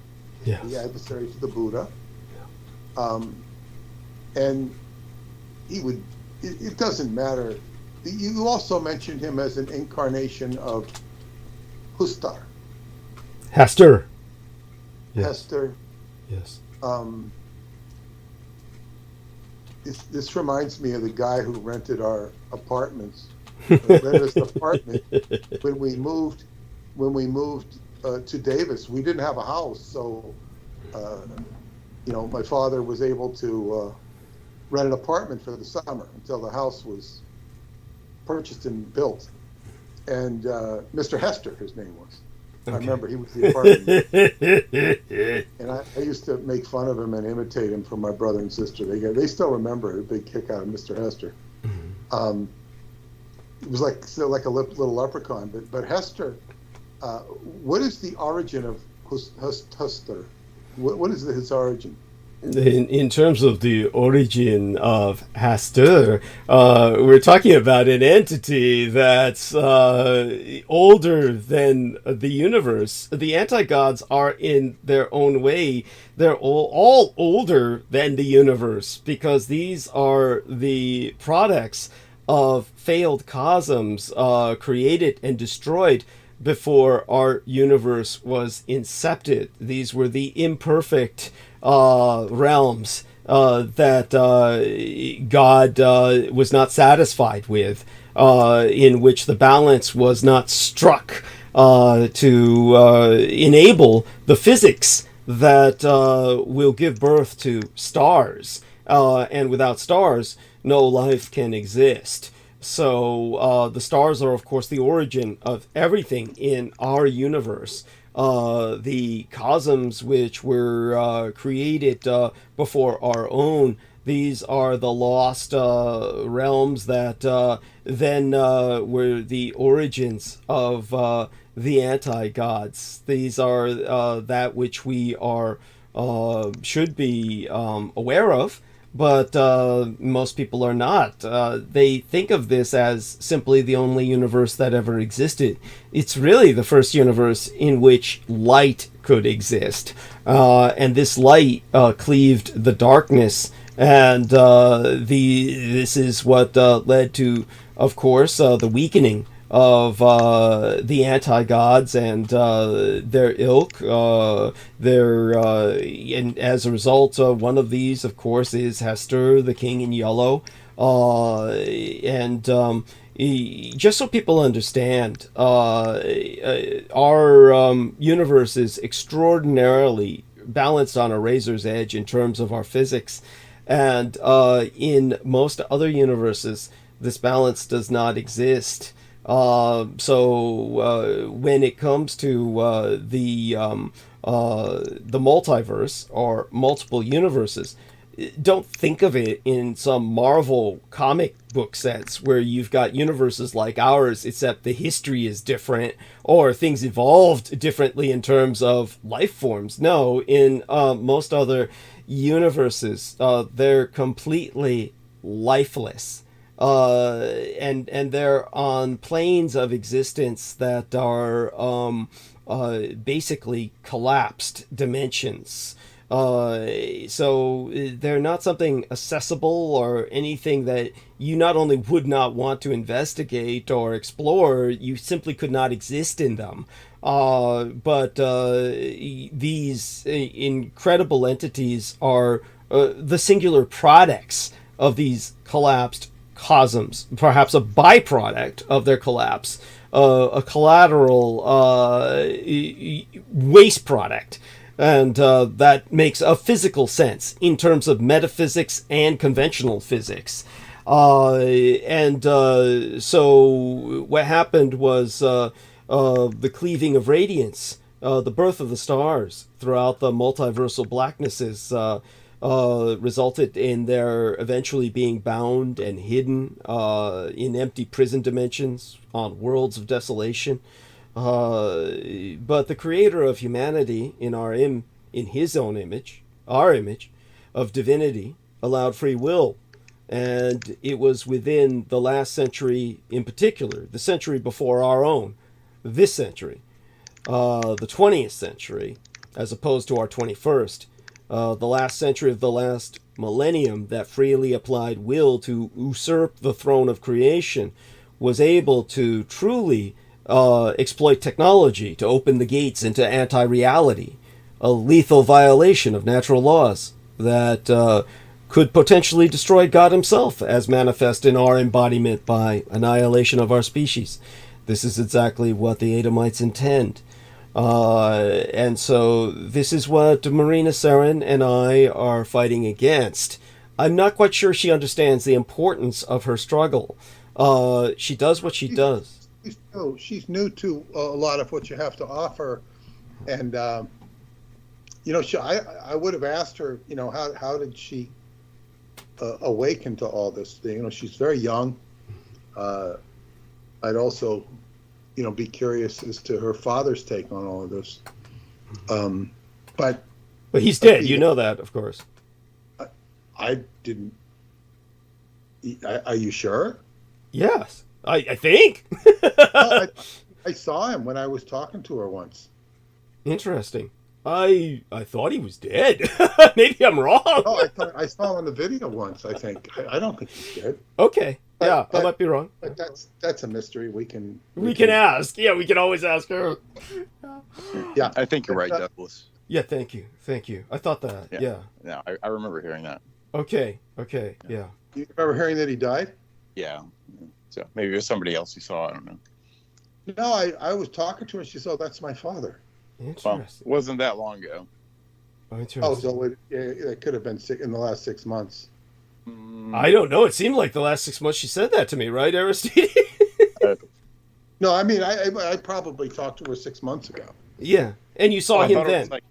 Yes. the adversary to the Buddha. And he would, it doesn't matter. You also mentioned him as an incarnation of Hustar. Hester. Yes. Hester. Yes. This reminds me of the guy who rented our apartments. Rented us an apartment when we moved to Davis. We didn't have a house, so my father was able to rent an apartment for the summer until the house was purchased and built. And Mr. Hester, his name was. Okay. I remember he was the apartment. And I used to make fun of him and imitate him for my brother and sister. They still remember a big kick out of Mr. Hester. It was like a little leprechaun. But Hester, what is the origin of Hester? What is his origin? In terms of the origin of Hester, we're talking about an entity that's older than the universe. The anti-gods are, in their own way, they're all older than the universe, because these are the products of failed cosms created and destroyed before our universe was incepted. These were the imperfect realms that God was not satisfied with, in which the balance was not struck to enable the physics that will give birth to stars. And without stars, no life can exist. So the stars are, of course, the origin of everything in our universe. The cosms which were created before our own, these are the lost realms that then were the origins of the anti-gods. These are that which we are should be aware of, but most people are not. They think of this as simply the only universe that ever existed. It's really the first universe in which light could exist. And this light cleaved the darkness. And this is what led to, of course, the weakening of the anti-gods and their ilk. And as a result, one of these, of course, is Hester, the King in Yellow. Just so people understand, our universe is extraordinarily balanced on a razor's edge in terms of our physics. And in most other universes, this balance does not exist. So when it comes to the multiverse or multiple universes, don't think of it in some Marvel comic book sense where you've got universes like ours, except the history is different or things evolved differently in terms of life forms. No, in most other universes, they're completely lifeless. And they're on planes of existence that are basically collapsed dimensions. So they're not something accessible or anything that you not only would not want to investigate or explore, you simply could not exist in them. But these incredible entities are the singular products of these collapsed cosms, perhaps a byproduct of their collapse, a collateral waste product. And that makes a physical sense in terms of metaphysics and conventional physics. So what happened was the cleaving of radiance, the birth of the stars throughout the multiversal blacknesses resulted in their eventually being bound and hidden in empty prison dimensions on worlds of desolation. But the creator of humanity in his own image, our image of divinity, allowed free will. And it was within the last century in particular, the century before our own, this century, the 20th century, as opposed to our 21st, the last century of the last millennium, that freely applied will to usurp the throne of creation was able to truly exploit technology to open the gates into anti-reality, a lethal violation of natural laws that could potentially destroy God himself, as manifest in our embodiment by annihilation of our species. This is exactly what the Adamites intend. And so this is what Marina, Sarin, and I are fighting against. I'm not quite sure she understands the importance of her struggle. She does what she does. She's new to a lot of what you have to offer, and I would have asked her, how did she awaken to all this thing? She's very young. I'd also, be curious as to her father's take on all of this. But he's dead. You know that, of course. I didn't. Are you sure? Yes. I think. Well, I saw him when I was talking to her once. Interesting. I thought he was dead. Maybe I'm wrong. No, I saw him on the video once, I think. I don't think he's dead. Okay. But I might be wrong. But that's a mystery. We can ask. Yeah, we can always ask her. Yeah, I think you're right, Douglas. Yeah, thank you. I thought that. Yeah. Yeah, I remember hearing that. Okay, yeah. You remember hearing that he died? Yeah. So maybe it was somebody else you saw. I don't know. No, I was talking to her. And she said, "Oh, that's my father." Interesting. Well, wasn't that long ago. Oh, interesting. Oh, so it could have been in the last 6 months. I don't know. It seemed like the last 6 months she said that to me, right, Aristide? No, I mean, I probably talked to her 6 months ago. Yeah, and you saw him then. It was like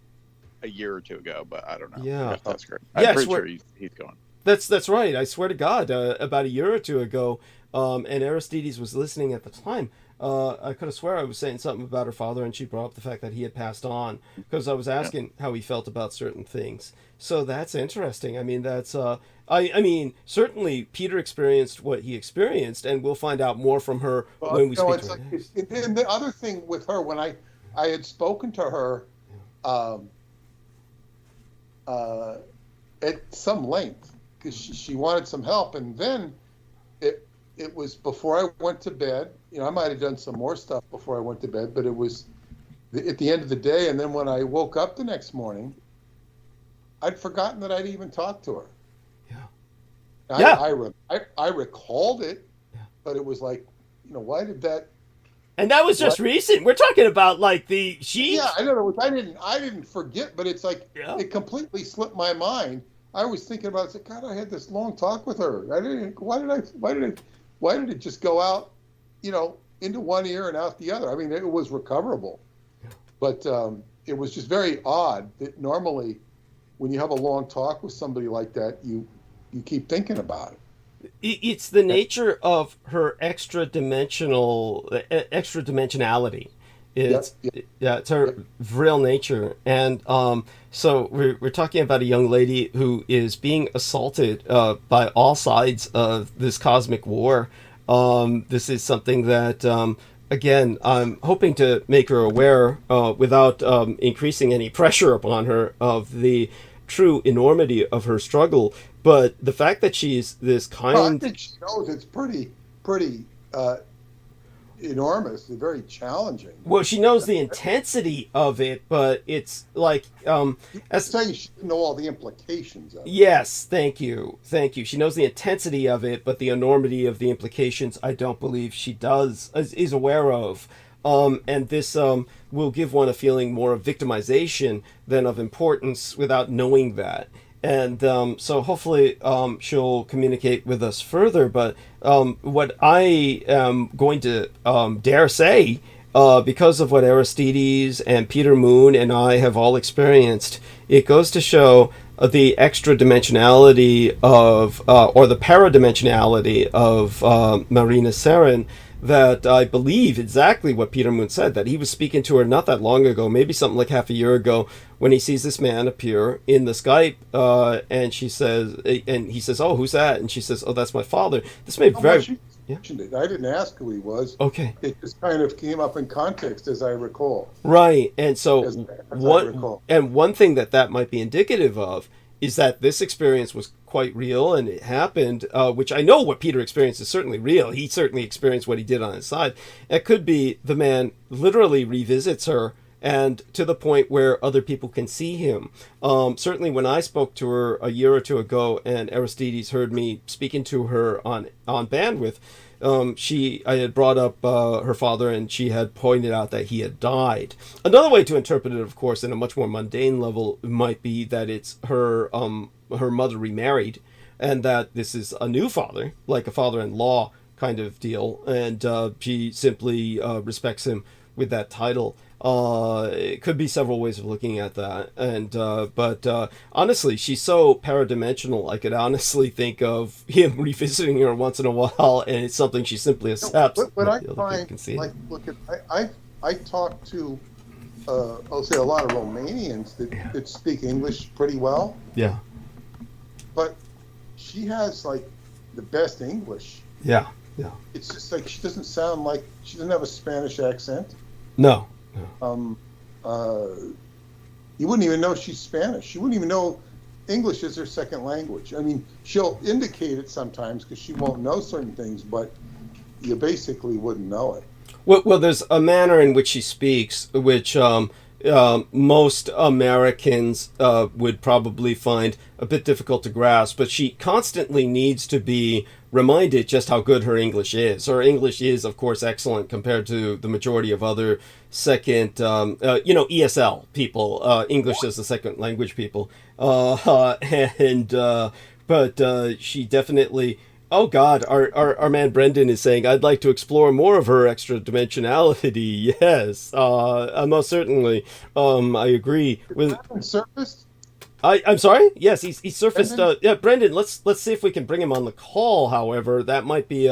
a year or two ago, but I don't know. Yeah, that's great. I'm pretty sure he's gone. That's right. I swear to God, about a year or two ago, and Aristides was listening at the time. I could have swear I was saying something about her father, and she brought up the fact that he had passed on, because I was asking how he felt about certain things. So that's interesting. I mean, that's I mean, certainly Peter experienced what he experienced, and we'll find out more from her when we speak to her. And the other thing with her, when I had spoken to her at some length, because she wanted some help, and then it was before I went to bed. I might have done some more stuff before I went to bed, but it was at the end of the day. And then when I woke up the next morning, I'd forgotten that I'd even talked to her. I recalled it, but it was like, why did that? And that was just recent. We're talking about like the sheet. Yeah, I don't know. I didn't forget, but it's like it completely slipped my mind. I was thinking about it. Like, God, I had this long talk with her. Why did it just go out, into one ear and out the other? I mean, it was recoverable, but it was just very odd that normally when you have a long talk with somebody like that, you keep thinking about it. It's the nature of her extra-dimensionality. It's her real nature. And so we're talking about a young lady who is being assaulted by all sides of this cosmic war. This is something that again, I'm hoping to make her aware, without increasing any pressure upon her, of the true enormity of her struggle. But the fact that she's this Well, I kind. think she knows it's pretty enormous and very challenging. Well, she knows the intensity of it, but it's like, as Saying she didn't know all the implications of it. yes, thank you, thank you. She knows the intensity of it, but the enormity of the implications, I don't believe she is aware of. And this will give one a feeling more of victimization than of importance without knowing that. And so hopefully she'll communicate with us further. But what I am going to dare say, because of what Aristides and Peter Moon and I have all experienced, it goes to show the extra dimensionality of, or the paradimensionality of Marina Sarin, that I believe exactly what Peter Moon said, that he was speaking to her not that long ago, maybe something like half a year ago, when he sees this man appear in the Skype, and she says, and he says, "Oh, who's that?" And she says, "Oh, that's my father." This may very. She mentioned it. I didn't ask who he was. Okay. It just kind of came up in context, as I recall. Right, and so As I recall. one thing that might be indicative of is that this experience was quite real and it happened, which I know what Peter experienced is certainly real. He certainly experienced what he did on his side. It could be the man literally revisits her, and to the point where other people can see him. Certainly when I spoke to her a year or two ago and Aristides heard me speaking to her on bandwidth, I had brought up her father, and she had pointed out that he had died. Another way to interpret it, of course, in a much more mundane level, might be that it's her mother remarried, and that this is a new father, like a father-in-law kind of deal, and she simply respects him with that title. It could be several ways of looking at that, and but honestly, she's so paradimensional. I could honestly think of him revisiting her once in a while, and it's something she simply accepts. But I the other people find, can see like, it. look at I talk to, I'll say a lot of Romanians that speak English pretty well, Yeah, but she has like the best English. yeah. It's just like she doesn't sound like she doesn't have a Spanish accent. No. You wouldn't even know she's Spanish. You wouldn't even know English is her second language. I mean, she'll indicate it sometimes because she won't know certain things, but you basically wouldn't know it. Well, there's a manner in which she speaks, which most Americans would probably find a bit difficult to grasp, but she constantly needs to be reminded just how good her English is. Her English is, of course, excellent compared to the majority of other second, ESL people, English as a second language people. But she definitely. Oh God, our man Brendan is saying, I'd like to explore more of her extra dimensionality. Yes, most certainly. I agree with. Surfaced? I'm sorry. Yes, he's surfaced. Yeah, Brendan. Let's see if we can bring him on the call. However, that might be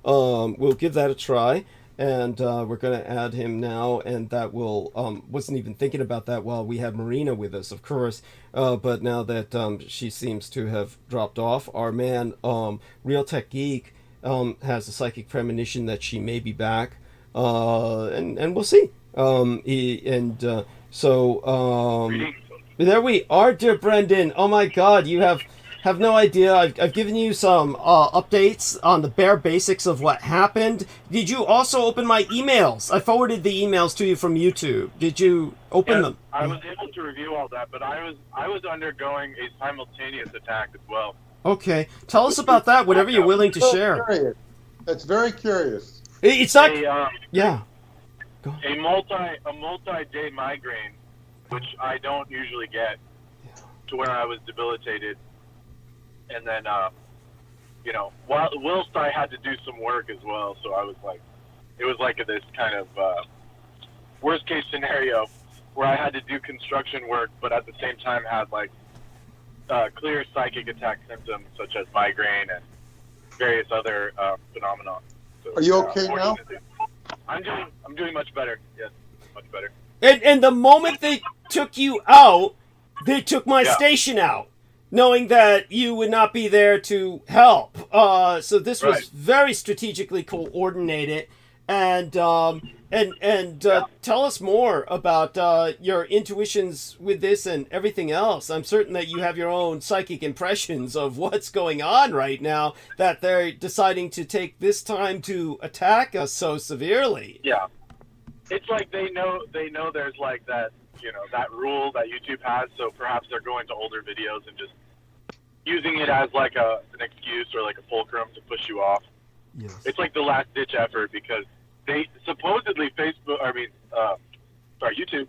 we'll give that a try, and we're going to add him now, and that will wasn't even thinking about that while we had Marina with us, of course. But now that she seems to have dropped off, our man Real Tech Geek has a psychic premonition that she may be back, and we'll see. There we are, dear Brendan. Oh my God, you have no idea. I've given you some updates on the bare basics of what happened. Did you also open my emails? I forwarded the emails to you from YouTube. Did you open them? I was able to review all that, but I was undergoing a simultaneous attack as well. Okay, tell us about that. Whatever you're willing to share. Curious. That's very curious. It's not. Yeah. A multi-day migraine, which I don't usually get, to where I was debilitated, and then whilst I had to do some work as well, so I was like, it was like this kind of worst case scenario where I had to do construction work, but at the same time had like clear psychic attack symptoms such as migraine and various other phenomena. So, are you okay now? I'm doing much better. Yes, much better. And the moment they took you out, they took my station out, knowing that you would not be there to help. So this was very strategically coordinated. and tell us more about your intuitions with this and everything else. I'm certain that you have your own psychic impressions of what's going on right now, that they're deciding to take this time to attack us so severely. Yeah. It's like they know there's like that, that rule that YouTube has, so perhaps they're going to older videos and just using it as like an excuse or like a fulcrum to push you off. Yes. It's like the last ditch effort, because they supposedly YouTube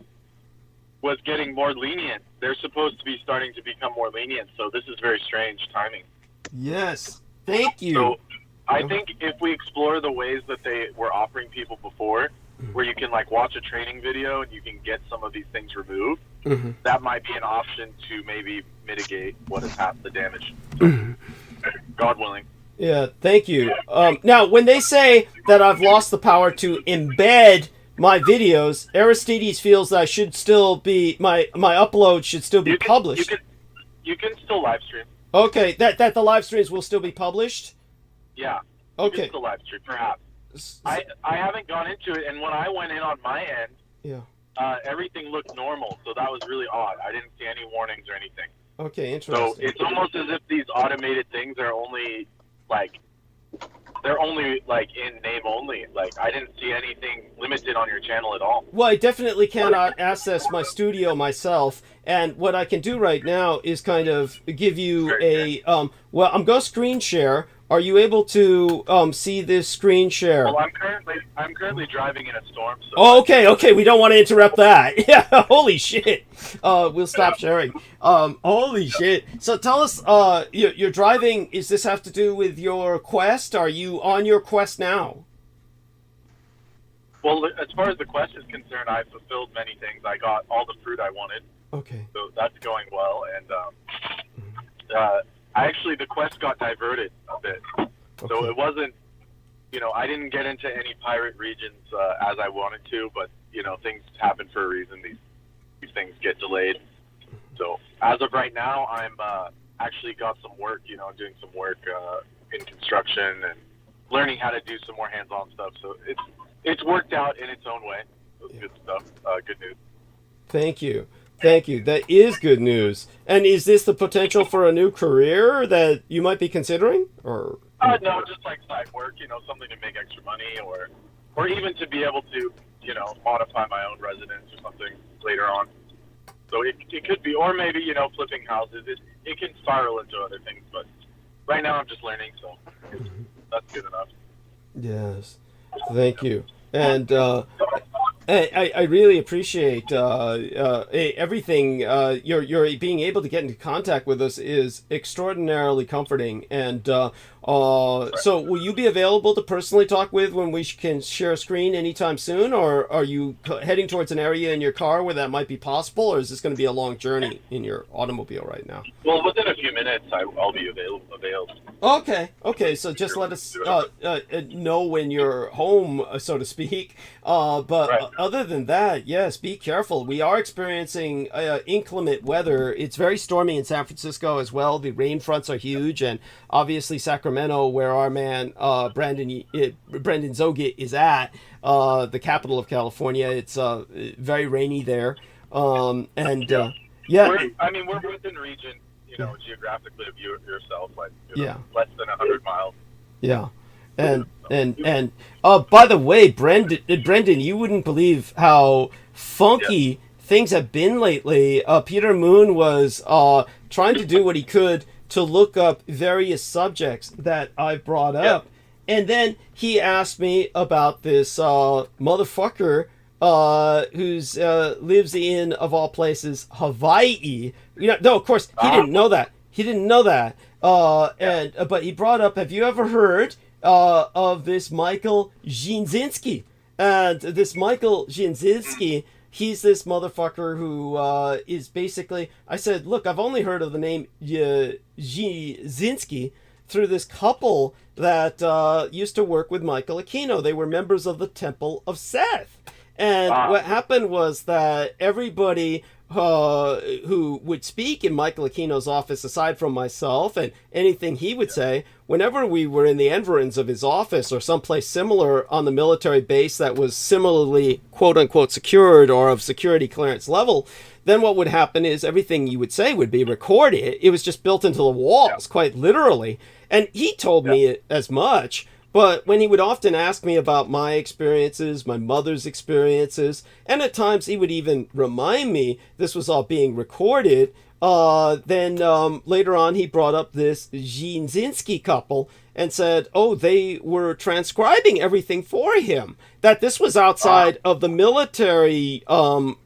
was getting more lenient. They're supposed to be starting to become more lenient, so this is very strange timing. Yes. Thank you. So I think if we explore the ways that they were offering people before, where you can like watch a training video and you can get some of these things removed, that might be an option to maybe mitigate what has happened, the damage. God willing. Yeah, thank you. Now, when they say that I've lost the power to embed my videos, Aristides feels that I should still be, my upload should still be published. You can still live stream. Okay, that the live streams will still be published? Yeah. Okay. You can still live stream, perhaps. I haven't gone into it, and when I went in on my end, everything looked normal, so that was really odd. I didn't see any warnings or anything. Okay, interesting. So it's almost as if these automated things are only they're only in name only. Like, I didn't see anything limited on your channel at all. Well, I definitely cannot access my studio myself, and what I can do right now is kind of give you a I'm going to screen share. Are you able to see this screen share? Well, I'm currently driving in a storm. So Oh, okay. We don't want to interrupt that. Yeah, holy shit. We'll stop sharing. Holy shit. So tell us, you're driving. Does this have to do with your quest? Are you on your quest now? Well, as far as the quest is concerned, I fulfilled many things. I got all the fruit I wanted. Okay. So that's going well, and actually the quest got diverted a bit. So it wasn't, I didn't get into any pirate regions as I wanted to, but things happen for a reason. These things get delayed. So as of right now, I'm actually got some work, doing some work in construction and learning how to do some more hands-on stuff. So it's worked out in its own way. So it's good stuff. Good news. Thank you. That is good news. And is this the potential for a new career that you might be considering? Or no, just like side work, something to make extra money, or even to be able to, modify my own residence or something later on. So it could be, or maybe, flipping houses. It can spiral into other things, but right now I'm just learning, so that's good enough. Yes. Thank you. And I really appreciate everything. You're being able to get into contact with us is extraordinarily comforting. And so will you be available to personally talk with when we can share a screen anytime soon? Or are you heading towards an area in your car where that might be possible? Or is this going to be a long journey in your automobile right now? Well, within a few minutes, I'll be available. Okay. So just let us know when you're home, so to speak. But right. Other than that, yes, be careful. We are experiencing inclement weather. It's very stormy in San Francisco as well. The rain fronts are huge, and obviously Sacramento, where our man Brendan Zogit is at, the capital of California. It's very rainy there, We're within region, geographically of yourself, less than 100 miles. Yeah. And by the way, Brendan, you wouldn't believe how funky things have been lately. Peter Moon was trying to do what he could to look up various subjects that I brought up, and then he asked me about this motherfucker who's lives in, of all places, Hawaii. No, of course he didn't know that. But he brought up, have you ever heard of this Michael Jasinski? And this Michael Jasinski, he's this motherfucker who is basically, I said, look, I've only heard of the name Jasinski through this couple that used to work with Michael Aquino. They were members of the Temple of Seth. And what happened was that everybody who would speak in Michael Aquino's office, aside from myself and anything he would say, whenever we were in the environs of his office or someplace similar on the military base that was similarly quote-unquote secured or of security clearance level, then what would happen is everything you would say would be recorded. It was just built into the walls, quite literally. And he told me as much. But when he would often ask me about my experiences, my mother's experiences, and at times he would even remind me this was all being recorded, then later on he brought up this Zinzinski couple and said, oh, they were transcribing everything for him, that this was outside of the military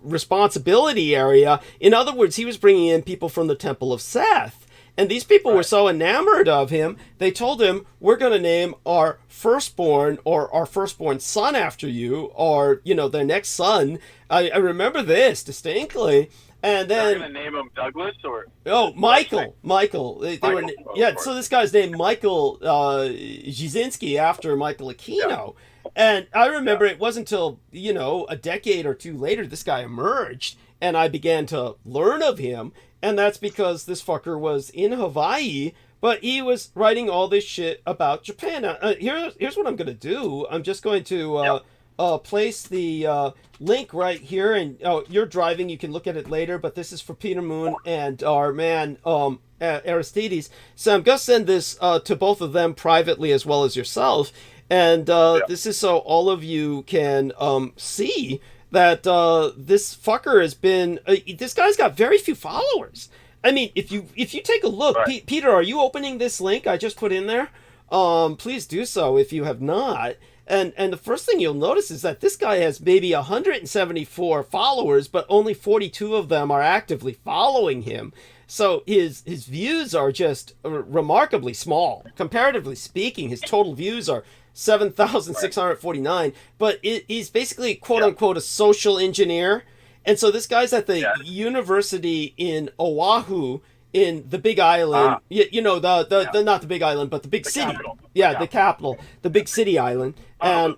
responsibility area. In other words, he was bringing in people from the Temple of Seth. And these people were so enamored of him, they told him, we're going to name our firstborn or our firstborn son after you, or, you know, their next son. I remember this distinctly. And then they're going to name him Douglas or? Oh, Michael. Michael. They were, yeah, so this guy's named Michael Jizinski after Michael Aquino. Yeah. And I remember it wasn't until, you know, a decade or two later, this guy emerged, and I began to learn of him. And that's because this fucker was in Hawaii, but he was writing all this shit about Japan. Now, here's what I'm going to do. I'm just going to place the link right here. And you're driving. You can look at it later. But this is for Peter Moon and our man Aristides. So I'm going to send this to both of them privately as well as yourself. And this is so all of you can see that this fucker has been this guy's got very few followers. I mean, if you take a look, right. Peter, are you opening this link I just put in there? Please do so if you have not. And the first thing you'll notice is that this guy has maybe 174 followers, but only 42 of them are actively following him. So his views are just remarkably small. Comparatively speaking, his total views are 7,649, but he's basically quote-unquote a social engineer. And so this guy's at the university in Oahu in the Big Island. You know, the not the Big Island, but the big city. Capital. The capital, the big city island. And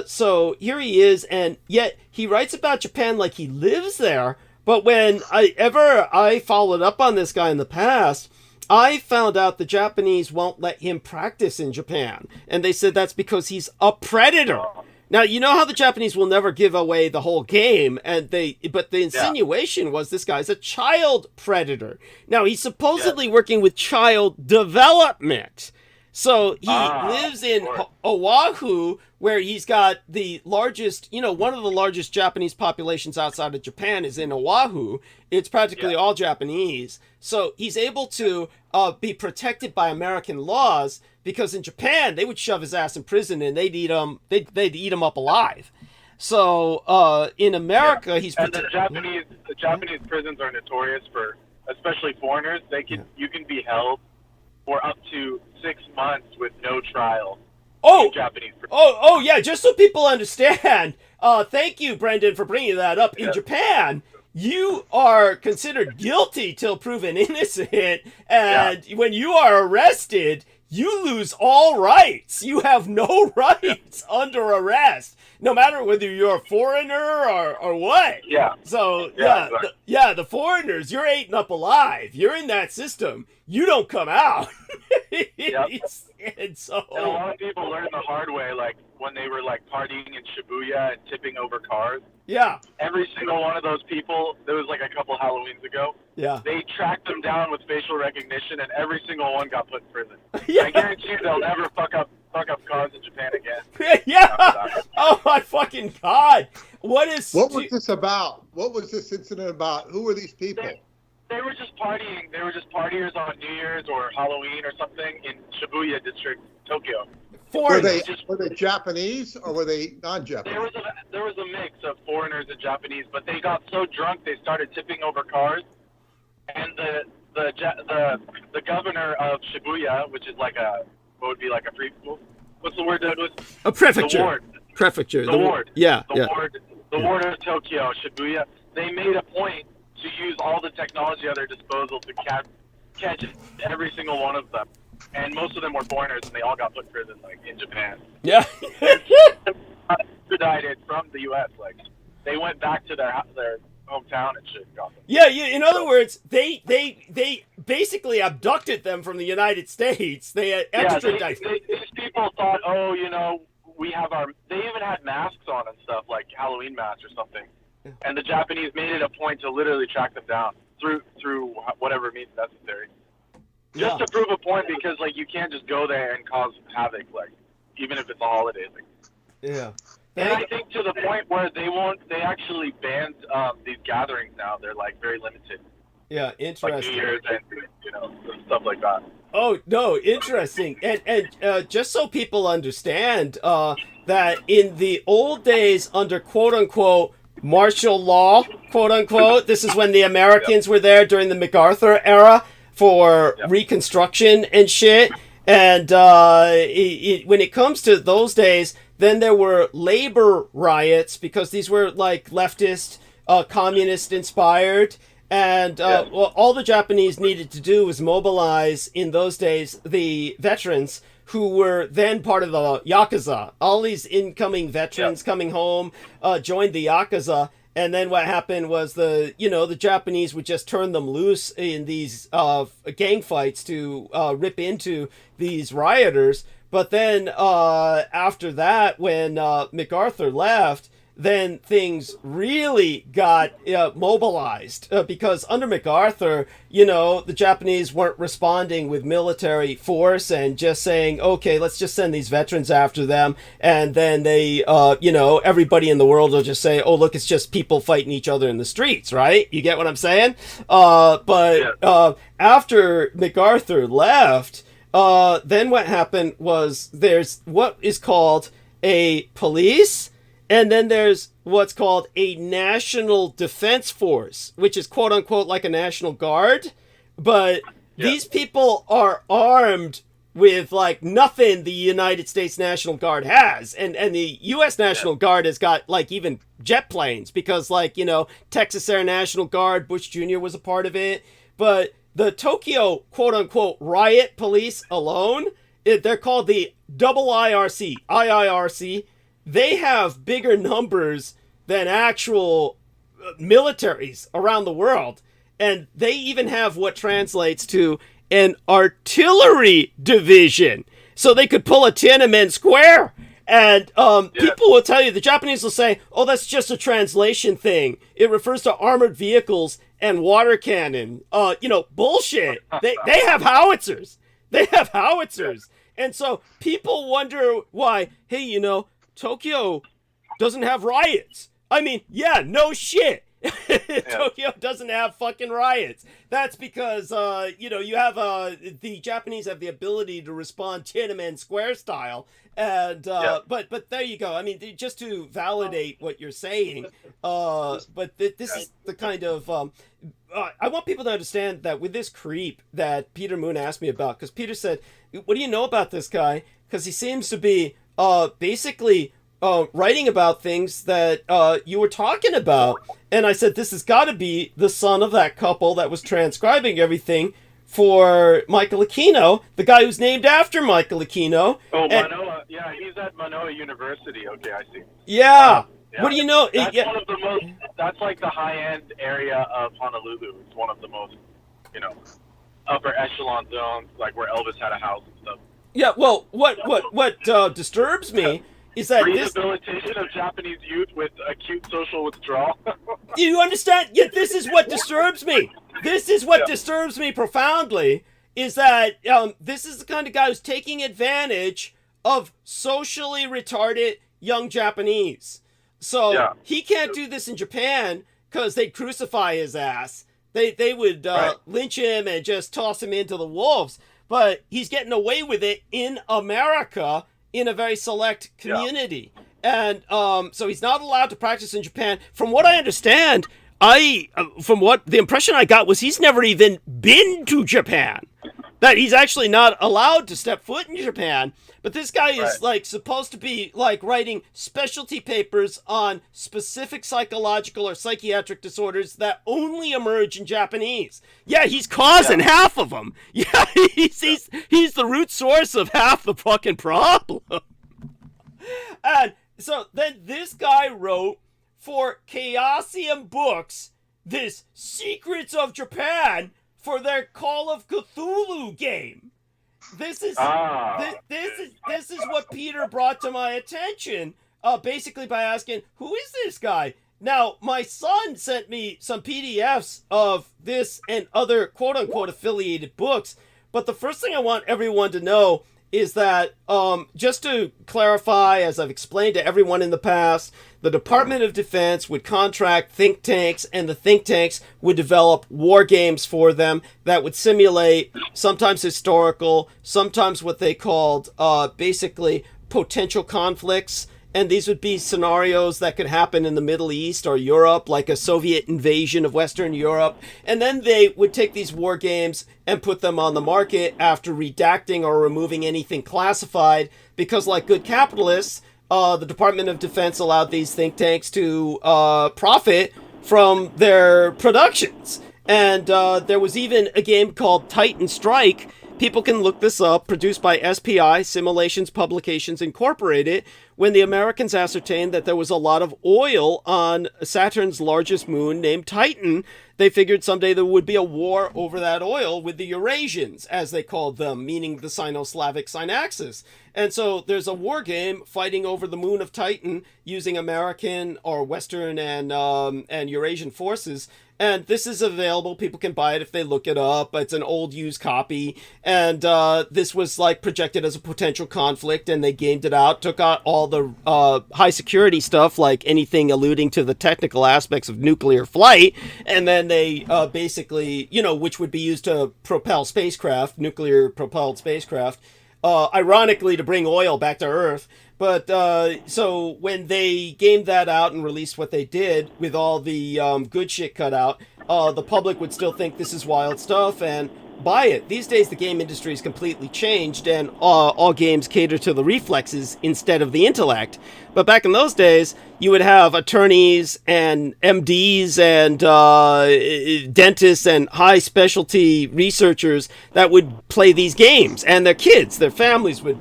so here he is, and yet he writes about Japan like he lives there. But when I followed up on this guy in the past, I found out the Japanese won't let him practice in Japan. And they said that's because he's a predator. Now, you know how the Japanese will never give away the whole game, but the insinuation was this guy's a child predator. Now, he's supposedly working with child development. So he lives in Oahu, where he's got the largest, one of the largest Japanese populations outside of Japan is in Oahu. It's practically all Japanese. So he's able to be protected by American laws, because in Japan they would shove his ass in prison and they'd eat him up alive. So in America, he's and the Japanese prisons are notorious for, especially foreigners. You can be held for up to 6 months with no trial. Japanese prisons. Yeah. Just so people understand. Thank you, Brendan, for bringing that up. In Japan, you are considered guilty till proven innocent, and when you are arrested, you lose all rights. You have no rights under arrest, no matter whether you're a foreigner or what. Yeah. So, exactly. the foreigners, you're eaten up alive. You're in that system. You don't come out. And so... And a lot of people learned the hard way, like when they were like partying in Shibuya and tipping over cars. Yeah. Every single one of those people, there was like a couple Halloweens ago. Yeah. They tracked them down with facial recognition, and every single one got put in prison. I guarantee you they'll never fuck up cars in Japan again. Oh my fucking God! What was this about? What was this incident about? Who were these people? They were just partying. They were just partiers on New Year's or Halloween or something in Shibuya district, Tokyo. Were they Japanese or were they non-Japanese? There was a mix of foreigners and Japanese, but they got so drunk they started tipping over cars, and the governor of Shibuya, which is like what would be like a prefecture? What's the word, Douglas? A prefecture. The ward. Prefecture. The ward. Yeah. The ward of Tokyo, Shibuya. They made a point to use all the technology at their disposal to catch every single one of them. And most of them were foreigners, and they all got put in prison, like, in Japan. Yeah. Extradited from the U.S., like, they went back to their hometown and shit. Got them. Yeah, in other words, they basically abducted them from the United States. They had extradited. These people thought, oh, you know, we have our. They even had masks on and stuff, like Halloween masks or something. And the Japanese made it a point to literally track them down through whatever means necessary, just to prove a point. Because like you can't just go there and cause havoc, like even if it's a holiday. Like, yeah. And I think to the point where they actually banned these gatherings now. They're like very limited. Yeah, interesting. Like New Year's and, you know, stuff like that. Oh, no, interesting. And just so people understand that in the old days under quote-unquote martial law, quote-unquote, this is when the Americans were there during the MacArthur era for Reconstruction and shit. And when it comes to those days, then there were labor riots because these were like leftist, communist inspired. And well, all the Japanese needed to do was mobilize in those days the veterans who were then part of the Yakuza. All these incoming veterans coming home joined the Yakuza. And then what happened was the Japanese would just turn them loose in these gang fights to rip into these rioters. But then after that, when MacArthur left, then things really got mobilized because under MacArthur, the Japanese weren't responding with military force and just saying, okay, let's just send these veterans after them. And then they, everybody in the world will just say, oh, look, it's just people fighting each other in the streets, right? You get what I'm saying? But after MacArthur left, then what happened was there's what is called a police, and then there's what's called a national defense force, which is quote unquote like a National Guard. But these people are armed with like nothing the United States National Guard has. And the U.S. National Guard has got like even jet planes because Texas Air National Guard, Bush Jr. was a part of it. But the Tokyo quote unquote riot police alone, they're called the IIRC. They have bigger numbers than actual militaries around the world. And they even have what translates to an artillery division. So they could pull a Tiananmen Square. And people will tell you, the Japanese will say, oh, that's just a translation thing. It refers to armored vehicles and water cannon. Bullshit. They have howitzers. And so people wonder why, hey, Tokyo doesn't have riots. I mean, no shit. Tokyo doesn't have fucking riots. That's because, you have, the Japanese have the ability to respond Tiananmen Square style. And, but there you go. I mean, just to validate what you're saying, but this is the kind of, I want people to understand that with this creep that Peter Moon asked me about, because Peter said, what do you know about this guy? Because he seems to be basically writing about things that you were talking about. And I said, this has got to be the son of that couple that was transcribing everything for Michael Aquino, the guy who's named after Michael Aquino. Oh, Manoa. Yeah, he's at Manoa University. Okay, I see. Yeah. What do you know? That's one of the most, that's like the high-end area of Honolulu. It's one of the most, upper echelon zones, like where Elvis had a house and stuff. Yeah, well, what disturbs me is that rehabilitation of Japanese youth with acute social withdrawal. Do you understand? Yeah, this is what disturbs me. This is what disturbs me profoundly, is that this is the kind of guy who's taking advantage of socially retarded young Japanese. So he can't do this in Japan because they'd crucify his ass. They would lynch him and just toss him into the wolves. But he's getting away with it in America in a very select community. And so he's not allowed to practice in Japan. From what I understand, from what the impression I got was he's never even been to Japan. That he's actually not allowed to step foot in Japan. But this guy is like supposed to be like writing specialty papers on specific psychological or psychiatric disorders that only emerge in Japanese. Yeah, he's causing half of them. Yeah, he's the root source of half the fucking problem. And so then this guy wrote for Chaosium Books this Secrets of Japan for their Call of Cthulhu game. This is this is what Peter brought to my attention, basically by asking, who is this guy? Now, my son sent me some PDFs of this and other quote-unquote affiliated books, but the first thing I want everyone to know is that, just to clarify, as I've explained to everyone in the past, the Department of Defense would contract think tanks, and the think tanks would develop war games for them that would simulate sometimes historical, sometimes what they called basically potential conflicts. And these would be scenarios that could happen in the Middle East or Europe, like a Soviet invasion of Western Europe. And then they would take these war games and put them on the market after redacting or removing anything classified, because like good capitalists, the Department of Defense allowed these think tanks to profit from their productions. And there was even a game called Titan Strike. People can look this up, produced by SPI, Simulations Publications Incorporated, when the Americans ascertained that there was a lot of oil on Saturn's largest moon named Titan. They figured someday there would be a war over that oil with the Eurasians, as they called them, meaning the Sino-Slavic Synaxis. And so there's a war game fighting over the moon of Titan using American or Western and Eurasian forces. And this is available. People can buy it if they look it up. It's an old used copy. And this was like projected as a potential conflict, and they gamed it out, took out all the high security stuff, like anything alluding to the technical aspects of nuclear flight. And then they basically, which would be used to propel spacecraft, nuclear propelled spacecraft, ironically to bring oil back to Earth. But so when they gamed that out and released what they did with all the good shit cut out, the public would still think this is wild stuff and buy it. These days, the game industry has completely changed, and all games cater to the reflexes instead of the intellect. But back in those days, you would have attorneys and MDs and dentists and high specialty researchers that would play these games, and their kids, their families would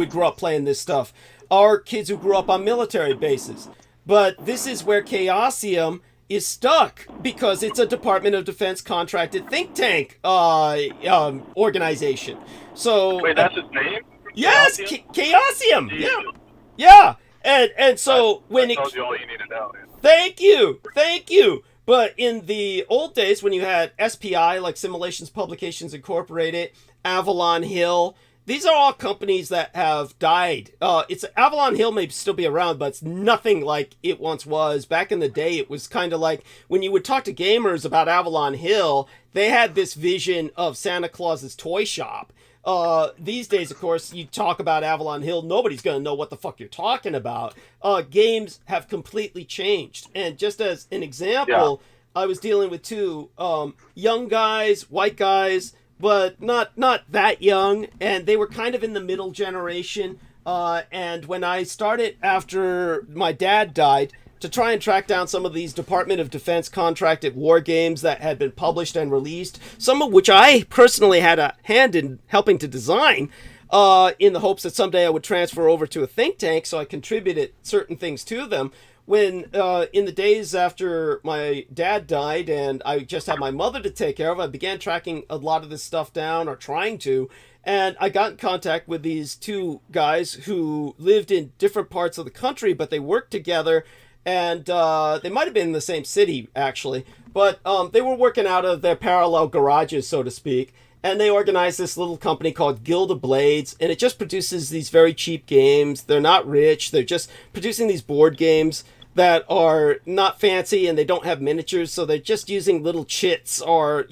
grow up playing this stuff. Our kids who grew up on military bases. But this is where Chaosium is stuck, because it's a Department of Defense contracted think tank organization. So wait, that's his name? Yes, Chaosium. Yeah. And so when I told you all you need to know. Thank you. But in the old days, when you had SPI, like Simulations Publications Incorporated, Avalon Hill, these are all companies that have died. Avalon Hill may still be around, but it's nothing like it once was. Back in the day, it was kind of like when you would talk to gamers about Avalon Hill, they had this vision of Santa Claus's toy shop. These days, of course, you talk about Avalon Hill, nobody's going to know what the fuck you're talking about. Games have completely changed. And just as an example, I was dealing with two young guys, white guys, but not that young, and they were kind of in the middle generation. And when I started, after my dad died, to try and track down some of these Department of Defense contracted war games that had been published and released, some of which I personally had a hand in helping to design, in the hopes that someday I would transfer over to a think tank, so I contributed certain things to them. When, in the days after my dad died and I just had my mother to take care of, I began tracking a lot of this stuff down, or trying to, and I got in contact with these two guys who lived in different parts of the country, but they worked together, and they might have been in the same city, actually, but they were working out of their parallel garages, so to speak. And they organized this little company called Guild of Blades, and it just produces these very cheap games. They're not rich. They're just producing these board games that are not fancy, and they don't have miniatures, so they're just using little chits or,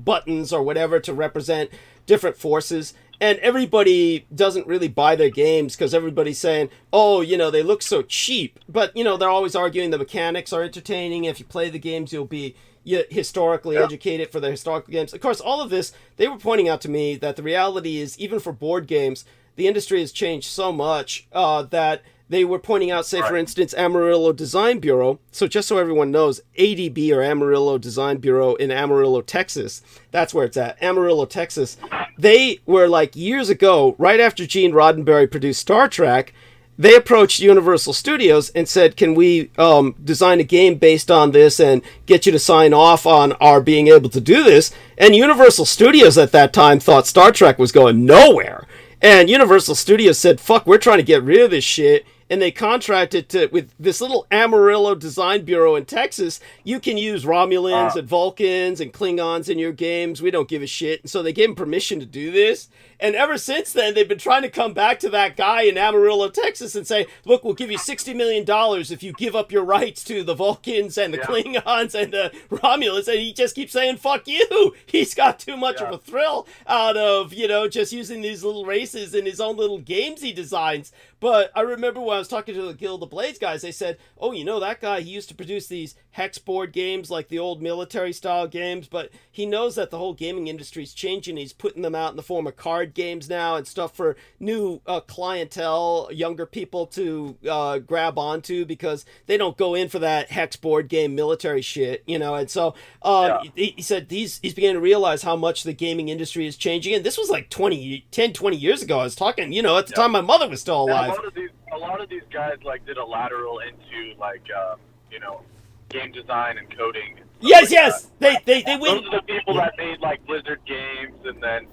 buttons or whatever to represent different forces. And everybody doesn't really buy their games because everybody's saying, oh, they look so cheap. But, they're always arguing the mechanics are entertaining. If you play the games, you'll be historically educated for the historical games. Of course, all of this, they were pointing out to me that the reality is, even for board games, the industry has changed so much that they were pointing out, say, for instance, Amarillo Design Bureau. So just so everyone knows, ADB, or Amarillo Design Bureau in Amarillo, Texas, that's where it's at, Amarillo, Texas. They were, like, years ago, right after Gene Roddenberry produced Star Trek, they approached Universal Studios and said, can we design a game based on this and get you to sign off on our being able to do this? And Universal Studios at that time thought Star Trek was going nowhere. And Universal Studios said, fuck, we're trying to get rid of this shit. And they contracted with this little Amarillo design bureau in Texas. You can use Romulans and Vulcans and Klingons in your games. We don't give a shit. And so they gave them permission to do this. And ever since then, they've been trying to come back to that guy in Amarillo, Texas and say, look, we'll give you $60 million if you give up your rights to the Vulcans and the Klingons and the Romulans. And he just keeps saying, fuck you. He's got too much of a thrill out of, just using these little races in his own little games he designs. But I remember when I was talking to the Guild of Blades guys, they said, oh, that guy, he used to produce these hex board games like the old military style games, but he knows that the whole gaming industry is changing. He's putting them out in the form of card games now and stuff for new clientele, younger people to grab onto because they don't go in for that hex board game military shit, and so he said he's beginning to realize how much the gaming industry is changing. And this was like 20 years ago. I was talking, at the time my mother was still alive. A lot of these guys did a lateral into game design and coding. And yes. That. They win. Those are the people that made Blizzard games, and then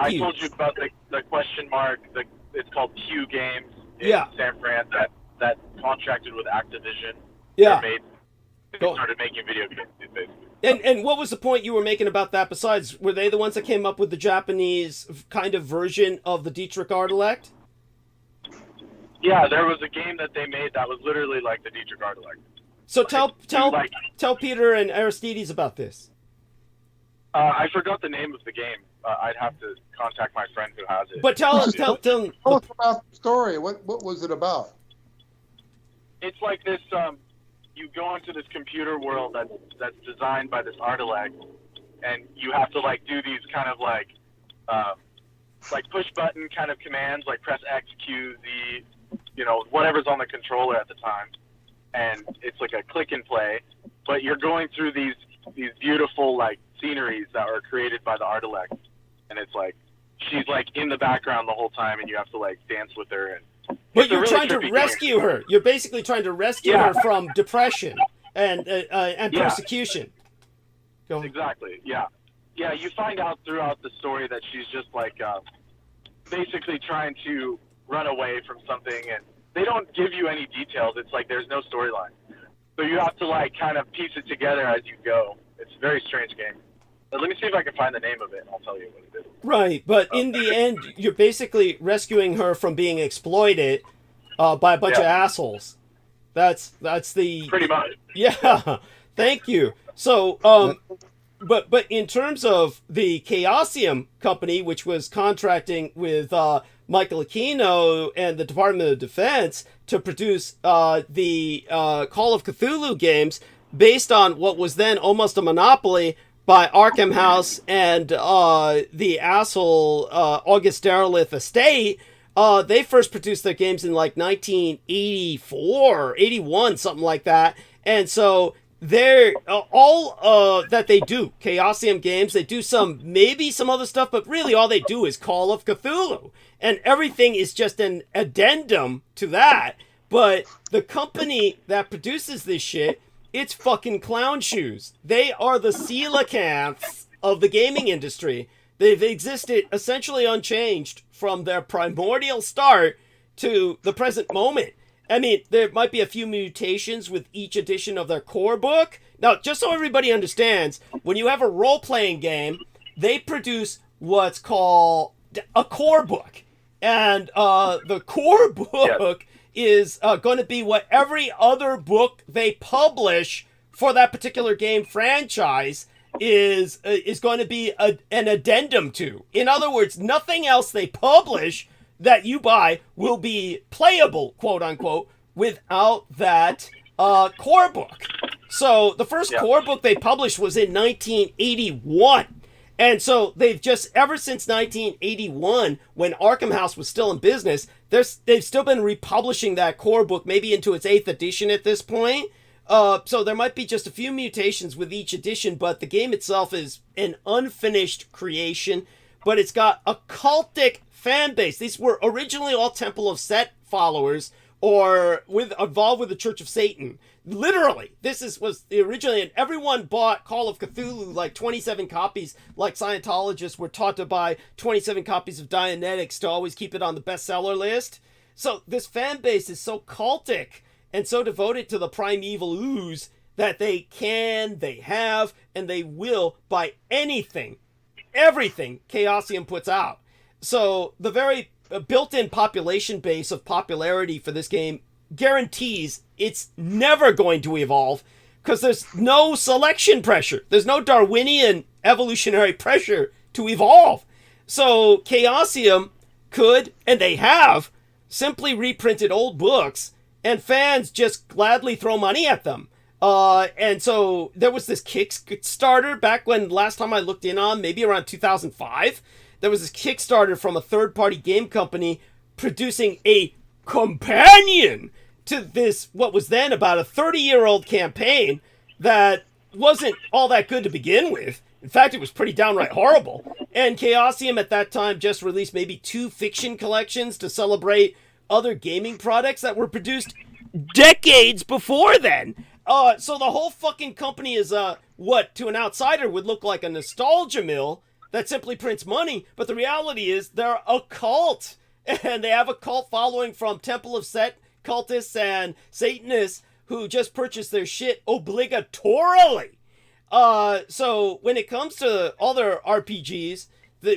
I told you about the question mark. It's called Q Games in San Fran that contracted with Activision. They started making video games basically. And what was the point you were making about that? Besides, were they the ones that came up with the Japanese kind of version of the Dietrich Artilect? Yeah, there was a game that they made that was literally like the Dietrich Artilect. So tell Peter and Aristides about this. I forgot the name of the game. I'd have to contact my friend who has it. But tell us about the story. What was it about? It's like this. You go into this computer world that's designed by this Artilect, and you have to do these kind of like push button kind of commands, like press X, Q, Z. Whatever's on the controller at the time, and it's like a click and play, but you're going through these beautiful sceneries that are created by the Artilect, and it's she's in the background the whole time, and you have to dance with her. But you're trying to rescue her. You're basically trying to rescue her from depression and persecution. Go. Exactly. Yeah. You find out throughout the story that she's just basically trying to run away from something, and they don't give you any details. It's there's no storyline, so you have to kind of piece it together as you go. It's a very strange game. But let me see if I can find the name of it, and I'll tell you what it is. Right, but in the end, you're basically rescuing her from being exploited by a bunch of assholes. That's the pretty much. Yeah, thank you. So but in terms of the Chaosium company, which was contracting with Michael Aquino and the Department of Defense to produce the Call of Cthulhu games based on what was then almost a monopoly by Arkham House and the asshole August Derleth estate. They first produced their games in 1984, 81, something like that. And so they're all that they do, Chaosium Games, they do maybe some other stuff, but really all they do is Call of Cthulhu. And everything is just an addendum to that. But the company that produces this shit, it's fucking clown shoes. They are the coelacanths of the gaming industry. They've existed essentially unchanged from their primordial start to the present moment. I mean, there might be a few mutations with each edition of their core book. Now, just so everybody understands, when you have a role-playing game, they produce what's called a core book. And the core book is going to be what every other book they publish for that particular game franchise is going to be an addendum to. In other words, nothing else they publish that you buy will be playable, quote unquote, without that core book. So the first core book they published was in 1981. And so they've just, ever since 1981, when Arkham House was still in business, they've still been republishing that core book, maybe into its 8th edition at this point. So there might be just a few mutations with each edition, but the game itself is an unfinished creation, but it's got a cultic fan base. These were originally all Temple of Set followers or involved with the Church of Satan. Literally, was originally, and everyone bought Call of Cthulhu like 27 copies, like Scientologists were taught to buy 27 copies of Dianetics to always keep it on the bestseller list. So this fan base is so cultic and so devoted to the primeval ooze that they have, and they will buy anything, everything Chaosium puts out. So the very built-in population base of popularity for this game guarantees it's never going to evolve, because there's no selection pressure. There's no Darwinian evolutionary pressure to evolve. So Chaosium could, and they have, simply reprinted old books, and fans just gladly throw money at them. And so there was this Kickstarter back when last time I looked in on, maybe around 2005. There was this Kickstarter from a third-party game company producing a companion to this, what was then about a 30-year-old campaign that wasn't all that good to begin with. In fact, it was pretty downright horrible. And Chaosium at that time just released maybe 2 fiction collections to celebrate other gaming products that were produced decades before then. So the whole fucking company is what to an outsider would look like a nostalgia mill that simply prints money, but the reality is they're a cult, and they have a cult following from Temple of Set cultists and Satanists who just purchase their shit obligatorily. So when it comes to other RPGs,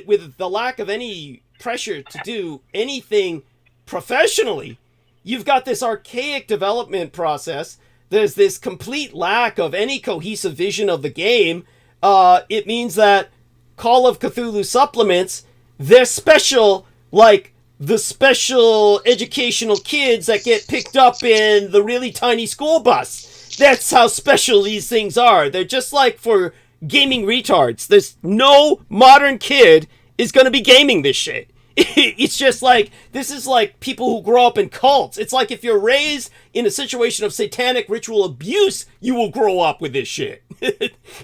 with the lack of any pressure to do anything professionally, you've got this archaic development process. There's this complete lack of any cohesive vision of the game. It means that Call of Cthulhu supplements, they're special, like the special educational kids that get picked up in the really tiny school bus. That's how special these things are. They're just like for gaming retards. There's no modern kid is going to be gaming this shit. It's just like, this is like people who grow up in cults. It's like if you're raised in a situation of satanic ritual abuse, you will grow up with this shit.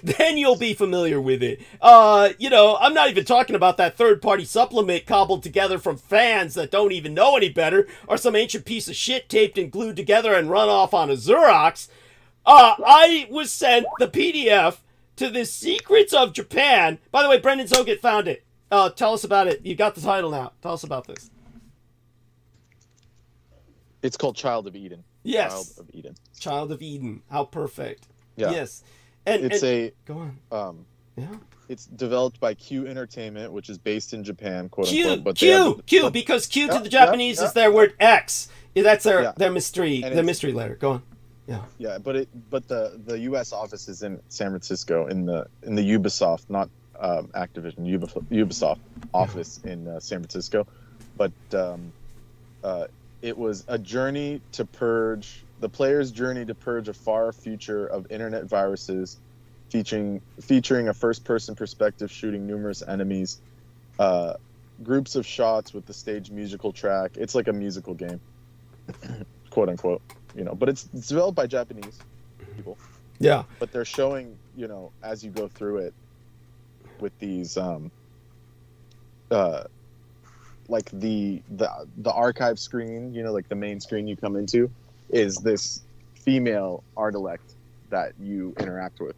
Then you'll be familiar with it. I'm not even talking about that third-party supplement cobbled together from fans that don't even know any better, or some ancient piece of shit taped and glued together and run off on a Xerox. I was sent the PDF to the Secrets of Japan. By the way, Brendan Zoget found it. Tell us about it. You got the title now. Tell us about this. It's called Child of Eden. Yes. Child of Eden. Child of Eden. How perfect. Yeah. Yes. And go on. Yeah. It's developed by Q Entertainment, which is based in Japan, quote Q, unquote. But Q, because Q to the Japanese is their word X. Yeah, that's their mystery, and their mystery letter. Go on. Yeah. Yeah, but the U.S. office is in San Francisco in the Ubisoft, not Activision, Ubisoft office in San Francisco. But it was a journey to purge, the player's journey to purge a far future of internet viruses, featuring a first-person perspective shooting numerous enemies, groups of shots with the stage musical track. It's like a musical game, quote unquote, but it's developed by Japanese people. Yeah. But they're showing, as you go through it with these, like the archive screen, like the main screen you come into, is this female artilect that you interact with.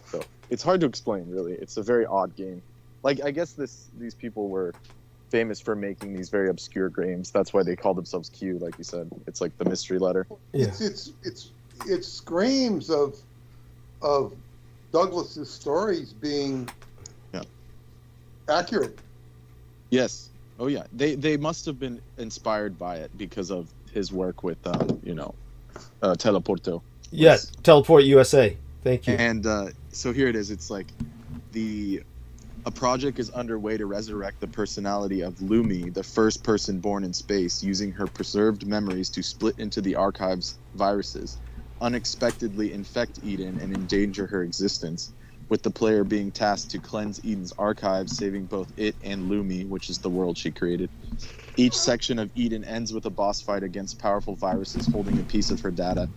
So it's hard to explain, really. It's a very odd game. Like, I guess these people were famous for making these very obscure games. That's why they call themselves Q, like you said. It's like the mystery letter. Yeah. It screams of Douglas's stories being accurate. Yes. Oh yeah. They must have been inspired by it because of his work with Teleporto. Yes, Teleport USA. Thank you. And so here it is. It's like a project is underway to resurrect the personality of Lumi, the first person born in space, using her preserved memories to split into the archive's viruses, unexpectedly infect Eden and endanger her existence, with the player being tasked to cleanse Eden's archives, saving both it and Lumi, which is the world she created. Each section of Eden ends with a boss fight against powerful viruses holding a piece of her data.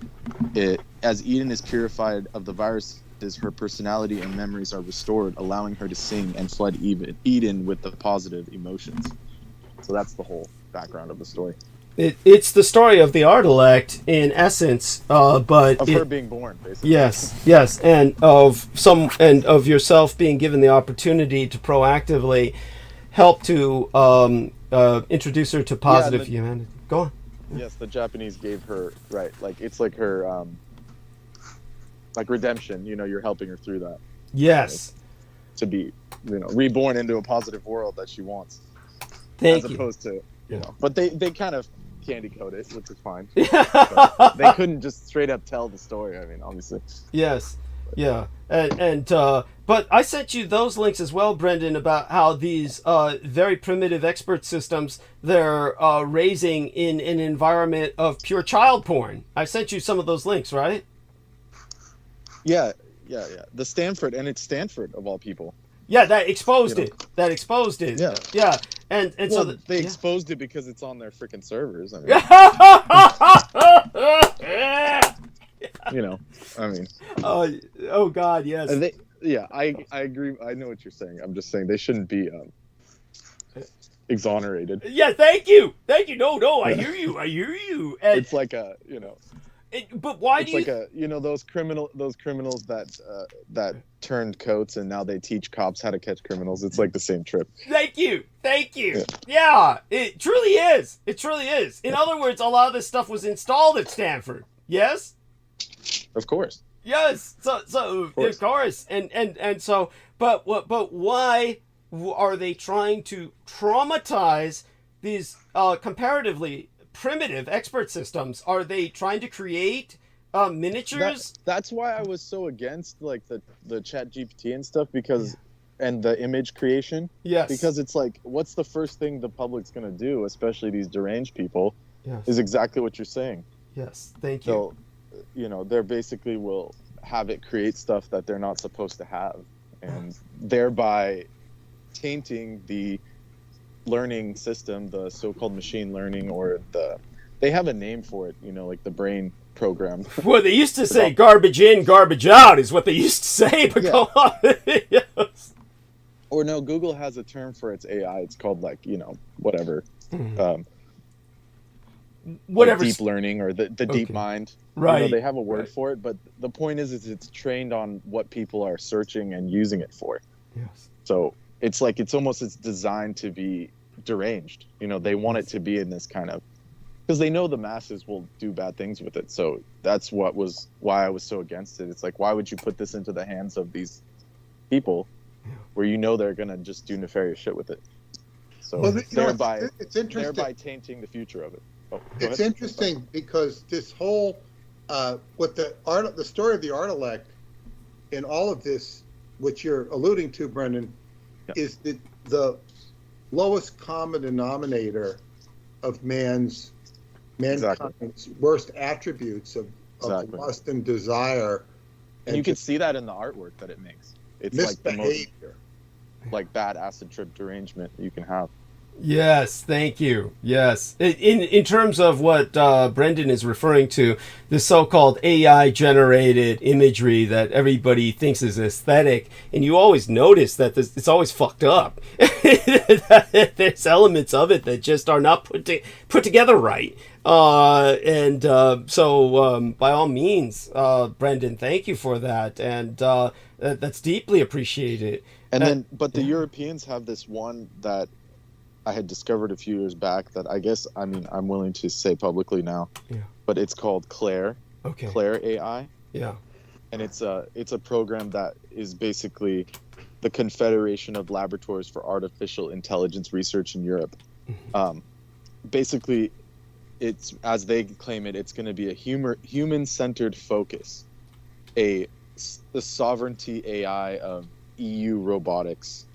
As Eden is purified of the viruses, her personality and memories are restored, allowing her to sing and flood Eden with the positive emotions. So that's the whole background of the story. It's the story of the Artilect in essence, but Of her being born, basically. yes, and of yourself being given the opportunity to proactively help to introduce her to positive humanity. Go on. Yes, the Japanese gave her, right, like it's like her like redemption, you're helping her through that. Yes. To be, reborn into a positive world that she wants. Thank as you. opposed to, Yeah. But they kind of candy coat it, which is fine. But they couldn't just straight up tell the story. I mean, obviously. Yes. Yeah. But I sent you those links as well, Brendan, about how these very primitive expert systems they're raising in an environment of pure child porn. I sent you some of those links, right? Yeah. The Stanford, and it's Stanford of all people. Yeah, that exposed it. That exposed it. Yeah. Yeah. And Well, so they exposed it because it's on their freaking servers. I mean, I mean. Oh God, yes. I agree. I know what you're saying. I'm just saying they shouldn't be exonerated. Yeah, thank you. No, I hear you. And it's like but why do you? It's like those criminals that turned coats and now they teach cops how to catch criminals. It's like the same trip. Thank you. Yeah, it truly is. In other words, a lot of this stuff was installed at Stanford. Yes. Of course. Yes. So of course. And so, but why are they trying to traumatize these comparatively primitive expert systems? Are they trying to create miniatures? That's why I was so against like the chat GPT and stuff, because and the image creation. Yes. Because it's like, what's the first thing the public's going to do, especially these deranged people, is exactly what you're saying. Yes. Thank you. So, they're basically will have it create stuff that they're not supposed to have, and thereby tainting the learning system, the so-called machine learning, or they have a name for it, like the brain program. Well, they used to say garbage in, garbage out is what they used to say, but go on. Yes. Or no, Google has a term for its AI. It's called whatever. Whatever. Like deep learning or the deep mind. Right. They have a word for it, but the point is it's trained on what people are searching and using it for. Yes. So it's designed to be deranged. They want it to be in this kind of, because they know the masses will do bad things with it. So that's why I was so against it. It's like, why would you put this into the hands of these people where they're gonna just do nefarious shit with it? So it's interesting. Thereby tainting the future of it. It's interesting because this whole with the story of the Artilect in all of this, which you're alluding to, Brendan, is the lowest common denominator of mankind's worst attributes of lust and desire. And you can see that in the artwork that it makes. It's misbehavior. Like bad acid trip derangement you can have. Yes, thank you. Yes. In terms of what Brendan is referring to, the so-called AI-generated imagery that everybody thinks is aesthetic, and you always notice that it's always fucked up. There's elements of it that just are not put together right. So by all means, Brendan, thank you for that, and that's deeply appreciated. And but the Europeans have this one that I had discovered a few years back that I'm willing to say publicly now. Yeah. But it's called Claire. Okay. Claire AI. Yeah. And it's a program that is basically the Confederation of Laboratories for Artificial Intelligence Research in Europe. Mm-hmm. Basically, it's, as they claim it, it's going to be a human-centered focus, the sovereignty AI of EU robotics,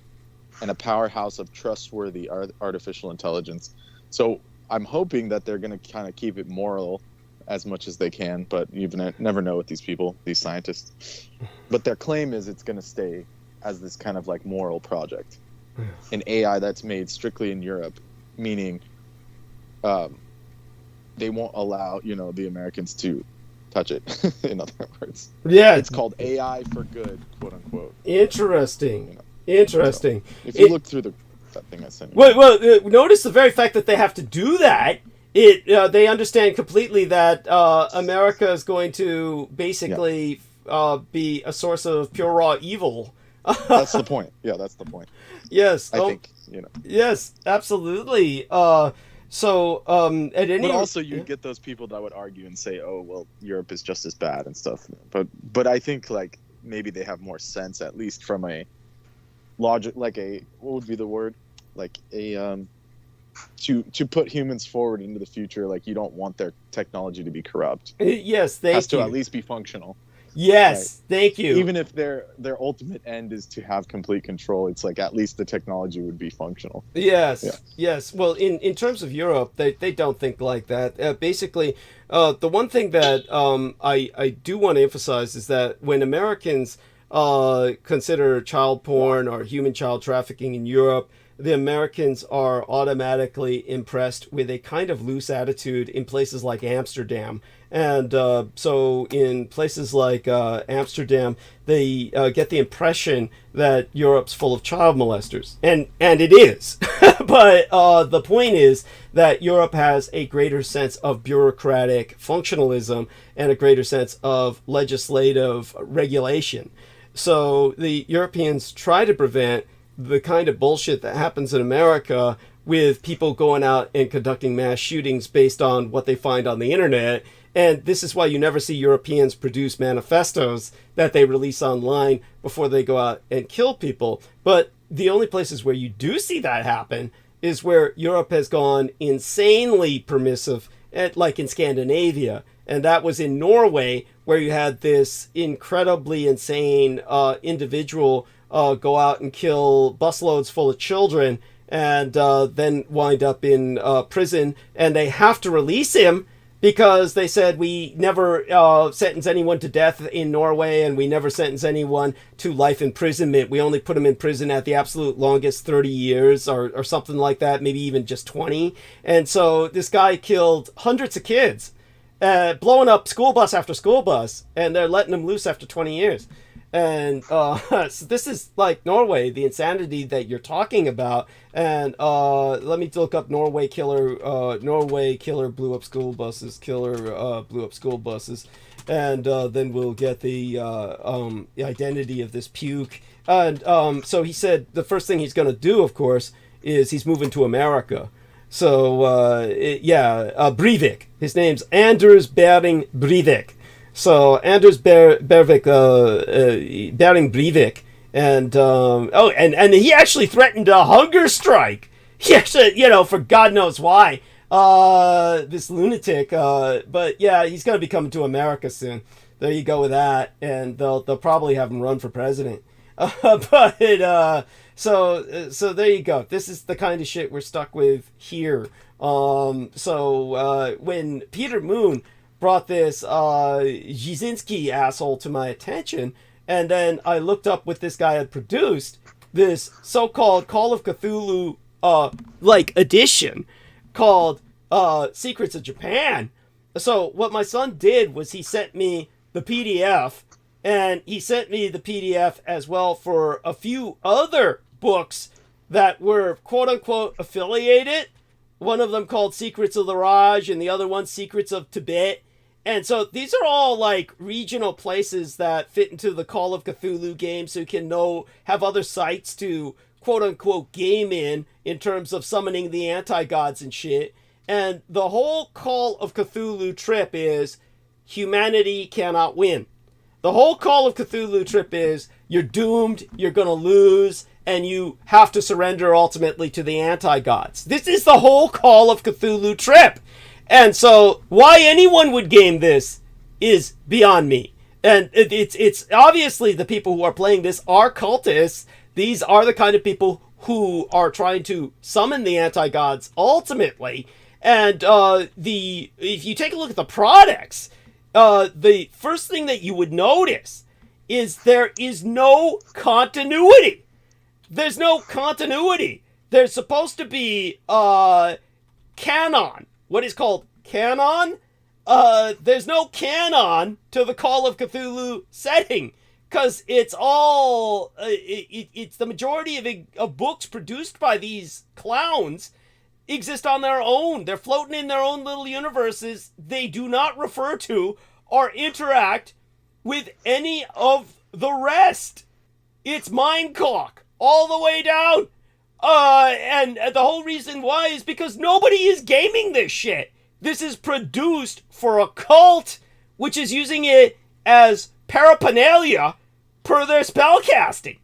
and a powerhouse of trustworthy artificial intelligence. So I'm hoping that they're going to kind of keep it moral as much as they can, but you never know with these people, these scientists. But their claim is it's going to stay as this kind of like moral project. An AI that's made strictly in Europe, meaning they won't allow, the Americans to touch it, in other words. Yeah. It's called AI for good, quote unquote. Interesting. Interesting. So if you look through that thing I sent you. Well, notice the very fact that they have to do that They understand completely that America is going to basically be a source of pure raw evil. That's the point. Yeah, that's the point. Yes, I think, you know. Yes, absolutely. At any But also, you get those people that would argue and say, "Oh, well, Europe is just as bad and stuff." But I think like maybe they have more sense, at least from a logic, like a what would be the word, like a to put humans forward into the future. Like you don't want their technology to be corrupt. Yes, It has to at least be functional. Yes, right? Thank you. Even if their ultimate end is to have complete control, it's like at least the technology would be functional. Yes, Yeah. yes. Well, in terms of Europe, they don't think like that. Basically, the one thing that I do want to emphasize is that when Americans consider child porn or human child trafficking in Europe, the Americans are automatically impressed with a kind of loose attitude in places like Amsterdam. And so in places like Amsterdam, they get the impression that Europe's full of child molesters. And it is. But the point is that Europe has a greater sense of bureaucratic functionalism and a greater sense of legislative regulation. So the Europeans try to prevent the kind of bullshit that happens in America with people going out and conducting mass shootings based on what they find on the internet. And this is why you never see Europeans produce manifestos that they release online before they go out and kill people. But the only places where you do see that happen is where Europe has gone insanely permissive, like in Scandinavia. And that was in Norway, where you had this incredibly insane individual go out and kill busloads full of children and then wind up in prison. And they have to release him because they said we never sentence anyone to death in Norway, and we never sentence anyone to life imprisonment. We only put them in prison at the absolute longest 30 years or something like that, maybe even just 20. And so this guy killed hundreds of kids, blowing up school bus after school bus, and they're letting him loose after 20 years. And so this is like Norway, the insanity that you're talking about. And let me look up Norway killer blew up school buses, blew up school buses. And then we'll get the identity of this puke. And so he said the first thing he's going to do, of course, is he's moving to America. So, Breivik. His name's Anders Behring Breivik. So Anders Behring Breivik, and he actually threatened a hunger strike. He actually, for God knows why. This lunatic. But yeah, he's gonna be coming to America soon. There you go with that, and they'll probably have him run for president. So there you go. This is the kind of shit we're stuck with here. So when Peter Moon brought this Jasinski asshole to my attention, and then I looked up what this guy had produced, this so-called Call of Cthulhu edition called Secrets of Japan. So what my son did was he sent me the PDF, and he sent me the PDF as well for a few other books that were quote-unquote affiliated. One of them called Secrets of the Raj, and the other one Secrets of Tibet. And so these are all like regional places that fit into the Call of Cthulhu game, so you can have other sites to quote unquote game in terms of summoning the anti-gods and shit. And the whole Call of Cthulhu trip is humanity cannot win. The whole Call of Cthulhu trip is you're doomed, you're gonna lose, and you have to surrender ultimately to the anti-gods. This is the whole Call of Cthulhu trip. And so why anyone would game this is beyond me. And it's obviously the people who are playing this are cultists. These are the kind of people who are trying to summon the anti-gods ultimately. And if you take a look at the products, the first thing that you would notice is there is no continuity. There's no continuity. There's supposed to be canon. What is called canon? There's no canon to the Call of Cthulhu setting, because it's all it's the majority of books produced by these clowns exist on their own. They're floating in their own little universes. They do not refer to or interact with any of the rest. It's mind cock all the way down. And the whole reason why is because nobody is gaming this shit. This is produced for a cult, which is using it as paraphernalia per their spellcasting.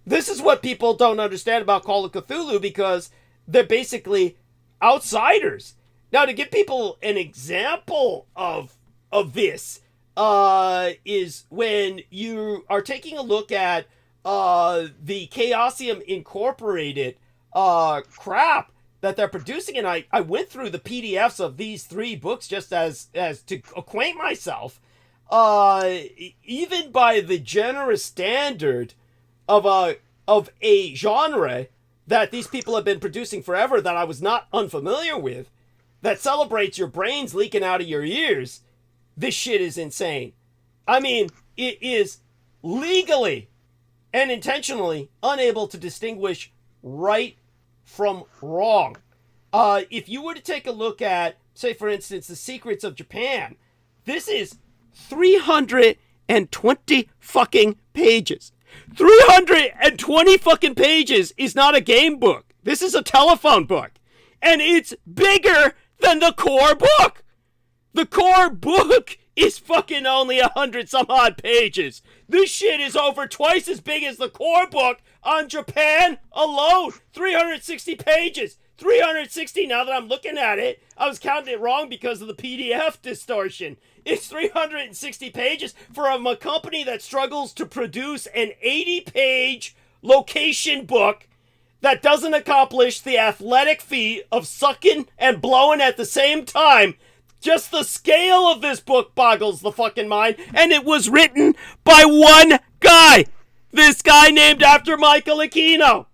This is what people don't understand about Call of Cthulhu, because they're basically outsiders. Now, to give people an example of this, is when you are taking a look at the Chaosium Incorporated crap that they're producing, and I went through the PDFs of these 3 books just as to acquaint myself. Even by the generous standard of a genre that these people have been producing forever, that I was not unfamiliar with, that celebrates your brains leaking out of your ears, this shit is insane. I mean, it is legally and intentionally unable to distinguish right from wrong. If you were to take a look at, say, for instance, The Secrets of Japan, this is 320 fucking pages. 320 fucking pages is not a game book. This is a telephone book. And it's bigger than the core book. The core book is fucking only 100 some odd pages. This shit is over twice as big as the core book on Japan alone. 360 pages. 360, now that I'm looking at it. I was counting it wrong because of the PDF distortion. It's 360 pages for a company that struggles to produce an 80-page location book that doesn't accomplish the athletic feat of sucking and blowing at the same time. Just the scale of this book boggles the fucking mind, and it was written by one guy. This guy named after Michael Aquino.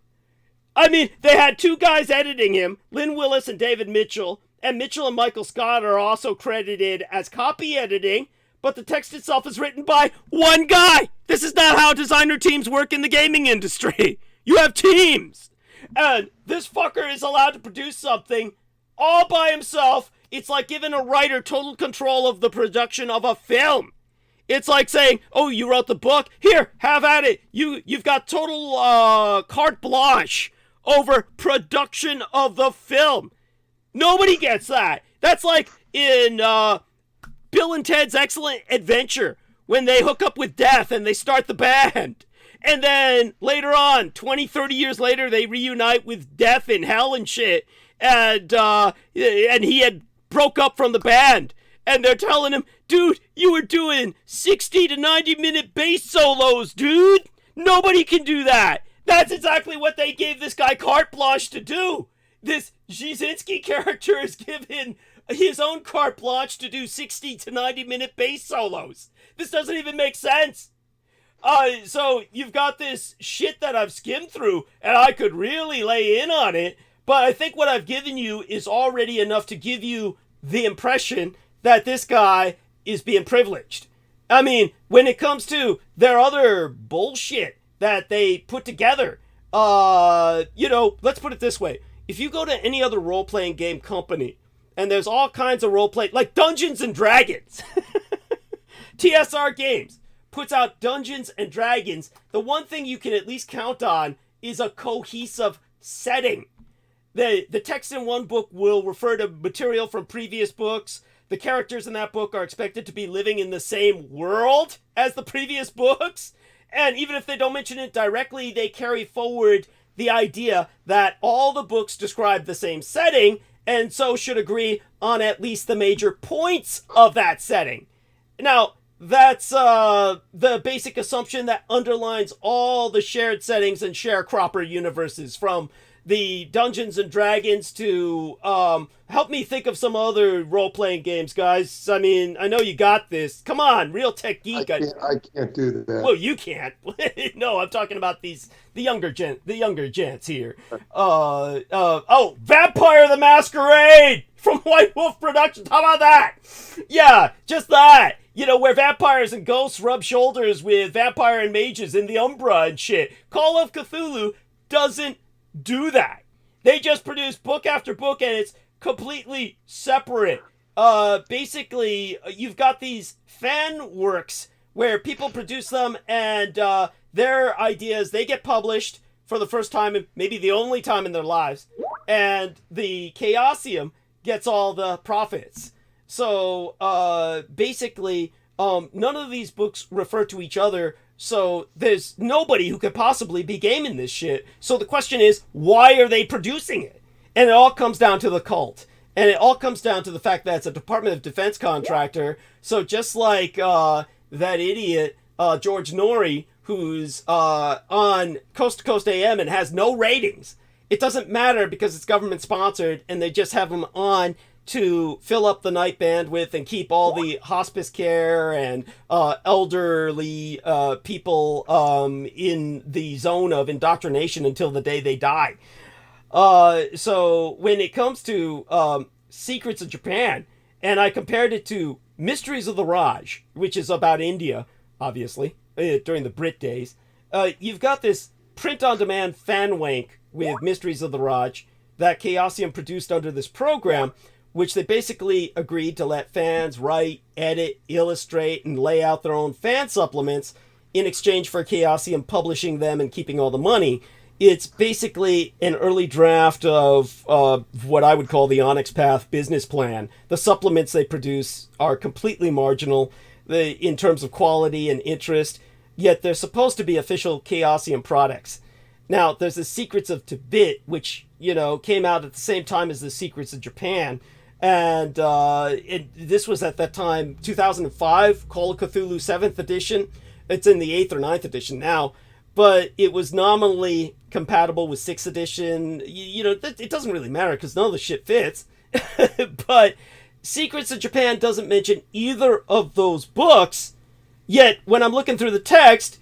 I mean, they had 2 guys editing him, Lynn Willis and David Mitchell, and Mitchell and Michael Scott are also credited as copy editing, but the text itself is written by one guy. This is not how designer teams work in the gaming industry. You have teams. And this fucker is allowed to produce something all by himself. It's like giving a writer total control of the production of a film. It's like saying, oh, you wrote the book? Here, have at it. You've got total carte blanche over production of the film. Nobody gets that. That's like in Bill and Ted's Excellent Adventure, when they hook up with Death and they start the band. And then later on, 20, 30 years later, they reunite with Death in hell and shit. And he had broke up from the band. And they're telling him, dude, you were doing 60 to 90 minute bass solos, dude. Nobody can do that. That's exactly what they gave this guy carte blanche to do. This Jasinski character is given his own carte blanche to do 60 to 90 minute bass solos. This doesn't even make sense. So you've got this shit that I've skimmed through, and I could really lay in on it, but I think what I've given you is already enough to give you the impression that this guy is being privileged. I mean, when it comes to their other bullshit that they put together, let's put it this way. If you go to any other role-playing game company, and there's all kinds of role-play, like Dungeons and Dragons, TSR Games puts out Dungeons and Dragons, the one thing you can at least count on is a cohesive setting. The text in one book will refer to material from previous books. The characters in that book are expected to be living in the same world as the previous books. And even if they don't mention it directly, they carry forward the idea that all the books describe the same setting, and so should agree on at least the major points of that setting. Now, that's the basic assumption that underlines all the shared settings and sharecropper universes, from the Dungeons and Dragons to help me think of some other role-playing games, guys. I mean, I know you got this. Come on, Real Tech Geek. I can't do that. Well, you can't. No, I'm talking about the younger gents here. Vampire the Masquerade from White Wolf Productions. How about that? Yeah, just that. You know, where vampires and ghosts rub shoulders with vampire and mages in the Umbra and shit. Call of Cthulhu doesn't do that. They just produce book after book, and it's completely separate. Basically, you've got these fan works where people produce them, and their ideas, they get published for the first time, and maybe the only time in their lives, and the Chaosium gets all the profits. So basically, none of these books refer to each other, so there's nobody who could possibly be gaming this shit. So the question is, why are they producing it? And it all comes down to the cult. And it all comes down to the fact that it's a Department of Defense contractor. So just like that idiot, George Norrie, who's on Coast to Coast AM and has no ratings, it doesn't matter because it's government sponsored, and they just have him on to fill up the night bandwidth and keep all the hospice care and elderly people in the zone of indoctrination until the day they die. So when it comes to Secrets of Japan, and I compared it to Mysteries of the Raj, which is about India, obviously, during the Brit days, you've got this print-on-demand fan wank with Mysteries of the Raj that Chaosium produced under this program, which they basically agreed to let fans write, edit, illustrate, and lay out their own fan supplements in exchange for Chaosium publishing them and keeping all the money. It's basically an early draft of what I would call the Onyx Path business plan. The supplements they produce are completely marginal in terms of quality and interest, yet they're supposed to be official Chaosium products. Now, there's the Secrets of Tibet, which, came out at the same time as the Secrets of Japan. And this was at that time, 2005, Call of Cthulhu 7th edition. It's in the 8th or 9th edition now. But it was nominally compatible with 6th edition. It doesn't really matter because none of the shit fits. But Secrets of Japan doesn't mention either of those books. Yet, when I'm looking through the text,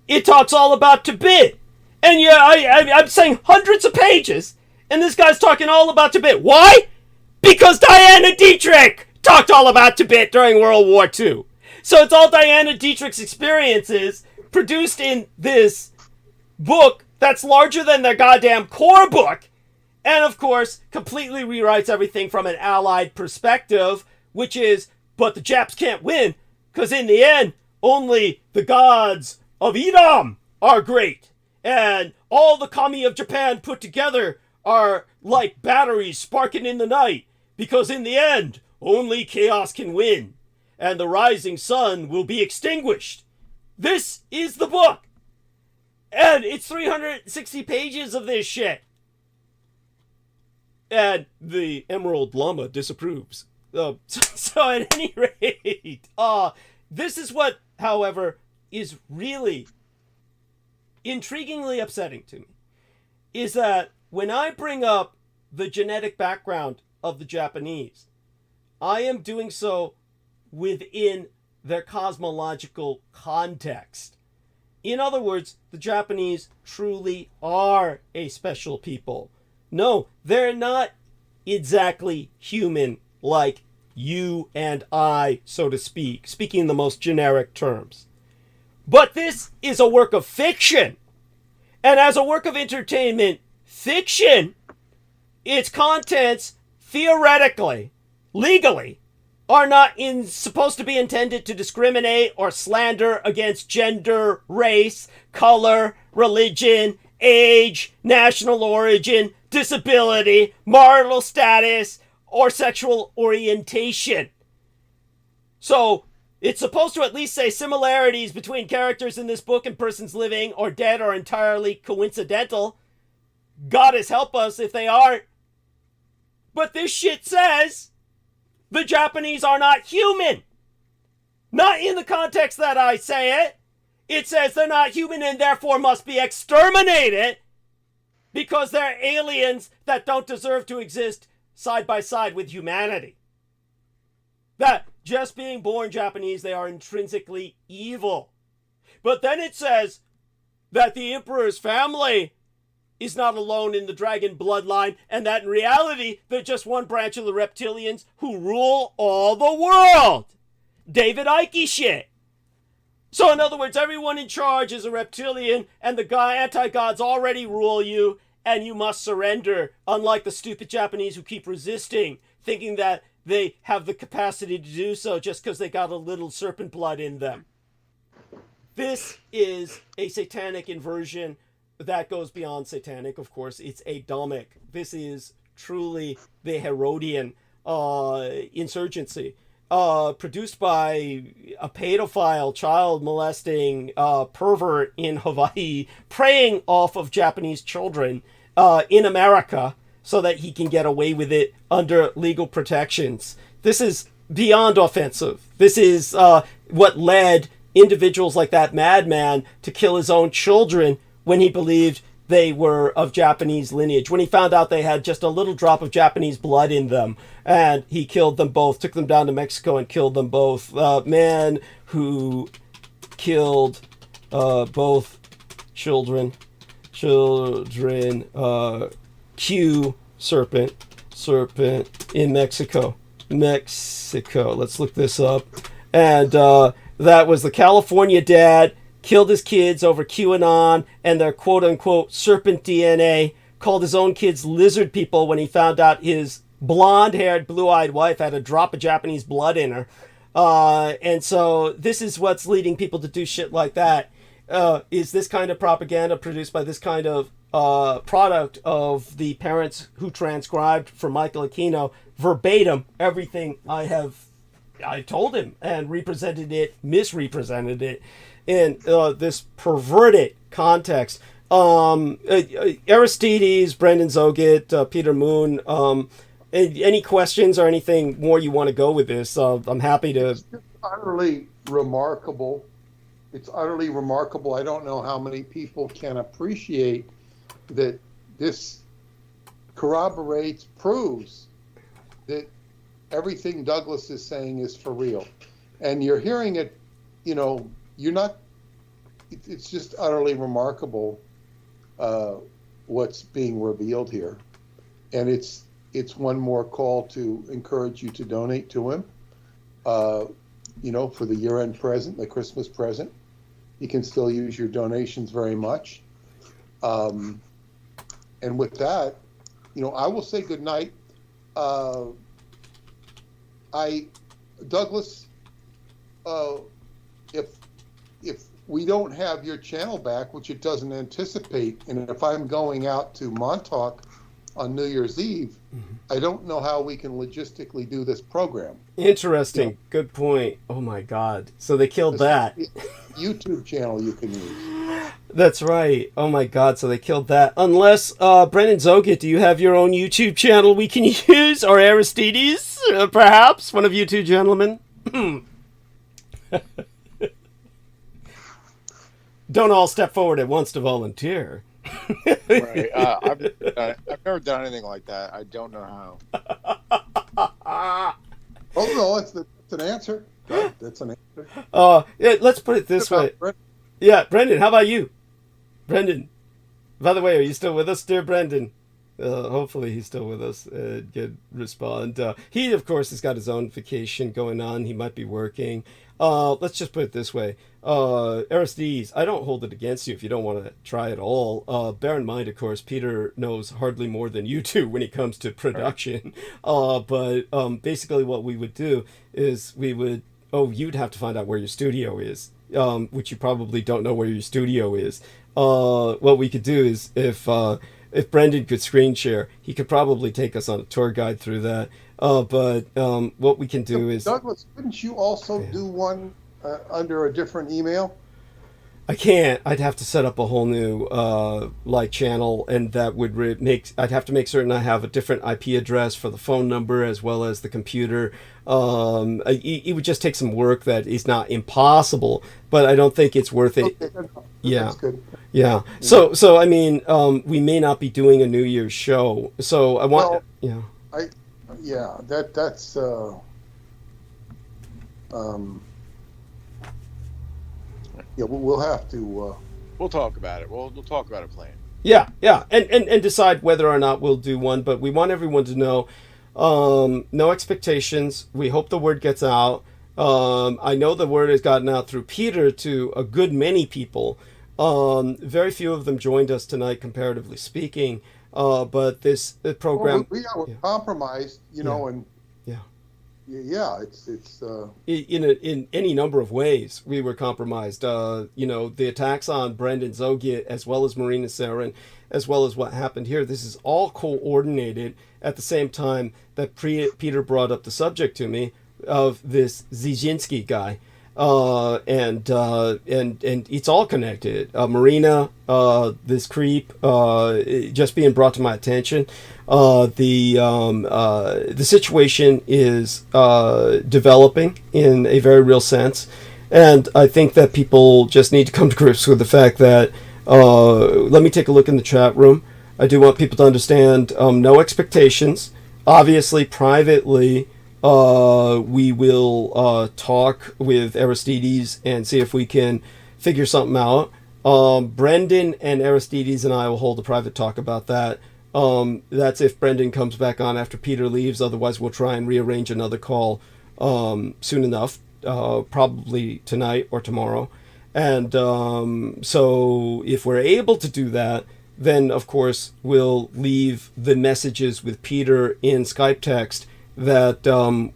it talks all about Tibet. And yeah, I'm saying hundreds of pages, and this guy's talking all about Tibet. Why? Because Diana Dietrich talked all about Tibet during World War II. So it's all Diana Dietrich's experiences produced in this book that's larger than their goddamn core book. And of course, completely rewrites everything from an Allied perspective, which is, but the Japs can't win, because in the end, only the gods of Edom are great. And all the kami of Japan put together are like batteries sparking in the night, because in the end, only chaos can win, and the rising sun will be extinguished. This is the book. And it's 360 pages of this shit. And the Emerald Llama disapproves. So at any rate, this is what, however, is really intriguingly upsetting to me, is that when I bring up the genetic background of the Japanese, I am doing so within their cosmological context. In other words, the Japanese truly are a special people. No, they're not exactly human like you and I, so to speak, speaking in the most generic terms. But this is a work of fiction. And as a work of entertainment fiction, its contents, theoretically, legally, are not supposed to be intended to discriminate or slander against gender, race, color, religion, age, national origin, disability, marital status, or sexual orientation. So, it's supposed to at least say similarities between characters in this book and persons living or dead are entirely coincidental. God has help us if they aren't. But this shit says the Japanese are not human. Not in the context that I say it. It says they're not human and therefore must be exterminated because they're aliens that don't deserve to exist side by side with humanity. That just being born Japanese, they are intrinsically evil. But then it says that the emperor's family is not alone in the dragon bloodline, and that in reality, they're just one branch of the reptilians who rule all the world. David Icke shit. So in other words, everyone in charge is a reptilian, and the anti-gods already rule you, and you must surrender, unlike the stupid Japanese who keep resisting, thinking that they have the capacity to do so just because they got a little serpent blood in them. This is a satanic inversion that goes beyond satanic, of course. It's Adamic. This is truly the Herodian insurgency, produced by a pedophile, child molesting pervert in Hawaii, preying off of Japanese children in America so that he can get away with it under legal protections. This is beyond offensive. This is what led individuals like that madman to kill his own children when he believed they were of Japanese lineage, when he found out they had just a little drop of Japanese blood in them, and he killed them both, took them down to Mexico and killed them both. Man who killed both children, Q, serpent in Mexico. Let's look this up. And that was the California dad, killed his kids over QAnon and their quote-unquote serpent DNA, called his own kids lizard people when he found out his blonde-haired, blue-eyed wife had a drop of Japanese blood in her. And so this is what's leading people to do shit like that, is this kind of propaganda produced by this kind of product of the parents who transcribed for Michael Aquino verbatim everything I told him and misrepresented it in this perverted context. Aristides, Brendan Zoget, Peter Moon, any questions or anything more you want to go with this? I'm happy to. It's utterly remarkable. It's utterly remarkable. I don't know how many people can appreciate that this proves that everything Douglas is saying is for real. And you're hearing it, you're not, it's just utterly remarkable what's being revealed here. And it's one more call to encourage you to donate to him, for the year-end present, the Christmas present. You can still use your donations very much. And with that, I will say good night. Douglas, if we don't have your channel back, which it doesn't anticipate, and if I'm going out to Montauk on New Year's Eve, I don't know how we can logistically do this program. Interesting. Good point. Oh my God. So they killed that. YouTube channel you can use. That's right. Oh my God. So they killed that. Unless, Brendan Zoget, do you have your own YouTube channel we can use? Or Aristides, perhaps? One of you two gentlemen? Don't all step forward at once to volunteer. Right. I've never done anything like that. I don't know how. Oh no, that's an answer. That's an answer. Yeah, let's put it this way. Yeah, Brendan, how about you? Brendan, by the way, are you still with us, dear Brendan? Hopefully he's still with us. Good respond. He, of course, has got his own vacation going on. He might be working. Let's just put it this way. Aristides, I don't hold it against you if you don't want to try at all. Bear in mind, of course, Peter knows hardly more than you do when it comes to production. But basically what we would do is you'd have to find out where your studio is, which you probably don't know where your studio is. What we could do is if Brendan could screen share, he could probably take us on a tour guide through that. But what we can do is... Douglas, couldn't you also do one under a different email? I can't. I'd have to set up a whole new channel, and that would I'd have to make certain I have a different IP address for the phone number as well as the computer. It would just take some work that is not impossible, but I don't think it's worth it. Okay, yeah. That's good. Yeah. So I mean, we may not be doing a New Year's show. So I want. That's we'll have to. We'll talk about it. We'll talk about a plan. Yeah, and decide whether or not we'll do one. But we want everyone to know, no expectations. We hope the word gets out. I know the word has gotten out through Peter to a good many people. Very few of them joined us tonight, comparatively speaking. But this program, Well, we're compromised, Yeah. and yeah, yeah, it's in any number of ways, we were compromised. The attacks on Brendan Zogia, as well as Marina Sarin, as well as what happened here. This is all coordinated at the same time that Peter brought up the subject to me of this Zizinski guy. And it's all connected. Marina, this creep, just being brought to my attention. The situation is developing in a very real sense, and I think that people just need to come to grips with the fact that. Let me take a look in the chat room. I do want people to understand no expectations. Obviously, privately, we will talk with Aristides and see if we can figure something out. Brendan and Aristides and I will hold a private talk about that. That's if Brendan comes back on after Peter leaves. Otherwise, we'll try and rearrange another call soon enough, probably tonight or tomorrow. And so if we're able to do that, then, of course, we'll leave the messages with Peter in Skype text that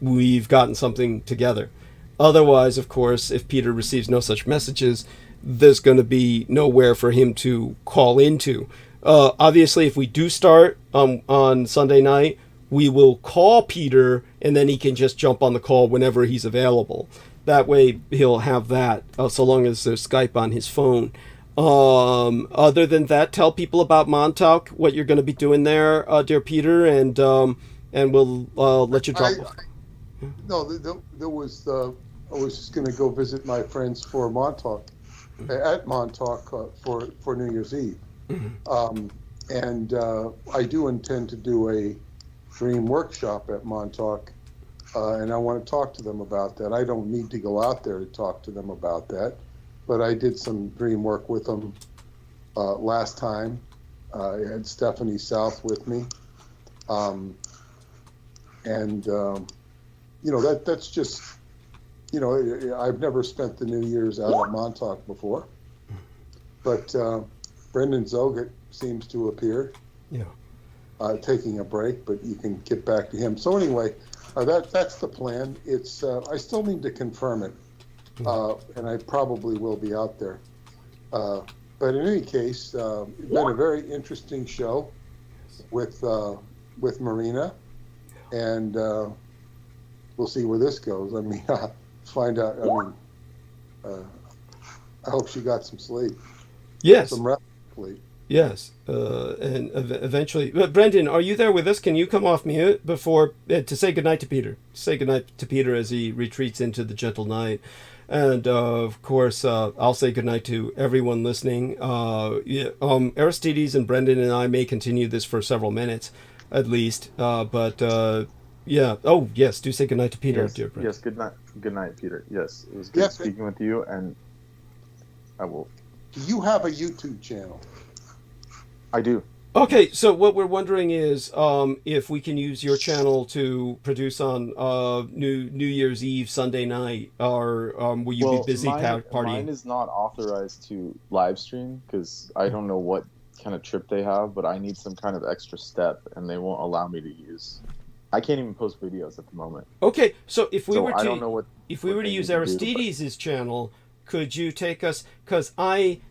we've gotten something together. Otherwise, of course, if Peter receives no such messages, there's going to be nowhere for him to call into. Obviously, if we do start on Sunday night, we will call Peter, and then he can just jump on the call whenever he's available. That way, he'll have that, so long as there's Skype on his phone. Other than that, tell people about Montauk, what you're going to be doing there, dear Peter, and we'll let you drop. No, there was. I was just going to go visit my friends for Montauk, at Montauk for New Year's Eve, and I do intend to do a dream workshop at Montauk, and I want to talk to them about that. I don't need to go out there to talk to them about that, but I did some dream work with them last time. I had Stephanie South with me, and that's just, I've never spent the New Year's out at Montauk before, but Brendan Zogat seems to appear. Yeah. Taking a break, but you can get back to him. So anyway, that's the plan. It's I still need to confirm it, and I probably will be out there. But in any case, it's been a very interesting show with Marina, and we'll see where this goes. I mean, find out. I mean, I hope she got some sleep. Yes. Some rest sleep. Yes, and eventually. Brendan, are you there with us? Can you come off mute before to say goodnight to Peter? Say goodnight to Peter as he retreats into the gentle night. And of course, I'll say goodnight to everyone listening. Aristides and Brendan and I may continue this for several minutes, at least. But yeah. Oh, yes. Do say goodnight to Peter, Yes, dear Brendan. yes. Good night, Peter. Yes, it was good Yes, speaking with you, and I will. Do you have a YouTube channel? I do. Okay, so what we're wondering is if we can use your channel to produce on New Year's Eve Sunday night, or will you be busy mine partying? is not authorized to live stream because I don't know what kind of trip they have, but I need some kind of extra step, and they won't allow me to use. I can't even post videos at the moment. Okay, so if we So were I to don't know what they use need to do, but- Aristides' channel, could you take us? Because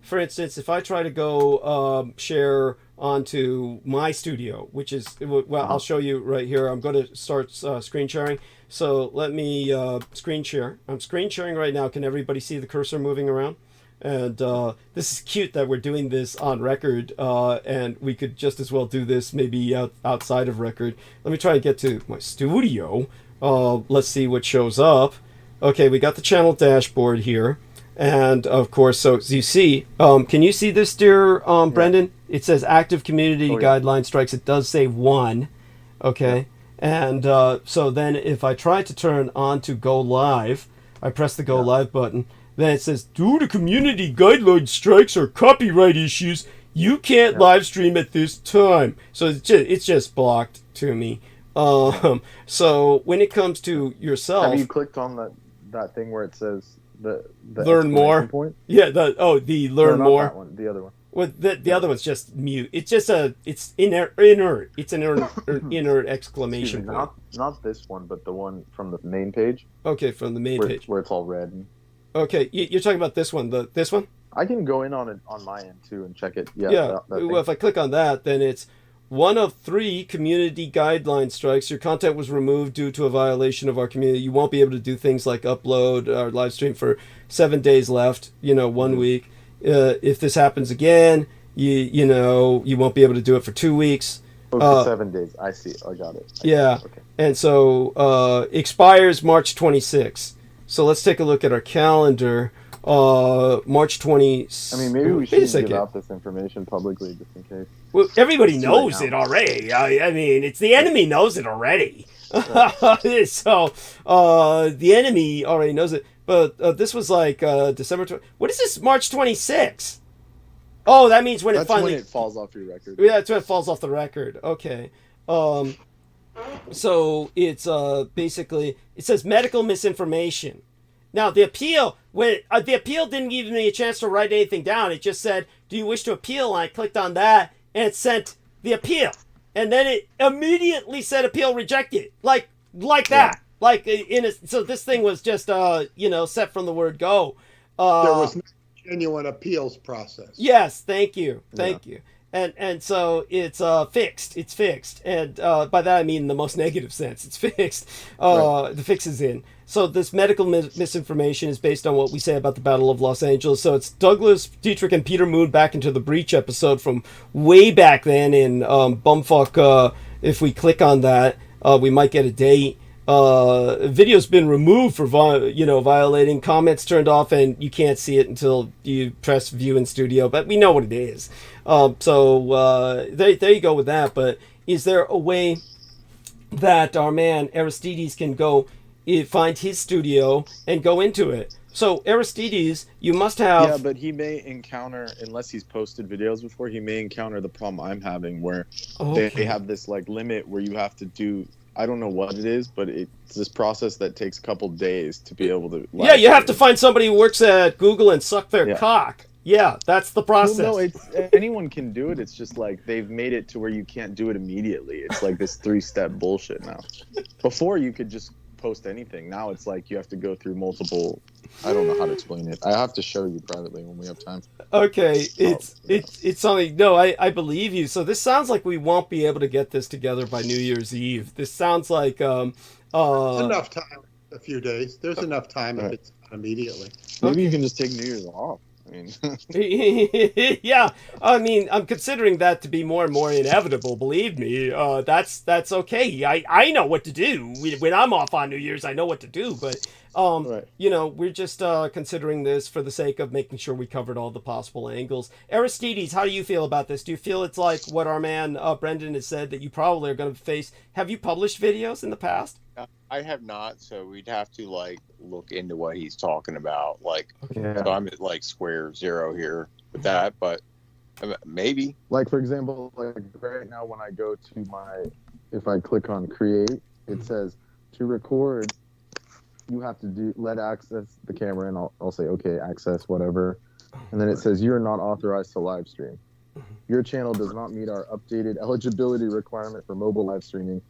for instance, if I try to go share onto my studio, which is I'll show you right here. I'm going to start screen sharing. So let me screen share. I'm screen sharing right now. Can everybody see the cursor moving around? And this is cute that we're doing this on record, and we could just as well do this maybe outside of record. Let me try and get to my studio. Let's see what shows up. Okay, we got the channel dashboard here. And of course, so as you see, can you see this, dear Brendan? It says active community guideline strikes. It does say 1. Okay. And so then if I try to turn on to go live, I press the go live button. Then it says, due to community guideline strikes or copyright issues, you can't live stream at this time. So it's just blocked to me. So when it comes to yourself, Have you clicked on that thing where it says The Learn more. exclamation point? Yeah. The learn No, not more. that one. The other one. Well, the other one's just mute. It's just it's inert. It's an inert exclamation Excuse me, point. not this one, but the one from the main page. Okay, from the main page. Where it's all red. Okay, you're talking about this one. This one. I can go in on it on my end too and check it. Yeah. Yeah. Well, if I click on that, then it's one of 3 community guideline strikes. Your content was removed due to a violation of our community. You won't be able to do things like upload or live stream for 7 days left. 1 week. If this happens again, you won't be able to do it for 2 weeks. For 7 days. I see. I got it. Yeah. Okay. And so expires March 26th. So let's take a look at our calendar. March 20. I mean, maybe we shouldn't give out this information publicly just in case. Well, everybody knows it already. I mean, it's the enemy knows it already. Right. So the enemy already knows it. But this was like December 20. What is this? March 26th. Oh, that means when that's it finally... when it falls off your record. Yeah, that's when it falls off the record. Okay. So it's basically... It says medical misinformation. Now, the appeal... the appeal didn't give me a chance to write anything down. It just said, do you wish to appeal? And I clicked on that, and it sent the appeal. And then it immediately said appeal rejected. Like that. Like, so this thing was just, set from the word go. There was no genuine appeals process. Yes, thank you. And so it's fixed. It's fixed. And by that I mean in the most negative sense. It's fixed. Right. The fix is in. So this medical misinformation is based on what we say about the Battle of Los Angeles. So it's Douglas Dietrich and Peter Moon back into the Breach episode from way back then in Bumfuck. If we click on that, we might get a date. Video's been removed for violating, comments turned off, and you can't see it until you press view in studio, but we know what it is. So there you go with that. But is there a way that our man Aristides can go find his studio and go into it? So Aristides, you must have... Yeah, but he may encounter, unless he's posted videos before, he may encounter the problem I'm having where they have this like limit where you have to do... I don't know what it is, but it's this process that takes a couple days to be able to... Yeah, you have to find somebody who works at Google and suck their cock. Yeah, that's the process. Well, no, anyone can do it. It's just like they've made it to where you can't do it immediately. It's like this 3-step bullshit now. Before, you could just post anything. Now it's like you have to go through multiple... I don't know how to explain it. I have to show you privately when we have time. Okay, it's something... No, I believe you. So this sounds like we won't be able to get this together by New Year's Eve. This sounds like... There's enough time, a few days. There's enough time if it's not immediately. Maybe you can just take New Year's off. I mean... Yeah, I mean, I'm considering that to be more and more inevitable, believe me. That's okay. I know what to do. When I'm off on New Year's, I know what to do, but... we're just considering this for the sake of making sure we covered all the possible angles. Aristides, how do you feel about this? Do you feel it's like what our man Brendan has said, that you probably are going to face? Have you published videos in the past? I have not, so we'd have to look into what he's talking about. So I'm at square zero here with that, but maybe. Like, for example, right now when I go to if I click on create, it says to record, you have to let access the camera, and I'll say, okay, access whatever. And then it says, you're not authorized to live stream. Your channel does not meet our updated eligibility requirement for mobile live streaming,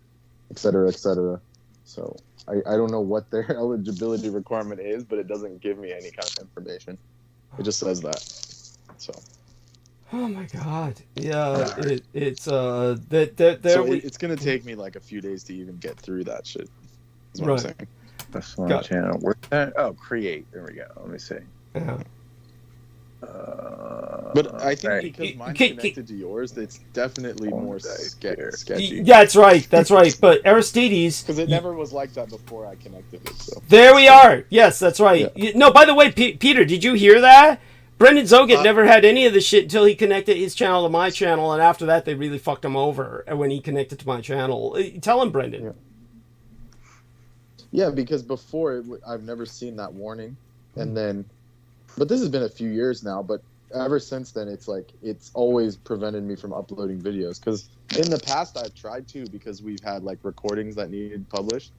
et cetera, et cetera. So I don't know what their eligibility requirement is, but it doesn't give me any kind of information. It just says that. So. Oh my God! Yeah, it's So it's gonna take me a few days to even get through that shit. Is what I'm saying. That's one channel. Where's that? Oh, create. There we go. Let me see. Yeah. But I think because mine's connected to yours, it's definitely more sketchy. Yeah, that's right. But Aristides... Because it never was like that before I connected it. So. There we are. Yes, that's right. Yeah. No, by the way, Peter, did you hear that? Brendan Zoget never had any of this shit until he connected his channel to my channel, and after that, they really fucked him over when he connected to my channel. Tell him, Brendan. Yeah. Yeah, because before I've never seen that warning, and then, but this has been a few years now. But ever since then, it's always prevented me from uploading videos. Because in the past I've tried to, because we've had recordings that needed published,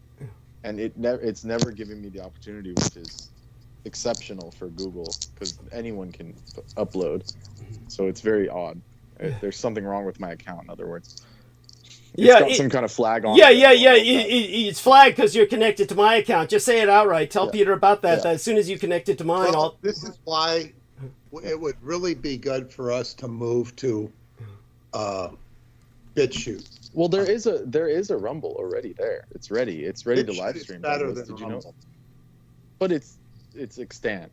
and it's never given me the opportunity, which is exceptional for Google because anyone can upload. So it's very odd. There's something wrong with my account, in other words. It's got some kind of flag on it. Yeah. It's flagged because you're connected to my account. Just say it outright. Tell Peter about that. As soon as you connect it to mine, This is why it would really be good for us to move to BitChute. Well, there is a Rumble already there. It's ready. It's ready to live stream. Better than Did you Rumble. know? But it's extant.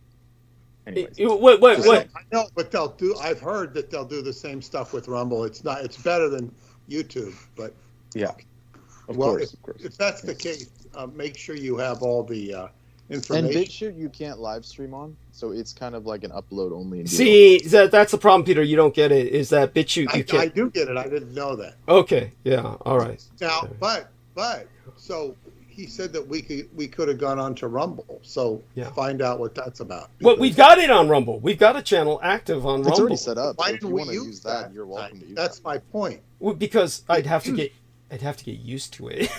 Anyways, what? I know, but I've heard that they'll do the same stuff with Rumble. It's better than YouTube, but yeah. Of well, course. If that's the case, make sure you have all the information. And BitChute you can't live stream on, so it's kind of like an upload only deal. See, that's the problem, Peter. You don't get it. Is that BitChute? I do get it. I didn't know that. Okay. Yeah. All right. Now, but so he said that we could have gone on to Rumble. So find out what that's about. Well, we've got it on Rumble. We've got a channel active on Rumble. It's already set up. Why So didn't if you we want to use use that, you're welcome to use That's my point. Well, because I'd have to get used to it.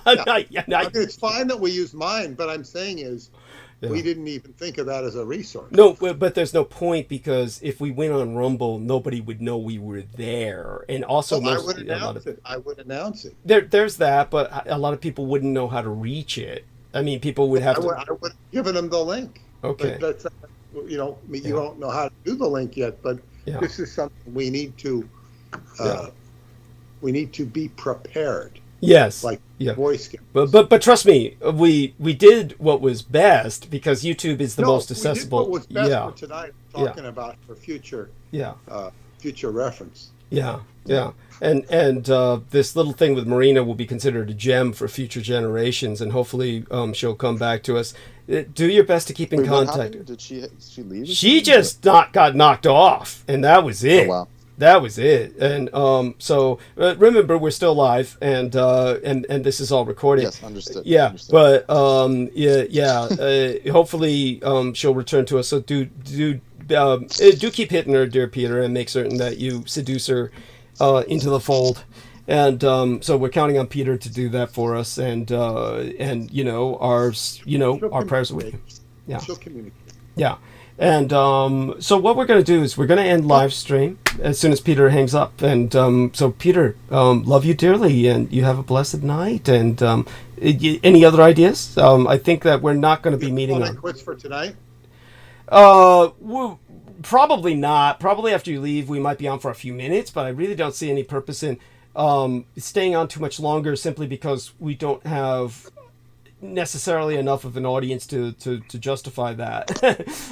I mean, it's fine that we use mine, but I'm saying is we didn't even think of that as a resource. No, but there's no point because if we went on Rumble, nobody would know we were there, and also I would announce it. I would announce it. There's that, but a lot of people wouldn't know how to reach it. I mean, people would have to. I would have given them the link. Okay. But that's, you don't know how to do the link yet, but this is something we need to. We need to be prepared. Yes. Like voice skip. But trust me, we did what was best because YouTube is the most accessible. We did what was best for tonight. Talking about for future. Future reference. Yeah. And this little thing with Marina will be considered a gem for future generations, and hopefully she'll come back to us. Do your best to keep in contact. Did she leave? She just got knocked off, and that was it. Oh, wow. That was it. And so remember, we're still live, and this is all recorded. Yes, understood. Yeah, understood. but hopefully she'll return to us. So do keep hitting her, dear Peter, and make certain that you seduce her into the fold. And so we're counting on Peter to do that for us, and our prayers are with you. Yeah, she'll communicate. Yeah. And so what we're going to do is we're going to end live stream as soon as Peter hangs up. And so, Peter, love you dearly, and you have a blessed night. And any other ideas? I think that we're not going to be meeting on. Quits for tonight? Probably not. Probably after you leave, we might be on for a few minutes, but I really don't see any purpose in staying on too much longer simply because we don't have necessarily enough of an audience to justify that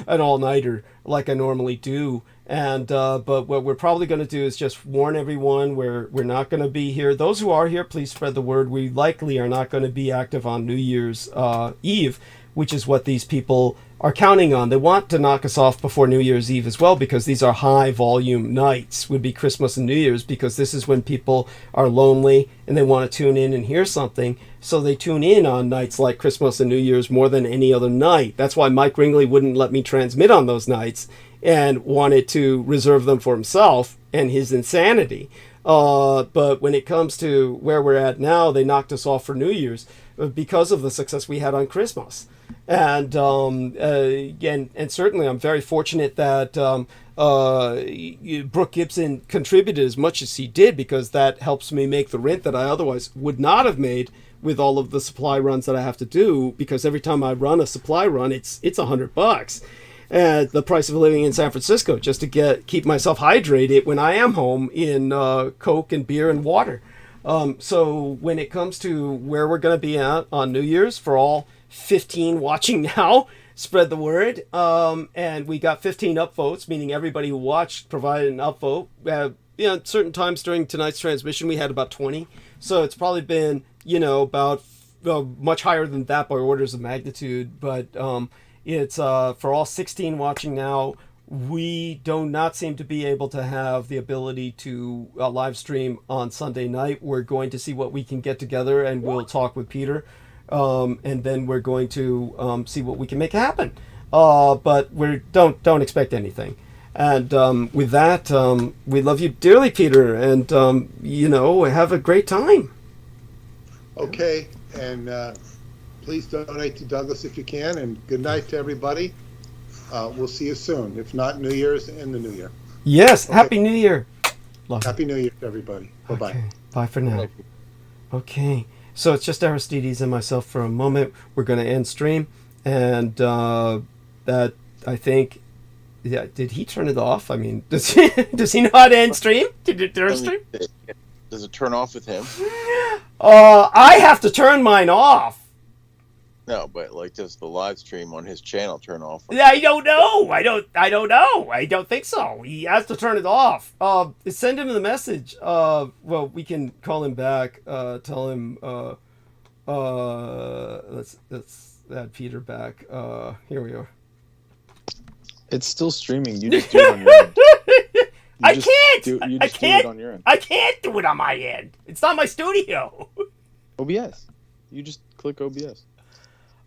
an all-nighter like I normally do. And but what we're probably going to do is just warn everyone we're not going to be here. Those who are here, please spread the word. We likely are not going to be active on New Year's Eve, which is what these people are counting on. They want to knock us off before New Year's Eve as well, because these are high volume nights, would be Christmas and New Year's, because this is when people are lonely and they want to tune in and hear something. So they tune in on nights like Christmas and New Year's more than any other night. That's why Mike Ringley wouldn't let me transmit on those nights and wanted to reserve them for himself and his insanity. But when it comes to where we're at now, they knocked us off for New Year's because of the success we had on Christmas. And certainly I'm very fortunate that Brooke Gibson contributed as much as he did, because that helps me make the rent that I otherwise would not have made with all of the supply runs that I have to do, because every time I run a supply run, it's $100. The price of living in San Francisco just to keep myself hydrated when I am home in Coke and beer and water. So when it comes to where we're going to be at on New Year's, for all 15 watching now, spread the word. And we got 15 upvotes, meaning everybody who watched provided an upvote. Certain times during tonight's transmission, we had about 20. So it's probably been, about much higher than that by orders of magnitude. But it's for all 16 watching now, we do not seem to be able to have the ability to live stream on Sunday night. We're going to see what we can get together, and we'll talk with Peter. And then we're going to see what we can make happen. But we don't expect anything. And with that, we love you dearly, Peter, and have a great time. Okay, and please donate to Douglas if you can, and good night to everybody. We'll see you soon. If not New Year's, in the New Year. Yes. Okay. Happy New Year. Love Happy New Year to everybody. Bye-bye. Okay. Bye for now. Okay. So it's just Aristides and myself for a moment. We're going to end stream. And that, I think, yeah, did he turn it off? I mean, does he know how to end stream? Did it turn stream? Does it turn off with him? I have to turn mine off. No, but like, does the live stream on his channel turn off? I don't know. I don't know. I don't think so. He has to turn it off. Send him the message. Well, we can call him back. Tell him. Let's add Peter back. Here we are. It's still streaming. You just do it on your end. I can't. Do I can't. it on your end. I can't do it on my end. It's not my studio. OBS. You just click OBS.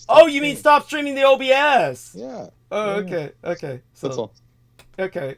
Oh, you mean stop streaming the OBS? Yeah. Oh, Yeah. okay. Okay. So, That's all. Okay.